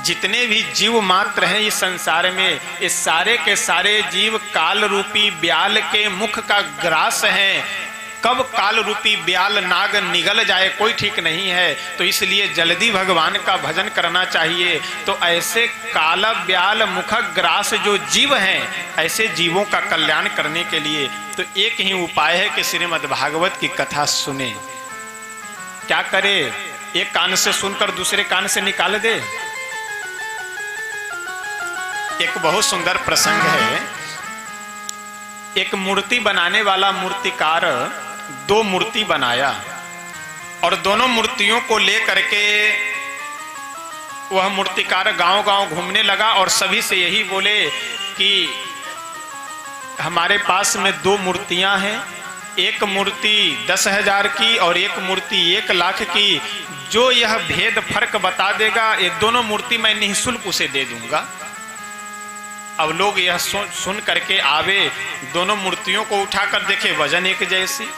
जितने भी जीव मात्र हैं इस संसार में, ये सारे के सारे जीव काल रूपी ब्याल के मुख का ग्रास हैं। कब काल रूपी ब्याल नाग निगल जाए कोई ठीक नहीं है, तो इसलिए जल्दी भगवान का भजन करना चाहिए। तो ऐसे काला ब्याल मुख ग्रास जो जीव हैं, ऐसे जीवों का कल्याण करने के लिए तो एक ही उपाय है कि श्रीमद् भागवत की कथा सुने। क्या करे? एक कान से सुनकर दूसरे कान से निकाल दे। एक बहुत सुंदर प्रसंग है। एक मूर्ति बनाने वाला मूर्तिकार दो मूर्ति बनाया और दोनों मूर्तियों को लेकर के वह मूर्तिकार गांव-गांव घूमने लगा और सभी से यही बोले कि हमारे पास में दो मूर्तियां हैं, एक मूर्ति 10,000 की और एक मूर्ति 1 लाख की। जो यह भेद फर्क बता देगा, ये दोनों मूर्ति मैं निःशुल्क उसे दे दूंगा। अब लोग यह सुन करके आवे, दोनों मूर्तियों को उठाकर देखे, वजन एक जैसी,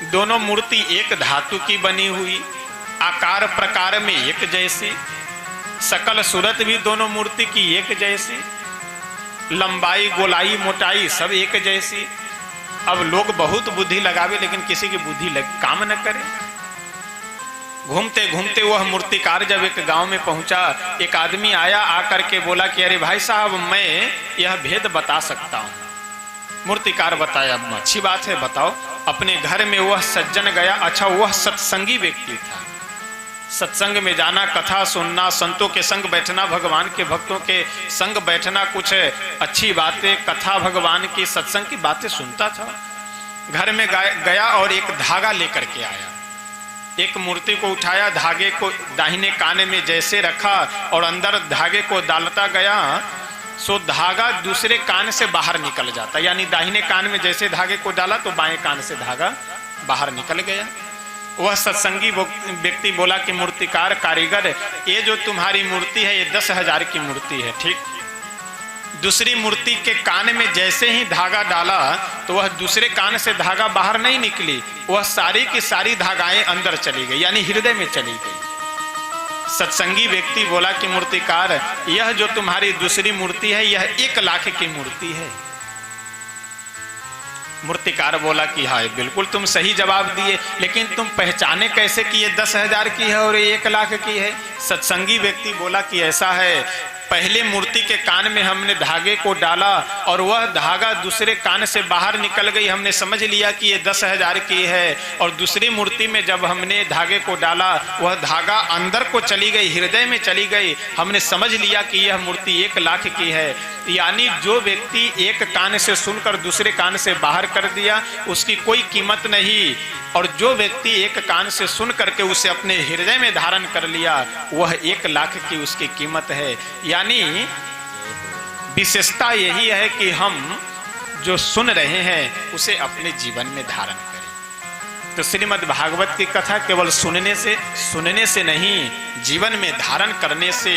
दोनों मूर्ति एक धातु की बनी हुई, आकार प्रकार में एक जैसी, सकल सूरत भी दोनों मूर्ति की एक जैसी, लंबाई गोलाई मोटाई सब एक जैसी। अब लोग बहुत बुद्धि लगावे लेकिन किसी की बुद्धि काम न करे। घूमते घूमते वह मूर्तिकार जब एक गांव में पहुंचा, एक आदमी आया, आकर के बोला कि अरे भाई साहब, मैं यह भेद बता सकता हूं। मूर्तिकार बताया, अच्छी बात है, बताओ। अपने घर में वह सज्जन गया। अच्छा, वह सत्संगी व्यक्ति था। सत्संग में जाना, कथा सुनना, संतों के संग बैठना, भगवान के भक्तों के संग बैठना, कुछ अच्छी बातें, कथा भगवान की, सत्संग की बातें सुनता था। घर में गया और एक धागा लेकर के आया। एक मूर्ति को उठाया, धागे को दाहिने कान में जैसे रखा और अंदर धागे को डालता गया, सो धागा दूसरे कान से बाहर निकल जाता। यानी दाहिने कान में जैसे धागे को डाला तो बाएं कान से धागा बाहर निकल गया। वह सत्संगी व्यक्ति बोला कि मूर्तिकार कारीगर, ये जो तुम्हारी मूर्ति है ये 10,000 की मूर्ति है, ठीक। दूसरी मूर्ति के कान में जैसे ही धागा डाला तो वह दूसरे कान से धागा बाहर नहीं निकली, वह सारी की सारी धागाएं अंदर चली गई, यानी हृदय में चली गई। सत्संगी व्यक्ति बोला कि मूर्तिकार, यह जो तुम्हारी दूसरी मूर्ति है यह 1 लाख की मूर्ति है। मूर्तिकार बोला कि हाँ, बिल्कुल तुम सही जवाब दिए, लेकिन तुम पहचाने कैसे कि ये 10,000 की है और ये 1 लाख की है? सत्संगी व्यक्ति बोला कि ऐसा है, पहले मूर्ति के कान में हमने धागे को डाला और वह धागा दूसरे कान से बाहर निकल गई, हमने समझ लिया कि ये 10,000 की है। और दूसरी मूर्ति में जब हमने धागे को डाला वह धागा अंदर को चली गई, हृदय में चली गई, हमने समझ लिया कि यह मूर्ति 1 लाख की है। यानी जो व्यक्ति एक कान से सुनकर दूसरे कान से बाहर कर दिया उसकी कोई कीमत नहीं, और जो व्यक्ति एक कान से सुन करके उसे अपने हृदय में धारण कर लिया वह 1 लाख की उसकी कीमत है। यानी विशेषता यही है कि हम जो सुन रहे हैं उसे अपने जीवन में धारण करें। तो श्रीमद् भागवत की कथा केवल सुनने से नहीं, जीवन में धारण करने से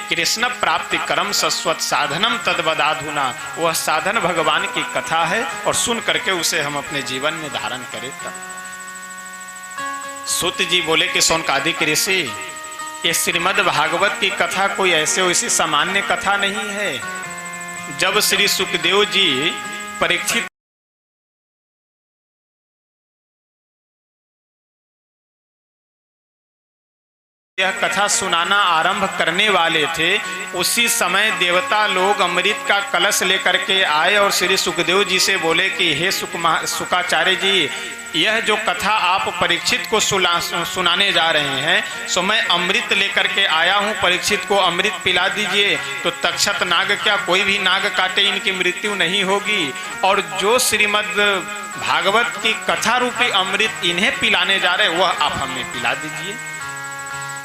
कृष्ण प्राप्ति कर्म सस्वत साधनम तद्वदाधुना, वह साधन भगवान की कथा है और सुन करके उसे हम अपने जीवन में धारण करें। तब सूत जी बोले कि शौनकादिक ऋषि, ये श्रीमद् भागवत की कथा कोई ऐसे वैसी सामान्य कथा नहीं है। जब श्री सुखदेव जी परीक्षित यह कथा सुनाना आरंभ करने वाले थे, उसी समय देवता लोग अमृत का कलश लेकर के आए और श्री सुखदेव जी से बोले कि हे सुकाचार्य जी, यह जो कथा आप परीक्षित को सुनाने जा रहे हैं, सो मैं अमृत लेकर के आया हूँ, परीक्षित को अमृत पिला दीजिए। तो तक्षत नाग क्या कोई भी नाग काटे इनकी मृत्यु नहीं होगी, और जो श्रीमद् भागवत की कथा रूपी अमृत इन्हें पिलाने जा रहे वह आप हमें पिला दीजिए।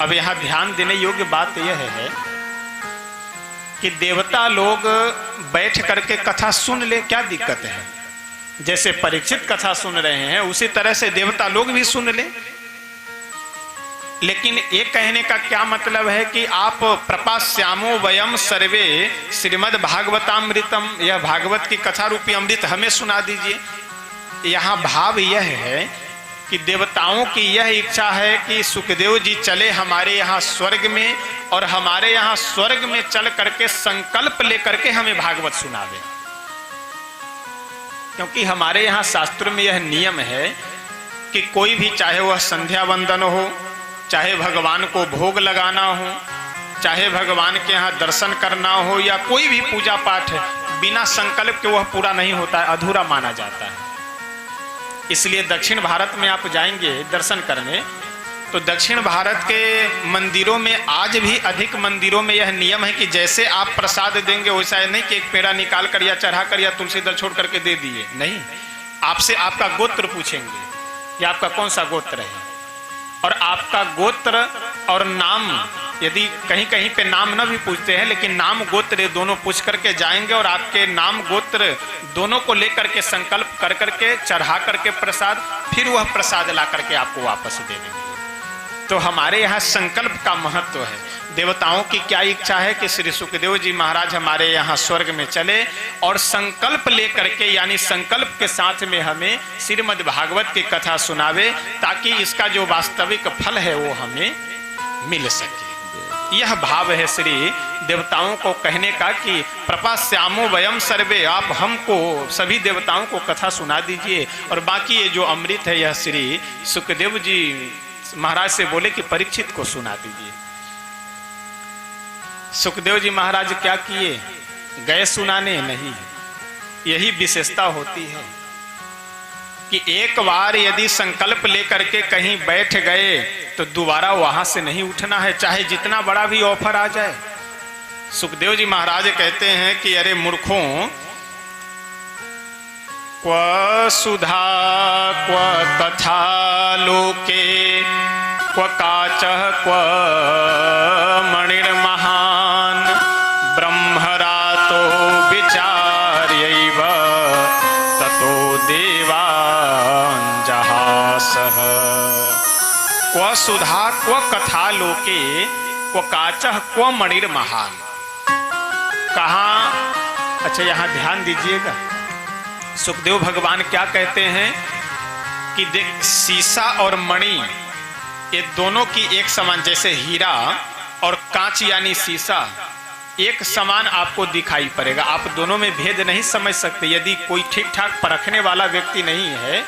अब यहाँ ध्यान देने योग्य बात यह है कि देवता लोग बैठ करके कथा सुन ले, क्या दिक्कत है? जैसे परीक्षित कथा सुन रहे हैं उसी तरह से देवता लोग भी सुन ले। लेकिन ये कहने का क्या मतलब है कि आप प्रपास्यामो वयम सर्वे श्रीमद् भागवतामृतम, यह भागवत की कथा रूपी अमृत हमें सुना दीजिए। यहाँ भाव यह है कि देवताओं की यह इच्छा है कि सुखदेव जी चले हमारे यहाँ स्वर्ग में और हमारे यहाँ स्वर्ग में चल करके संकल्प लेकर के हमें भागवत सुनावे। क्योंकि हमारे यहाँ शास्त्र में यह नियम है कि कोई भी, चाहे वह संध्या वंदन हो, चाहे भगवान को भोग लगाना हो, चाहे भगवान के यहाँ दर्शन करना हो, या कोई भी पूजा पाठ है, बिना संकल्प के वह पूरा नहीं होता है, अधूरा माना जाता है। इसलिए दक्षिण भारत में आप जाएंगे दर्शन करने तो दक्षिण भारत के मंदिरों में आज भी अधिक मंदिरों में यह नियम है कि जैसे आप प्रसाद देंगे वैसा नहीं कि एक पेड़ा निकाल कर या चढ़ा कर या तुलसी दल छोड़ करके दे दिए, नहीं, आपसे आपका गोत्र पूछेंगे या आपका कौन सा गोत्र है, और आपका गोत्र और नाम, यदि कहीं कहीं पे नाम न भी पूछते हैं लेकिन नाम गोत्र दोनों पूछ करके जाएंगे और आपके नाम गोत्र दोनों को लेकर के संकल्प कर करके चढ़ा करके प्रसाद, फिर वह प्रसाद ला करके आपको वापस दे देंगे। तो हमारे यहाँ संकल्प का महत्व है। देवताओं की क्या इच्छा है कि श्री सुखदेव जी महाराज हमारे यहाँ स्वर्ग में चले और संकल्प लेकर के, यानी संकल्प के साथ में हमें श्रीमद् भागवत की कथा सुनावे, ताकि इसका जो वास्तविक फल है वो हमें मिल सके। यह भाव है श्री देवताओं को कहने का कि प्रपास्यामो वयम सर्वे, आप हमको सभी देवताओं को कथा सुना दीजिए, और बाकी ये जो अमृत है यह श्री सुखदेव जी महाराज से बोले कि परीक्षित को सुना दीजिए। सुखदेव जी महाराज क्या किए, गए सुनाने नहीं। यही विशेषता होती है कि एक बार यदि संकल्प लेकर के कहीं बैठ गए तो दोबारा वहां से नहीं उठना है, चाहे जितना बड़ा भी ऑफर आ जाए। सुखदेव जी महाराज कहते हैं कि अरे मूर्खों, क्व सुधा क्व कथा लोके क्व काचः क्व मणिर्महान् ब्रह्मरातो विचार्यैव ततो देवान् जहासः। क्व सुधा क्व कथा लोके क्व काचः क्व मणिर्महान्। कहाँ, अच्छा यहाँ ध्यान दीजिएगा, सुखदेव भगवान क्या कहते हैं कि देख, सीसा और मणि ये दोनों की एक समान, जैसे हीरा और कांच यानी सीसा एक समान आपको दिखाई पड़ेगा, आप दोनों में भेद नहीं समझ सकते। यदि कोई ठीक ठाक परखने वाला व्यक्ति नहीं है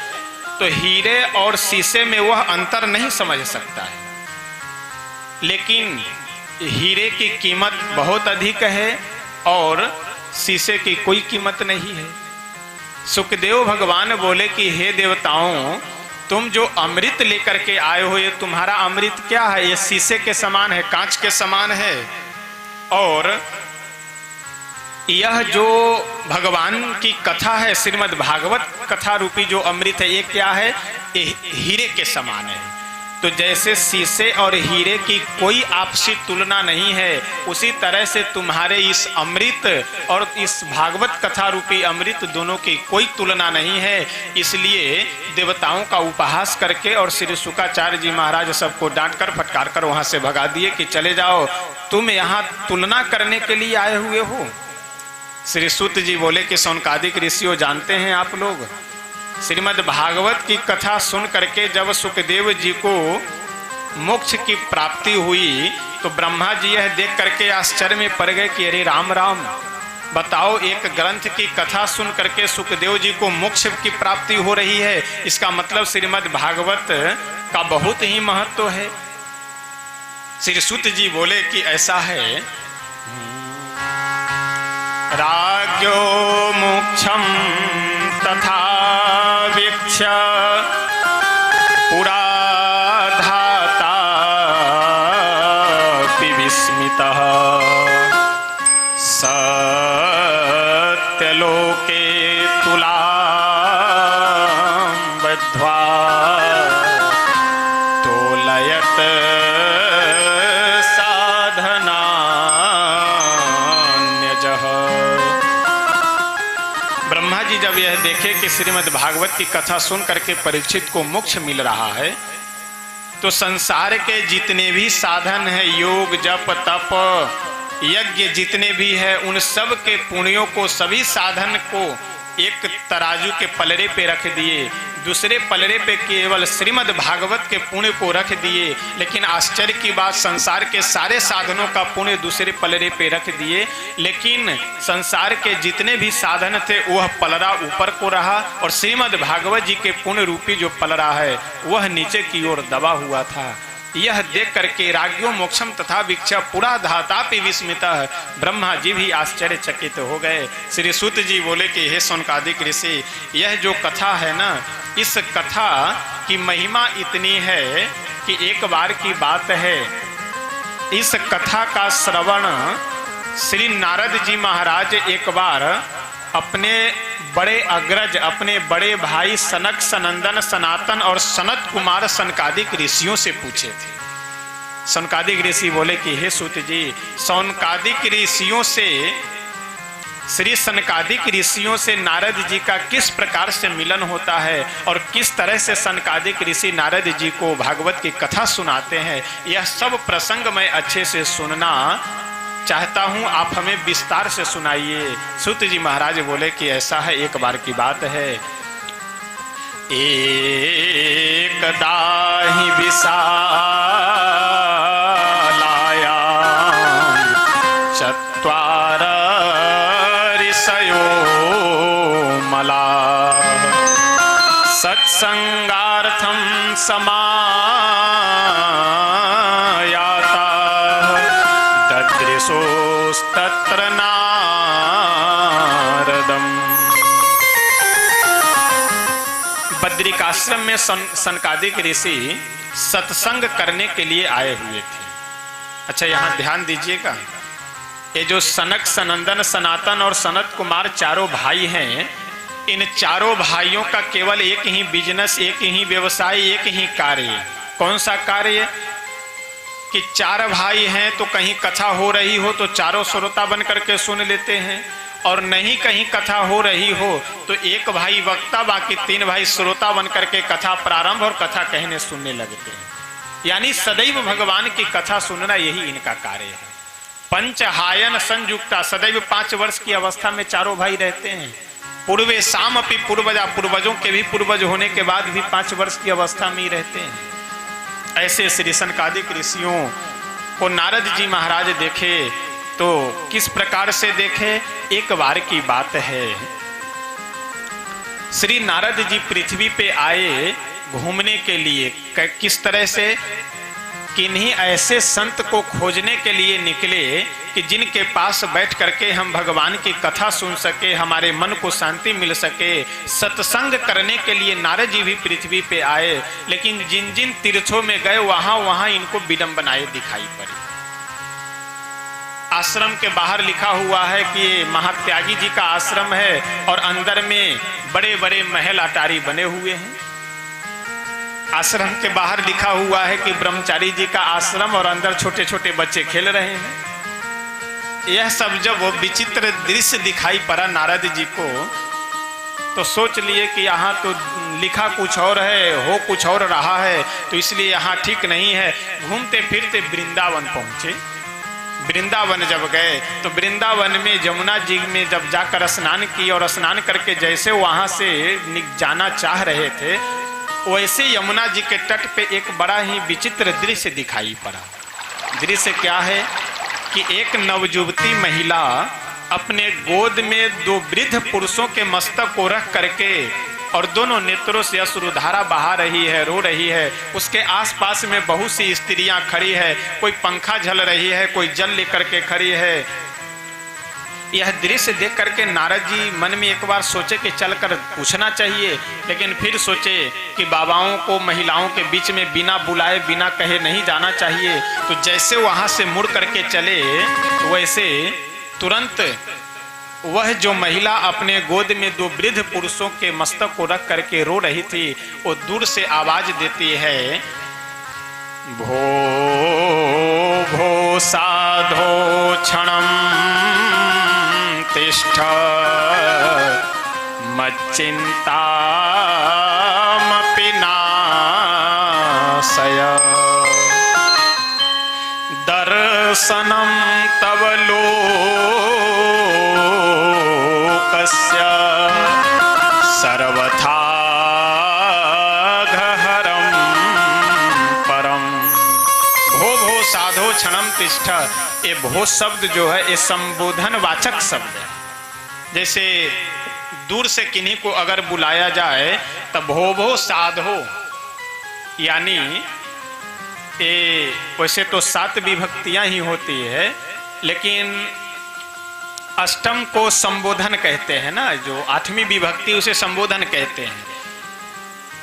तो हीरे और शीशे में वह अंतर नहीं समझ सकता है। लेकिन हीरे की कीमत बहुत अधिक है और शीशे की कोई कीमत नहीं है। सुखदेव भगवान बोले कि हे देवताओं, तुम जो अमृत लेकर के आए हो, ये तुम्हारा अमृत क्या है, ये शीशे के समान है, कांच के समान है, और यह जो भगवान की कथा है, श्रीमद् भागवत कथा रूपी जो अमृत है, ये क्या है, ये हीरे के समान है। तो जैसे शीशे और हीरे की कोई आपसी तुलना नहीं है, उसी तरह से तुम्हारे इस अमृत और इस भागवत कथा रूपी अमृत दोनों की कोई तुलना नहीं है। इसलिए देवताओं का उपहास करके और श्री शुकाचार्य जी महाराज सबको डांट कर फटकार कर वहां से भगा दिए कि चले जाओ, तुम यहाँ तुलना करने के लिए आए हुए हो। श्री सूत जी बोले कि सौनकादिक ऋषियों, जानते हैं आप लोग, श्रीमद् भागवत की कथा सुन करके जब सुखदेव जी को मोक्ष की प्राप्ति हुई तो ब्रह्मा जी यह देख करके आश्चर्य में पड़ गए कि अरे राम राम, बताओ, एक ग्रंथ की कथा सुन करके सुखदेव जी को मोक्ष की प्राप्ति हो रही है, इसका मतलब श्रीमद् भागवत का बहुत ही महत्व है। श्री सूत जी बोले कि ऐसा है, राज्यो मोक्षम तथा वीक्ष्य पुरा धाता विस्मितः सत्यलोके तुलां बद्ध्वा तोलयत साधनान्यजः। ब्रह्मा जी जब यह देखे कि श्रीमद् भागवत की कथा सुन करके परीक्षित को मोक्ष मिल रहा है, तो संसार के जितने भी साधन हैं, योग जप तप यज्ञ जितने भी है, उन सब के पुण्यों को, सभी साधन को एक तराजू के पलड़े पे रख दिए, दूसरे पलड़े पे केवल श्रीमद् भागवत के पुण्य को रख दिए। लेकिन आश्चर्य की बात, संसार के सारे साधनों का पुण्य दूसरे पलड़े पे रख दिए, लेकिन संसार के जितने भी साधन थे वह पलड़ा ऊपर को रहा और श्रीमद् भागवत जी के पुण्य रूपी जो पलड़ा है वह नीचे की ओर दबा हुआ था। यह देख करके राज्ञो मोक्षम तथा भिक्षा पुरा धातापि विस्मितः, ब्रह्मा जी भी आश्चर्यचकित हो गए। श्री सूत जी बोले कि हे शौनकादिक ऋषि, यह जो कथा है ना, इस कथा की महिमा इतनी है कि एक बार की बात है, इस कथा का श्रवण श्री नारद जी महाराज एक बार अपने बड़े अग्रज, अपने बड़े भाई सनक, सनंदन, सनातन और सनत कुमार सनकादिक ऋषियों से पूछे थे। सनकादिक ऋषि बोले कि हे सूत जी, सौनकादिक ऋषियों से, श्री सनकादिक ऋषियों से नारद जी का किस प्रकार से मिलन होता है और किस तरह से सनकादिक ऋषि नारद जी को भागवत की कथा सुनाते हैं, यह सब प्रसंग मैं अच्छे से सुनना चाहता हूं, आप हमें विस्तार से सुनाइए। सूत जी महाराज बोले कि ऐसा है, एक बार की बात है, एकदा ही विशालायां चत्वार ऋषयो मलाः सत्संगार्थं ददृशोस्तत्र नारदम्। बद्रिकाश्रम में सनकादिक ऋषि सत्संग करने के लिए आए हुए थे। अच्छा, यहाँ ध्यान दीजिएगा, ये जो सनक, सनंदन, सनातन और सनत कुमार चारों भाई हैं, इन चारों भाइयों का केवल एक ही बिजनेस, एक ही व्यवसाय, एक ही कार्य। कौन सा कार्य? कि चार भाई हैं तो कहीं कथा हो रही हो तो चारों श्रोता बन करके सुन लेते हैं, और नहीं कहीं कथा हो रही हो तो एक भाई वक्ता, बाकी तीन भाई श्रोता बन करके कथा प्रारंभ और कथा कहने सुनने लगते हैं। यानी सदैव भगवान की कथा सुनना, यही इनका कार्य है। पंचहायन संयुक्ता, सदैव 5 वर्ष की अवस्था में चारों भाई रहते हैं। पूर्वे शाम अपनी पूर्वजा, पूर्वजों के भी पूर्वज होने के बाद भी 5 वर्ष की अवस्था में ही रहते हैं। ऐसे श्री सनकादिक ऋषियों को नारद जी महाराज देखे तो किस प्रकार से देखे? एक बार की बात है, श्री नारद जी पृथ्वी पे आए घूमने के लिए। किस तरह से? किन्हीं ऐसे संत को खोजने के लिए निकले कि जिनके पास बैठ करके हम भगवान की कथा सुन सके, हमारे मन को शांति मिल सके। सत्संग करने के लिए नारद जी भी पृथ्वी पे आए, लेकिन जिन जिन तीर्थों में गए वहां वहां इनको विडंबनाएं दिखाई पड़ी। आश्रम के बाहर लिखा हुआ है कि ये महात्यागी जी का आश्रम है और अंदर में बड़े बड़े महल अटारी बने हुए हैं। आश्रम के बाहर लिखा हुआ है कि ब्रह्मचारी जी का आश्रम और अंदर छोटे छोटे बच्चे खेल रहे हैं। यह सब जब वो विचित्र दृश्य दिखाई पड़ा नारद जी को तो सोच लिए कि यहाँ तो लिखा कुछ और है, हो कुछ और रहा है, तो इसलिए यहाँ ठीक नहीं है। घूमते फिरते वृंदावन पहुंचे। वृंदावन जब गए तो वृंदावन में जमुना जी में जब जाकर स्नान किए और स्नान करके जैसे वहां से जाना चाह रहे थे, वैसे यमुना जी के तट पे एक बड़ा ही विचित्र दृश्य दिखाई पड़ा। दृश्य क्या है कि एक नवयुवती महिला अपने गोद में 2 वृद्ध पुरुषों के मस्तक को रख करके और दोनों नेत्रों से अश्रुधारा बहा रही है, रो रही है। उसके आसपास में बहुत सी स्त्रियां खड़ी है, कोई पंखा झल रही है, कोई जल लेकर के खड़ी है। यह दृश्य देख करके नारद जी मन में एक बार सोचे कि चलकर पूछना चाहिए, लेकिन फिर सोचे कि बाबाओं को महिलाओं के बीच में बिना बुलाए बिना कहे नहीं जाना चाहिए। तो जैसे वहां से मुड़ करके चले वैसे तुरंत वह जो महिला अपने गोद में 2 वृद्ध पुरुषों के मस्तक को रख करके रो रही थी, वो दूर से आवाज देती है, भो भो साधो क्षणम तिष्ठ मच्चिंतामपि नाशय दर्शनं तव लोकस्य अवथाघहरम परम। भो भो साधो क्षणम तिष्ठ। ये भो शब्द जो है ये संबोधन वाचक शब्द है। जैसे दूर से किन्हीं को अगर बुलाया जाए तब भो भो साधो, यानी ये वैसे तो 7 विभक्तियां ही होती है, लेकिन अष्टम को संबोधन कहते हैं ना, जो 8वीं विभक्ति उसे संबोधन कहते हैं।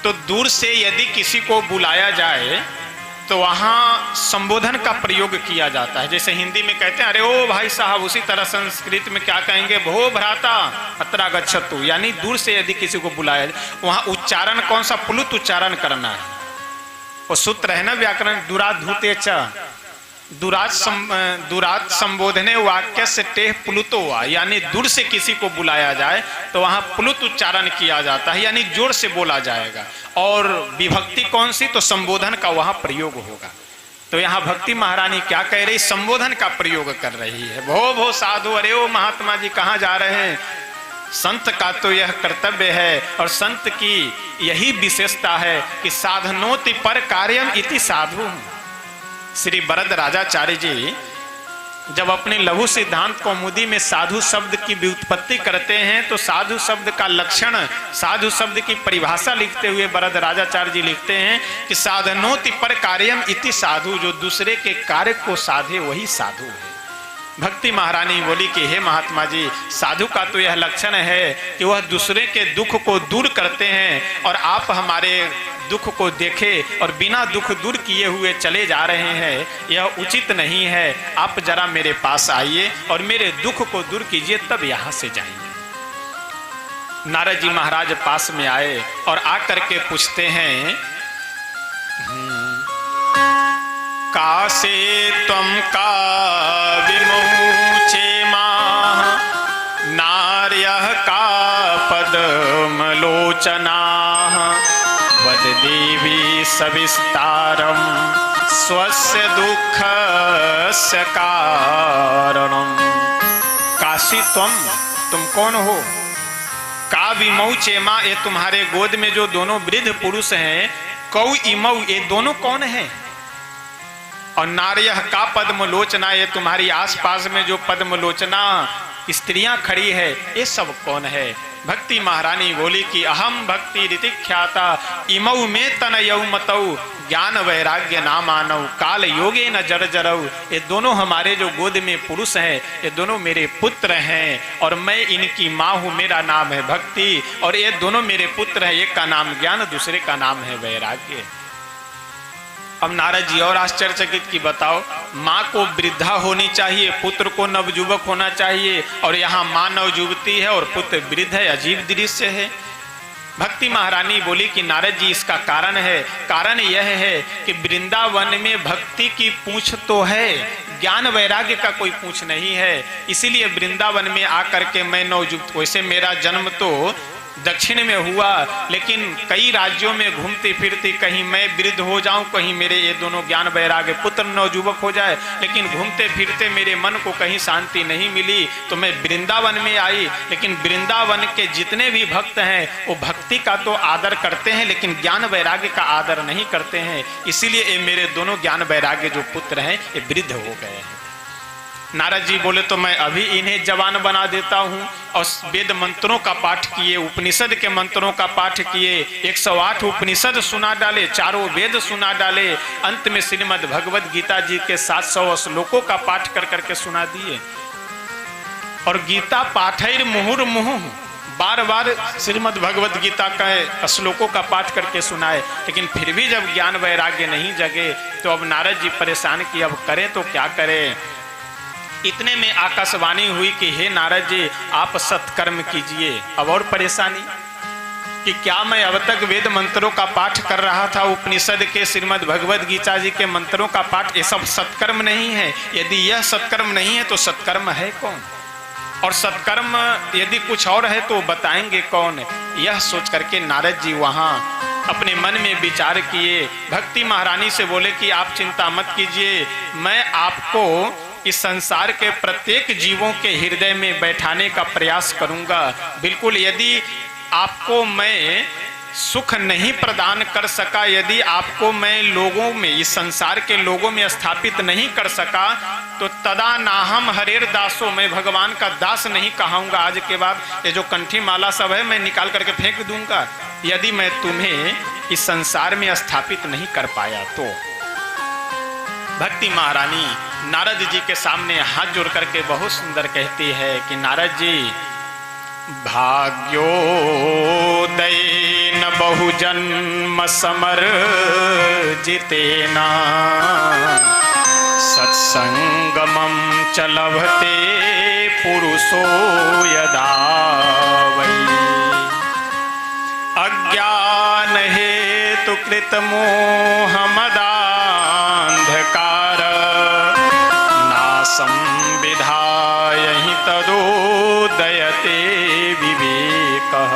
तो दूर से यदि किसी को बुलाया जाए तो वहां संबोधन का प्रयोग किया जाता है। जैसे हिंदी में कहते हैं अरे ओ भाई साहब, उसी तरह संस्कृत में क्या कहेंगे, भो भ्राता अत्रा गच्छतु, यानी दूर से यदि किसी को बुलाया जाए, वहां उच्चारण कौन सा, प्लुत उच्चारण करना है। वो सूत्र है ना व्याकरण, दुराधूते च, दुरात संबोधने वाक्य से टेह प्लुतो हुआ, यानी दूर से किसी को बुलाया जाए तो वहां प्लुत उच्चारण किया जाता है, यानी जोर से बोला जाएगा। और विभक्ति कौन सी, तो संबोधन का वहां प्रयोग होगा। तो यहाँ भक्ति महारानी क्या कह रही, संबोधन का प्रयोग कर रही है। भो भो साधु, अरे ओ महात्मा जी कहाँ जा रहे हैं। संत का तो यह कर्तव्य है और संत की यही विशेषता है कि साधनोति पर कार्यम इति साधु। श्री वरद राजाचार्य जी जब अपने लघु सिद्धांत कौमुदी में साधु शब्द की व्युत्पत्ति करते हैं तो साधु शब्द का लक्षण, साधु शब्द की परिभाषा लिखते हुए वरद राजाचार्य जी लिखते हैं कि साधनोति पर कार्यम इति साधु, जो दूसरे के कार्य को साधे वही साधु है। भक्ति महारानी बोली कि हे महात्मा जी, साधु का तो यह लक्षण है कि वह दूसरे के दुख को दूर करते हैं, और आप हमारे दुख को देखे और बिना दुख दूर किए हुए चले जा रहे हैं, यह उचित नहीं है। आप जरा मेरे पास आइए और मेरे दुख को दूर कीजिए, तब यहाँ से जाइए। नारद जी महाराज पास में आए और आकर के पूछते हैं, कासे त्वं का विमोचे माह नार्यः का पद्मलोचनाः वद देवी सविस्तारं स्वस्य दुःखस्य कारणम्। काशी तुम कौन हो। का विमोचे माँ, ये तुम्हारे गोद में जो दोनों वृद्ध पुरुष हैं, कौ इमौ, ये दोनों कौन हैं। और नार्यः का पद्मलोचना, ये तुम्हारी आसपास में जो पद्मलोचना स्त्रियां खड़ी है, ये सब कौन है। भक्ति महारानी बोली कि अहम भक्ति रीति ख्याता इमौ में तनयौ मतौ ज्ञान वैराग्य नामानौ काल योगे न जर जरौ। ये दोनों हमारे जो गोद में पुरुष हैं, ये दोनों मेरे पुत्र हैं और मैं इनकी माँ हूँ। मेरा नाम है भक्ति और ये दोनों मेरे पुत्र हैं। एक का नाम ज्ञान, दूसरे का नाम है वैराग्य। अब नारद जी और आश्चर्यचकित की बताओ, माँ को वृद्धा होनी चाहिए, पुत्र को नवयुवक होना चाहिए, और यहाँ माँ नवयुवती है और पुत्र वृद्ध है। अजीब दृश्य है। भक्ति महारानी बोली कि नारद जी, इसका कारण है। कारण यह है कि वृंदावन में भक्ति की पूंछ तो है, ज्ञान वैराग्य का कोई पूंछ नहीं है। इसीलिए वृंदावन में आकर के मैं नवयुवक, वैसे मेरा जन्म तो दक्षिण में हुआ, लेकिन कई राज्यों में घूमती फिरती, कहीं मैं वृद्ध हो जाऊं, कहीं मेरे ये दोनों ज्ञान वैराग्य पुत्र नवयुवक हो जाए, लेकिन घूमते फिरते मेरे मन को कहीं शांति नहीं मिली, तो मैं वृंदावन में आई। लेकिन वृंदावन के जितने भी भक्त हैं वो भक्ति का तो आदर करते हैं, लेकिन ज्ञान वैराग्य का आदर नहीं करते हैं। इसीलिए ये मेरे दोनों ज्ञान वैराग्य जो पुत्र हैं ये वृद्ध हो गए हैं। नारद जी बोले तो मैं अभी इन्हें जवान बना देता हूँ। और वेद मंत्रों का पाठ किए, उपनिषद के मंत्रों का पाठ किए, 108 उपनिषद सुना डाले, चारों वेद सुना डाले, अंत में श्रीमद् भगवद गीता जी के 700 श्लोकों का पाठ कर करके सुना दिए। और गीता पाठैर मुहुर्मुहुः, बार बार श्रीमद् भगवद गीता का श्लोकों का पाठ करके सुनाए, लेकिन फिर भी जब ज्ञान वैराग्य नहीं जगे तो अब नारद जी परेशान कि अब करें तो क्या करें। इतने में आकाशवाणी हुई कि हे नारद जी, आप सत्कर्म कीजिए। अब और परेशानी कि क्या मैं अब तक वेद मंत्रों का पाठ कर रहा था, उपनिषद के श्रीमद् भगवद गीता जी के मंत्रों का पाठ, ये सब सत्कर्म नहीं है। यदि यह सत्कर्म नहीं है तो सत्कर्म है कौन, और सत्कर्म यदि कुछ और है तो बताएंगे कौन। यह सोच करके नारद जी वहां अपने मन में विचार किए। भक्ति महारानी से बोले कि आप चिंता मत कीजिए, मैं आपको इस संसार के प्रत्येक जीवों के हृदय में बैठाने का प्रयास करूंगा। बिल्कुल, यदि आपको मैं सुख नहीं प्रदान कर सका, यदि आपको मैं लोगों में, इस संसार के लोगों में स्थापित नहीं कर सका, तो तदा नाहम हरेर दासो, मैं भगवान का दास नहीं कहूँगा। आज के बाद ये जो कंठी माला सब है मैं निकाल करके फेंक दूंगा, यदि मैं तुम्हें इस संसार में स्थापित नहीं कर पाया तो। भक्ति महारानी नारद जी के सामने हाथ जोड़ करके बहुत सुंदर कहती है कि नारद जी, भाग्योदयेन बहुजन्म समर्जितेन सत्संगमं च लभते पुरुषो यदा वै अज्ञान हेतु कृत मोहमदान्धकार नासं विधाय हि तदोदयते विवेकः।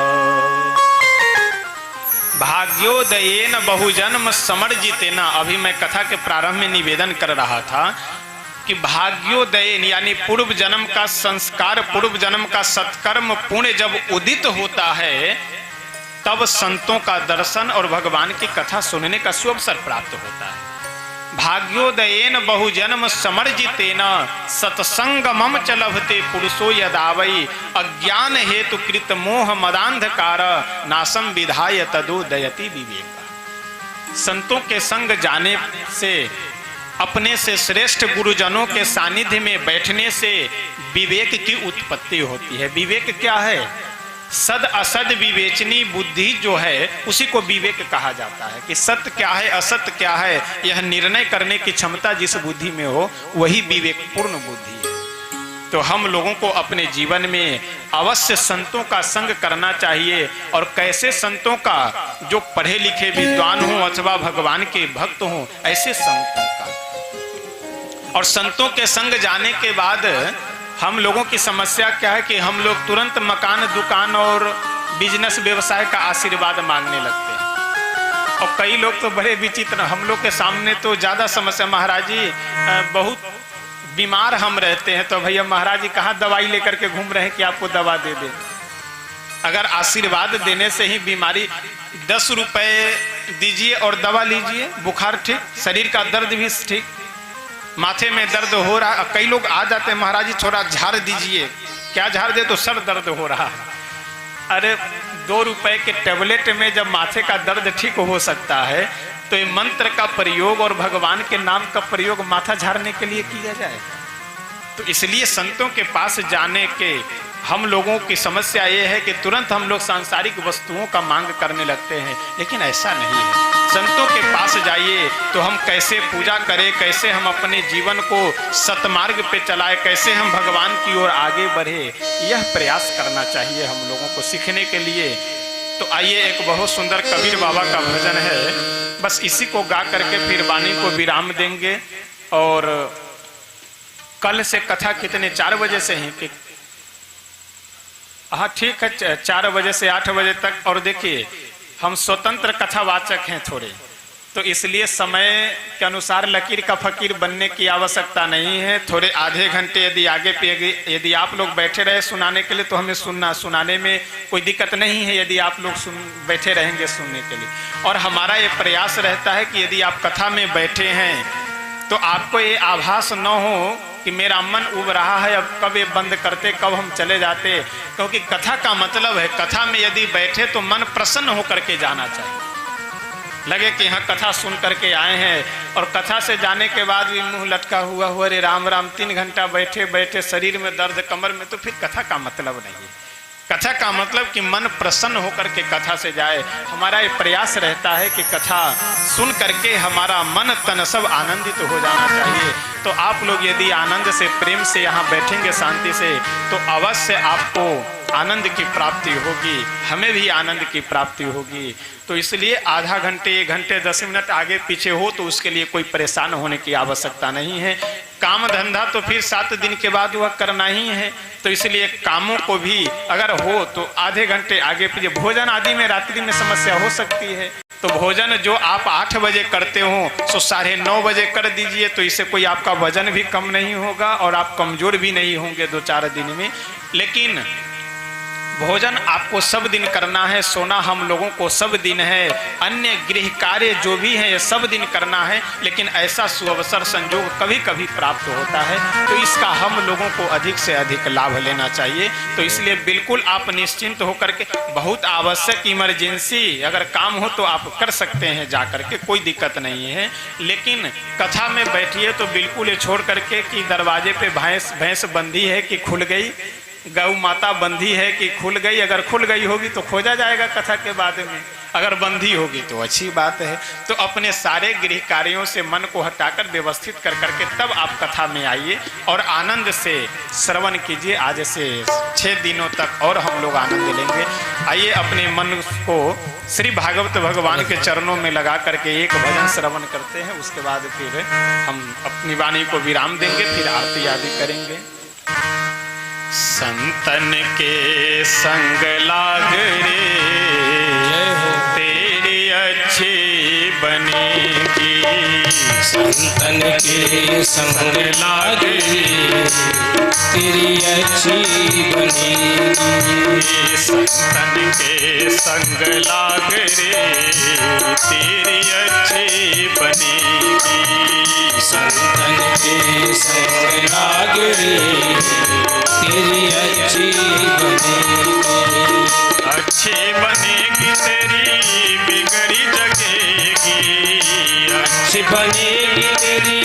भाग्योदयेन बहुजन्म समर्जितेन, अभी मैं कथा के प्रारंभ में निवेदन कर रहा था कि भाग्योदयेन यानी पूर्व जन्म का संस्कार, पूर्व जन्म का सत्कर्म पुण्य जब उदित होता है तब संतों का दर्शन और भगवान की कथा सुनने का सुअवसर प्राप्त होता है। भाग्योदयेन बहुजन्म समर्जितेन सत्संगमं च लभते पुरुषो यदावै अज्ञान हेतु कृत मोह मदांधकार नासम विधाय तदोदयति विवेक। संतों के संग जाने से, अपने से श्रेष्ठ गुरुजनों के सानिध्य में बैठने से विवेक की उत्पत्ति होती है। विवेक क्या है? सद असद विवेचनी बुद्धि जो है उसी को विवेक कहा जाता है कि सत्य क्या है असत्य क्या है, यह निर्णय करने की क्षमता जिस बुद्धि में हो वही विवेकपूर्ण बुद्धि है। तो हम लोगों को अपने जीवन में अवश्य संतों का संग करना चाहिए, और कैसे संतों का? जो पढ़े लिखे विद्वान हों अथवा भगवान के भक्त हों, ऐसे संतों का। और संतों के संग जाने के बाद हम लोगों की समस्या क्या है कि हम लोग तुरंत मकान, दुकान और बिजनेस व्यवसाय का आशीर्वाद मांगने लगते हैं। और कई लोग तो बड़े विचित्र, हम लोग के सामने तो ज़्यादा समस्या, महाराज जी बहुत बीमार हम रहते हैं, तो भैया महाराज जी कहाँ दवाई लेकर के घूम रहे हैं कि आपको दवा दे दे। अगर आशीर्वाद देने से ही बीमारी, 10 रुपए दीजिए और दवा लीजिए, बुखार ठीक, शरीर का दर्द भी ठीक, माथे में दर्द हो रहा, कई लोग आ जाते हैं महाराज जी थोड़ा झाड़ दीजिए, क्या झाड़ दे? तो सर दर्द हो रहा है। अरे 2 रुपए के टेबलेट में जब माथे का दर्द ठीक हो सकता है तो ये मंत्र का प्रयोग और भगवान के नाम का प्रयोग माथा झाड़ने के लिए किया जाए। तो इसलिए संतों के पास जाने के हम लोगों की समस्या ये है कि तुरंत हम लोग सांसारिक वस्तुओं का मांग करने लगते हैं, लेकिन ऐसा नहीं है। संतों के पास जाइए तो हम कैसे पूजा करें, कैसे हम अपने जीवन को सतमार्ग पे चलाएं, कैसे हम भगवान की ओर आगे बढ़े, यह प्रयास करना चाहिए हम लोगों को सीखने के लिए। तो आइए, एक बहुत सुंदर कबीर बाबा का भजन है, बस इसी को गा करके फिर वाणी को विराम देंगे। और कल से कथा कितने, 4 बजे से ही? हाँ ठीक है, 4 बजे से 8 बजे तक। और देखिए हम स्वतंत्र कथावाचक हैं थोड़े, तो इसलिए समय के अनुसार लकीर का फकीर बनने की आवश्यकता नहीं है। थोड़े आधे घंटे यदि आगे पे यदि आप लोग बैठे रहे सुनाने के लिए तो हमें सुनाने में कोई दिक्कत नहीं है, यदि आप लोग बैठे रहेंगे सुनने के लिए। और हमारा ये प्रयास रहता है कि यदि आप कथा में बैठे हैं तो आपको ये आभास न हो कि मेरा मन उब रहा है, अब कब ये बंद करते, कब हम चले जाते। क्योंकि कथा का मतलब है, कथा में यदि बैठे तो मन प्रसन्न होकर के जाना चाहिए, लगे कि यहाँ कथा सुन करके आए हैं। और कथा से जाने के बाद भी मुंह लटका हुआ हुआ रे राम राम, 3 घंटा बैठे बैठे शरीर में दर्द कमर में, तो फिर कथा का मतलब नहीं है। कथा का मतलब कि मन प्रसन्न होकर के कथा से जाए। हमारा ये प्रयास रहता है कि कथा सुन करके हमारा मन तन सब आनंदित हो जाना चाहिए। तो आप लोग यदि आनंद से, प्रेम से यहाँ बैठेंगे शांति से, तो अवश्य आपको आनंद की प्राप्ति होगी, हमें भी आनंद की प्राप्ति होगी। तो इसलिए आधा घंटे, 1 घंटे, 10 मिनट आगे पीछे हो तो उसके लिए कोई परेशान होने की आवश्यकता नहीं है। काम धंधा तो फिर 7 दिन के बाद वह करना ही है, तो इसलिए कामों को भी अगर हो तो आधे घंटे आगे पीछे। भोजन आदि में रात्रि में समस्या हो सकती है, तो भोजन जो आप 8 बजे करते हो तो 9:30 बजे कर दीजिए, तो इससे कोई आपका वजन भी कम नहीं होगा और आप कमजोर भी नहीं होंगे 2-4 दिन में। लेकिन भोजन आपको सब दिन करना है, सोना हम लोगों को सब दिन है, अन्य गृह कार्य जो भी है ये सब दिन करना है, लेकिन ऐसा सुअवसर संयोग कभी कभी प्राप्त होता है, तो इसका हम लोगों को अधिक से अधिक लाभ लेना चाहिए। तो इसलिए बिल्कुल आप निश्चिंत होकर के, बहुत आवश्यक इमरजेंसी अगर काम हो तो आप कर सकते हैं जा करके, कोई दिक्कत नहीं है, लेकिन कथा में बैठिए तो बिल्कुल ये छोड़ करके कि दरवाजे पे भैंस बंधी है कि खुल गई, गौ माता बंधी है कि खुल गई, अगर खुल गई होगी तो खोजा जाएगा कथा के बाद में, अगर बंधी होगी तो अच्छी बात है। तो अपने सारे गृह कार्यों से मन को हटाकर व्यवस्थित कर करके तब आप कथा में आइए और आनंद से श्रवण कीजिए। आज से 6 दिनों तक और हम लोग आनंद लेंगे। आइए अपने मन को श्री भागवत भगवान के चरणों में लगा करके एक भजन श्रवण करते हैं, उसके बाद फिर हम अपनी वाणी को विराम देंगे, फिर आरती आदि करेंगे। संतन के संग लाग रे तेरी अच्छी बनेगी, संतन के संग लाग रे तेरी अच्छी बनेगी, संतन के संग लाग रे तेरी अच्छी बनेगी, संतन के संग लाग रे तेरी अच्छी बनेगी, अच्छी बनेगी तेरी बिगड़ी जगेगी, अच्छी बनेगी तेरी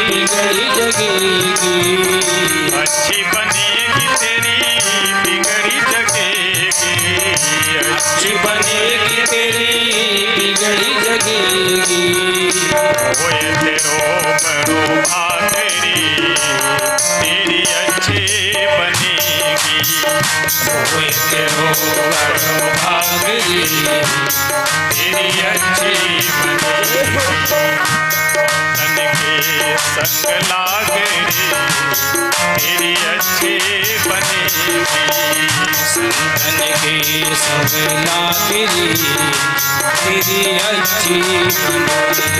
बिगड़ी जगेगी, अच्छी बनेगी तेरी बिगड़ी जगेगी, अच्छी बनेगी तेरी बिगड़ी जगेगी, होए तेरो बड़ो भागरी तेरी अच्छी बनेगी, होए तेरो बड़ो भागरी तेरी अच्छी बनेगी, तन के संग लाग रे तेरी अच्छी बनेगी, संतन के संग लाग रे तेरी अच्छी बनेगी।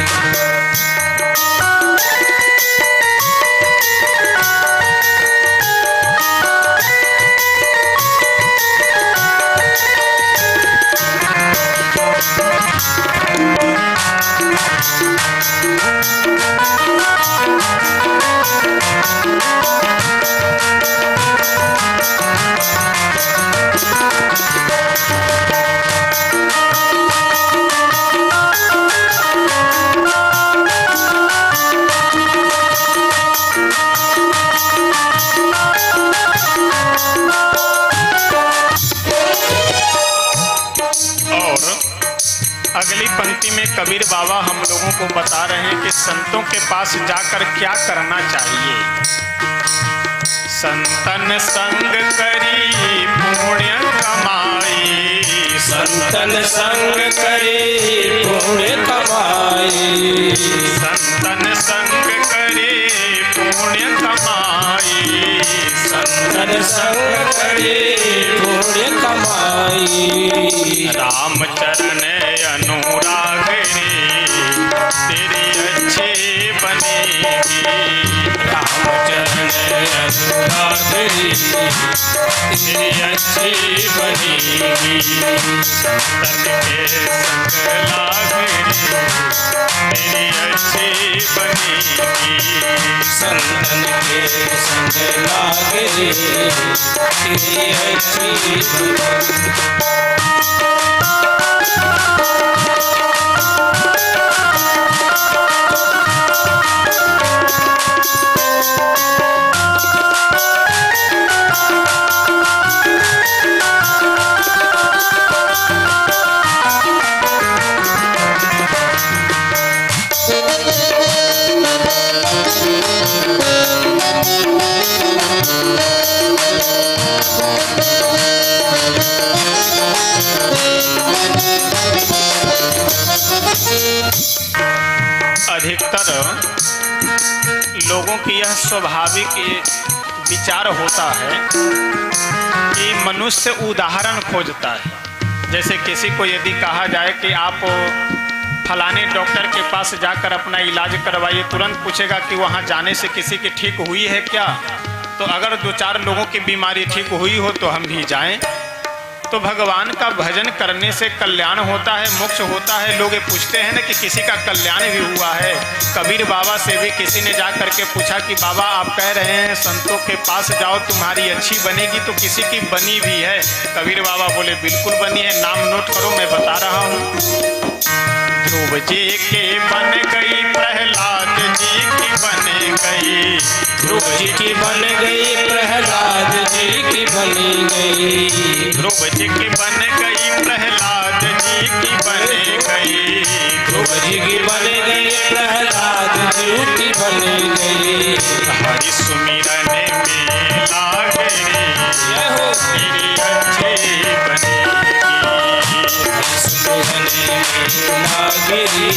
अगली पंक्ति में कबीर बाबा हम लोगों को बता रहे हैं कि संतों के पास जाकर क्या करना चाहिए। संतन संग करी पुण्य कमाई, संतन संग करे पुण्य कमाई, संतन संग करे पुण्य कमाई, संतन संग करे पुण्य कमाई, राम चरण अनुराग रे तेरी अच्छी बनेगी, राम चरण अनुराग रे तेरी अच्छी बनेगी, संतन के संग लाग रे तेरी अच्छी बनेगी, संतन के संग लाग रे तेरी अच्छी बनेगी। अधिकतर लोगों की यह स्वाभाविक विचार होता है कि मनुष्य उदाहरण खोजता है। जैसे किसी को यदि कहा जाए कि आप फलाने डॉक्टर के पास जाकर अपना इलाज करवाइए, तुरंत पूछेगा कि वहाँ जाने से किसी की ठीक हुई है क्या। तो अगर 2-4 लोगों की बीमारी ठीक हुई हो तो हम भी जाएं, तो भगवान का भजन करने से कल्याण होता है, मोक्ष होता है। लोग ये पूछते हैं ना कि किसी का कल्याण भी हुआ है। कबीर बाबा से भी किसी ने जा करके पूछा कि बाबा आप कह रहे हैं संतों के पास जाओ तुम्हारी अच्छी बनेगी, तो किसी की बनी भी है? कबीर बाबा बोले बिल्कुल बनी है, नाम नोट करो मैं बता रहा हूँ। ध्रुव जी के बन गई, प्रहलाद जी की बन गई, ध्रुव जी की बन गई, प्रहलाद जी की बनी गई। ध्रुव जी की बन गई, प्रहलाद जी की बन गई, ध्रुव जी की बन गई, प्रहलाद जी की बनी गई। हरि सुमिरन में लागे रे, यहो तेरी अच्छी बनेगी। हरि सुमिरन में लागे रे,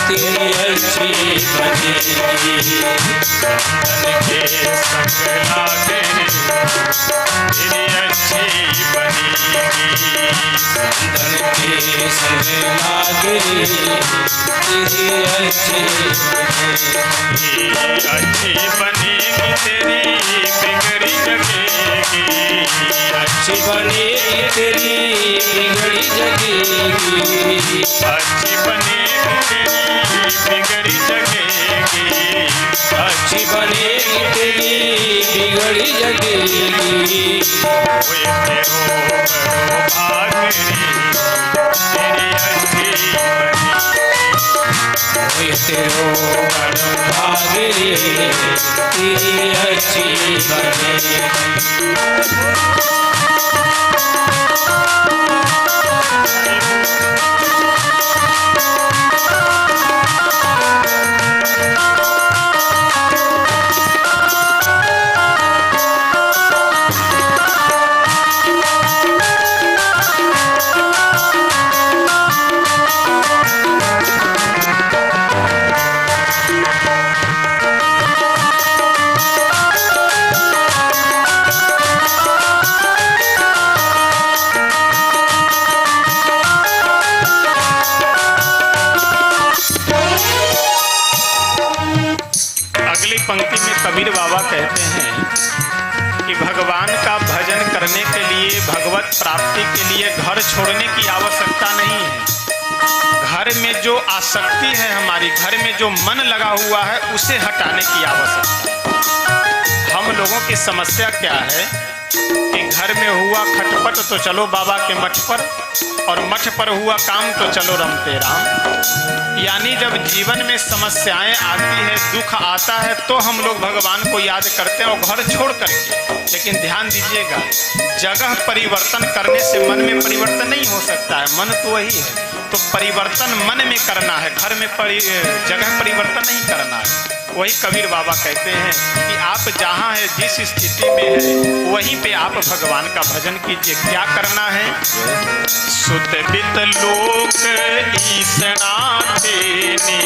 तेरी अच्छी बनेगी। धन के संग लागे रे, तेरी अच्छी बनेगी। धन के संग लागे रे, तेरी अच्छी बनेगी। अच्छी बनेगी तेरी बिगड़ी जगेगी, अच्छी बनेगी तेरी बिगड़ी जगेगी। अच्छी बनेगी तेरी बिगड़ी जगेगी, अच्छी बनेगी तेरी बिगड़ी जगेगी। ओए तेरो बड़ो भाग रे, तेरी अच्छी बनेगी। ओए तेरो बड़ भाग रे, तेरी अच्छी बनेगी। अगली पंक्ति में कबीर बाबा कहते हैं कि भगवान का भजन करने के लिए, भगवत प्राप्ति के लिए घर छोड़ने की आवश्यकता नहीं है। घर में जो आसक्ति है हमारी, घर में जो मन लगा हुआ है उसे हटाने की आवश्यकता है। हम लोगों की समस्या क्या है कि घर में हुआ खटपट तो चलो बाबा के मठ पर, और मठ पर हुआ काम तो चलो रमते राम। यानी जब जीवन में समस्याएं आती है, दुख आता है, तो हम लोग भगवान को याद करते हैं और घर छोड़ करके। लेकिन ध्यान दीजिएगा, जगह परिवर्तन करने से मन में परिवर्तन नहीं हो सकता है, मन तो वही है। तो परिवर्तन मन में करना है, घर में जगह परिवर्तन नहीं करना है। वही कबीर बाबा कहते हैं कि आप जहाँ है, जिस स्थिति में है, वहीं पे आप भगवान का भजन कीजिए। क्या करना है? सुत बित लोक ईसना तेने,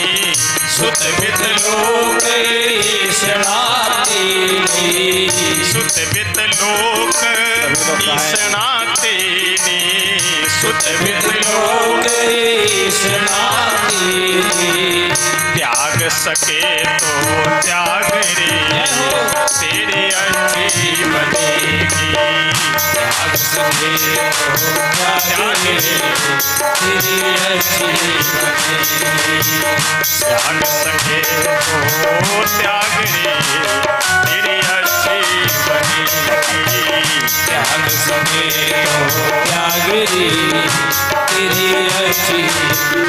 सुत बित लोक ईसना तेने, सुत बित लोक ईसना तेने, सुत बित लोक ईसना तेने। त्याग सके तो त्याग रे, तेरी अच्छी बनेगी। त्याग सके तो त्याग रे, तेरी अच्छी बनेगी। त्याग सके तो त्याग रे, तेरी अच्छी बनेगी। त्याग सके तो त्याग रे, तेरी अच्छी बनेगी।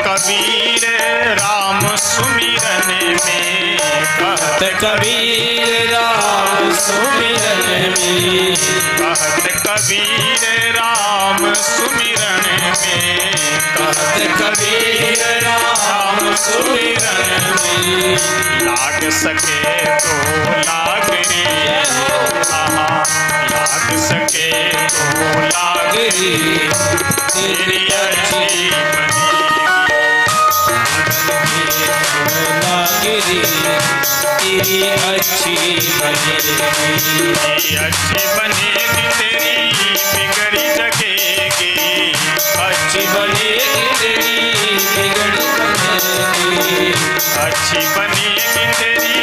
कबीर राम सुमिरन में, कहत कबीर राम सुमिरन में, कहत कबीर राम सुमिरन में, कहत कबीर राम सुमिरन में लाग सके तो लाग रे, लाग सके तो लाग रे, तेरी अच्छी लागिरी तेरी अच्छी बनेगी, अच्छी बनेगी तेरी बिगड़ी जगेगी, अच्छी बनेगी तेरी बिगड़ी बनेगी, अच्छी बनेगी तेरी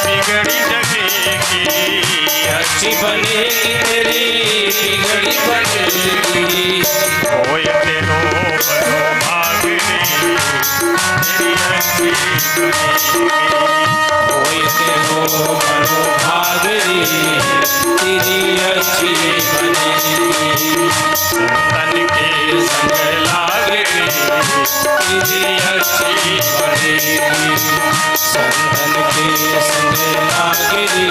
बिगड़ी जगेगी, अच्छी बनेगी तेरी बिगड़ी बनेगी, होए तेरो बड़ो भाग रे, तेरी अच्छी बनेगी, होए तेरो बड़ो भाग रे, तेरी अच्छी बनेगी, संतन के संग लाग रे, तेरी अच्छी बनेगी, संतन के संग लागिरी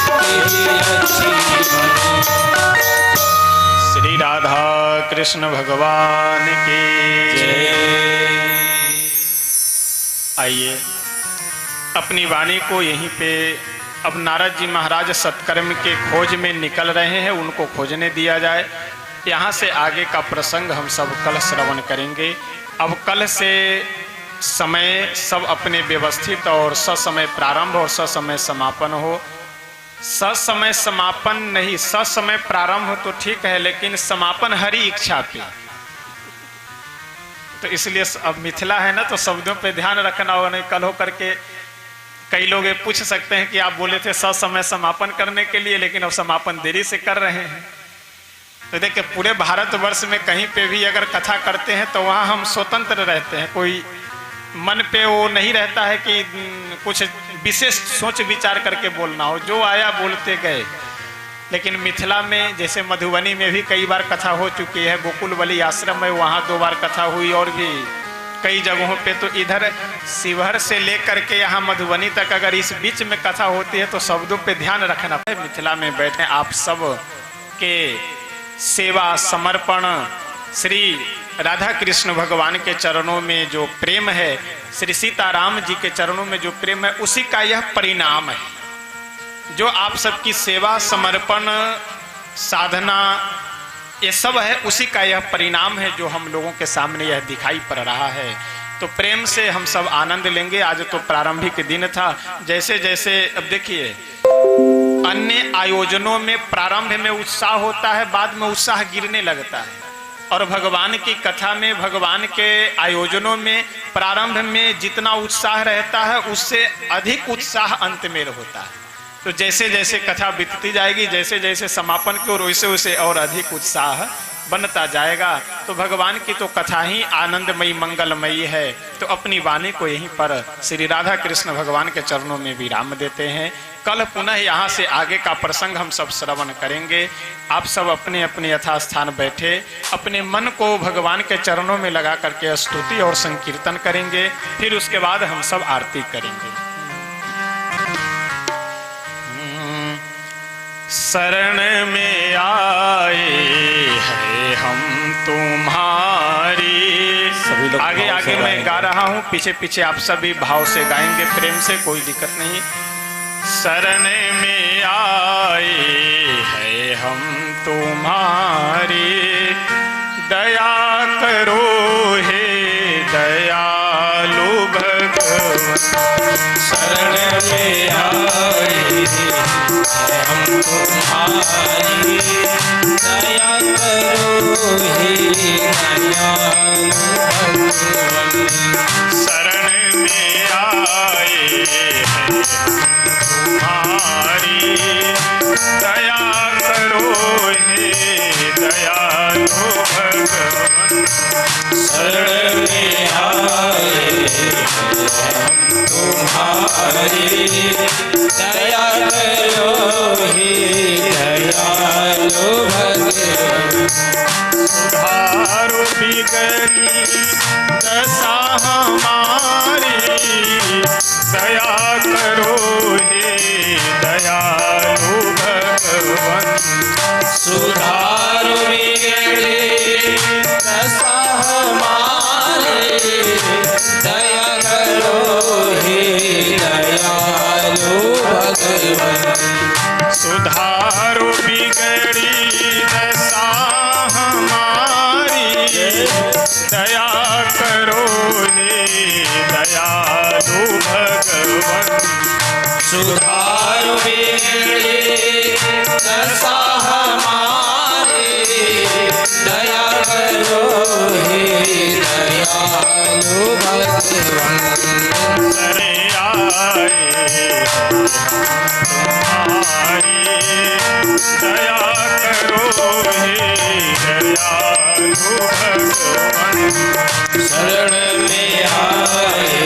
तेरी अच्छी बनेगी। श्री राधा कृष्ण भगवान की जय। आइए अपनी वाणी को यहीं पे, अब नारद जी महाराज सत्कर्म के खोज में निकल रहे हैं, उनको खोजने दिया जाए। यहाँ से आगे का प्रसंग हम सब कल श्रवण करेंगे। अब कल से समय सब अपने व्यवस्थित और ससमय प्रारंभ और ससमय समापन हो। ससमय समापन नहीं, ससमय प्रारंभ हो तो ठीक है, लेकिन समापन हरि इच्छा पे। तो इसलिए अब मिथिला है ना, तो शब्दों पे ध्यान रखना होगा, नहीं कल हो करके कई लोग ये पूछ सकते हैं कि आप बोले थे ससमय समापन करने के लिए, लेकिन अब समापन देरी से कर रहे हैं। तो देखिए पूरे भारतवर्ष में कहीं पे भी अगर कथा करते हैं तो वहाँ हम स्वतंत्र रहते हैं, कोई मन पे वो नहीं रहता है कि कुछ विशेष सोच विचार करके बोलना हो, जो आया बोलते गए। लेकिन मिथिला में जैसे मधुबनी में भी कई बार कथा हो चुकी है, गोकुलबली आश्रम में वहाँ 2 बार कथा हुई, और भी कई जगहों पे। तो इधर शिवहर से लेकर के यहाँ मधुबनी तक अगर इस बीच में कथा होती है तो शब्दों पे ध्यान रखना है। मिथिला में बैठे आप सब के सेवा समर्पण, श्री राधा कृष्ण भगवान के चरणों में जो प्रेम है, श्री सीताराम जी के चरणों में जो प्रेम है, उसी का यह परिणाम है। जो आप सबकी सेवा समर्पण साधना ये सब है, उसी का यह परिणाम है जो हम लोगों के सामने यह दिखाई पड़ रहा है। तो प्रेम से हम सब आनंद लेंगे। आज तो प्रारंभिक दिन था, जैसे जैसे अब देखिए अन्य आयोजनों में प्रारंभ में उत्साह होता है, बाद में उत्साह गिरने लगता है। और भगवान की कथा में, भगवान के आयोजनों में प्रारंभ में जितना उत्साह रहता है, उससे अधिक उत्साह अंत में होता है। तो जैसे जैसे कथा बीतती जाएगी, जैसे जैसे समापन की ओर, वैसे वैसे और अधिक उत्साह बनता जाएगा। तो भगवान की तो कथा ही आनंदमयी मंगलमयी है। तो अपनी वाणी को यहीं पर श्री राधा कृष्ण भगवान के चरणों में विराम देते हैं। कल पुनः यहाँ से आगे का प्रसंग हम सब श्रवण करेंगे। आप सब अपने अपने यथास्थान बैठे अपने मन को भगवान के चरणों में लगा करके स्तुति और संकीर्तन करेंगे। फिर उसके बाद हम सब आरती करेंगे। शरण में आए हैं हम तुम्हारी। सभी लोग आगे भाव से आगे मैं गाएंगे। गा रहा हूँ, पीछे पीछे आप सभी भाव से गाएंगे, प्रेम से, कोई दिक्कत नहीं। शरण में आए हैं हम तुम्हारी, दया करो हे दयालु भगवान। शरण में आए हम तुम्हारी, दया करो हे दयालु भगवान। शरण में आए हैं तुम्हारी, दया करो हे दयालु भगवान। शरण में आए हम तुम्हारी, दया करो हे दयालु भगवान। सुधारो बिगड़ी दशा हमारी, दया करो हे दयालु भगवान। सुधारो बिगड़ी दशा हमारी, भगवन सुधारो बिगड़ी दशा हमारी दया करो हे दयालु भगवन सुधार बिगड़ी दशा हमारी दया करो हे दयालु भगवन सरे आए तुम्हारी दया करो हे दयालु भगवन शरण में आए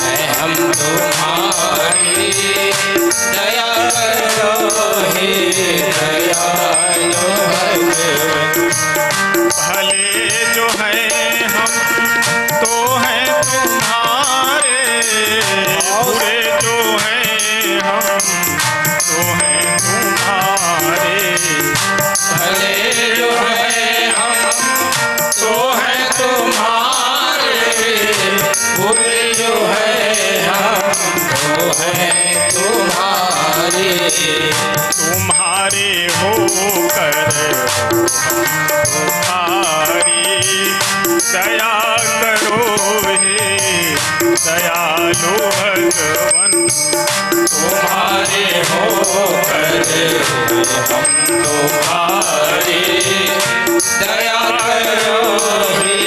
हैं हम तुम्हारी दया करो हे दयालु भगवन भले जो हैं हम तो हैं तुम्हारे बुरे जो हैं हम तो हैं तुम्हारे भले जो है हम तो हैं तुम्हारे बुरे जो है हम तो हैं तुम्हारे तुम्हारे होकर तुम्हारी दया करो हे दयालु भगवन तुम्हारे होकर हम तुम्हारे दया करो हे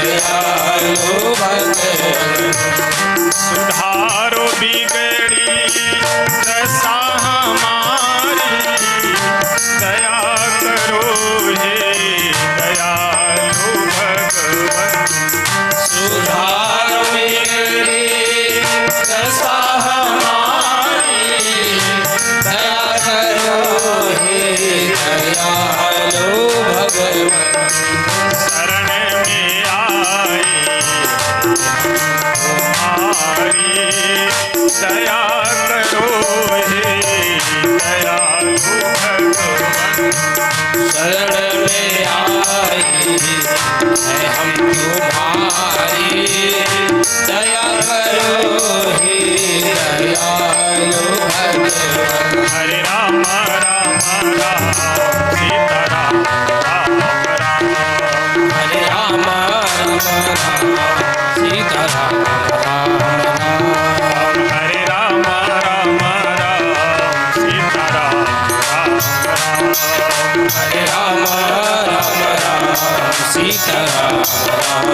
दयालु भगवन सुधारो बिगड़ी दशा हमारी दया करो हे दयालु भगवन सुधार बिगड़ी दशा हमारी दया करो हे दयालु भगवन शरण में आए तुम्हारी दया करो हे दयालु भगवन शरण में आई है हम तुम्हारी दया करो हे दयालु भगवन हरे राम राम राम सीता राम राम राम हरे राम राम राम सीता राम राम राम हरे राम राम राम सीता राम राम राम हरे राम राम राम सीता राम राम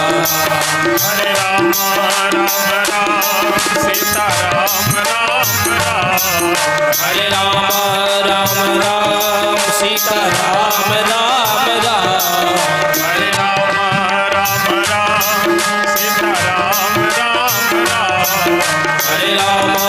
राम हरे राम राम राम सीता राम राम राम हरे राम राम राम सीता राम राम राम हरे राम राम राम सीता राम राम राम हरे राम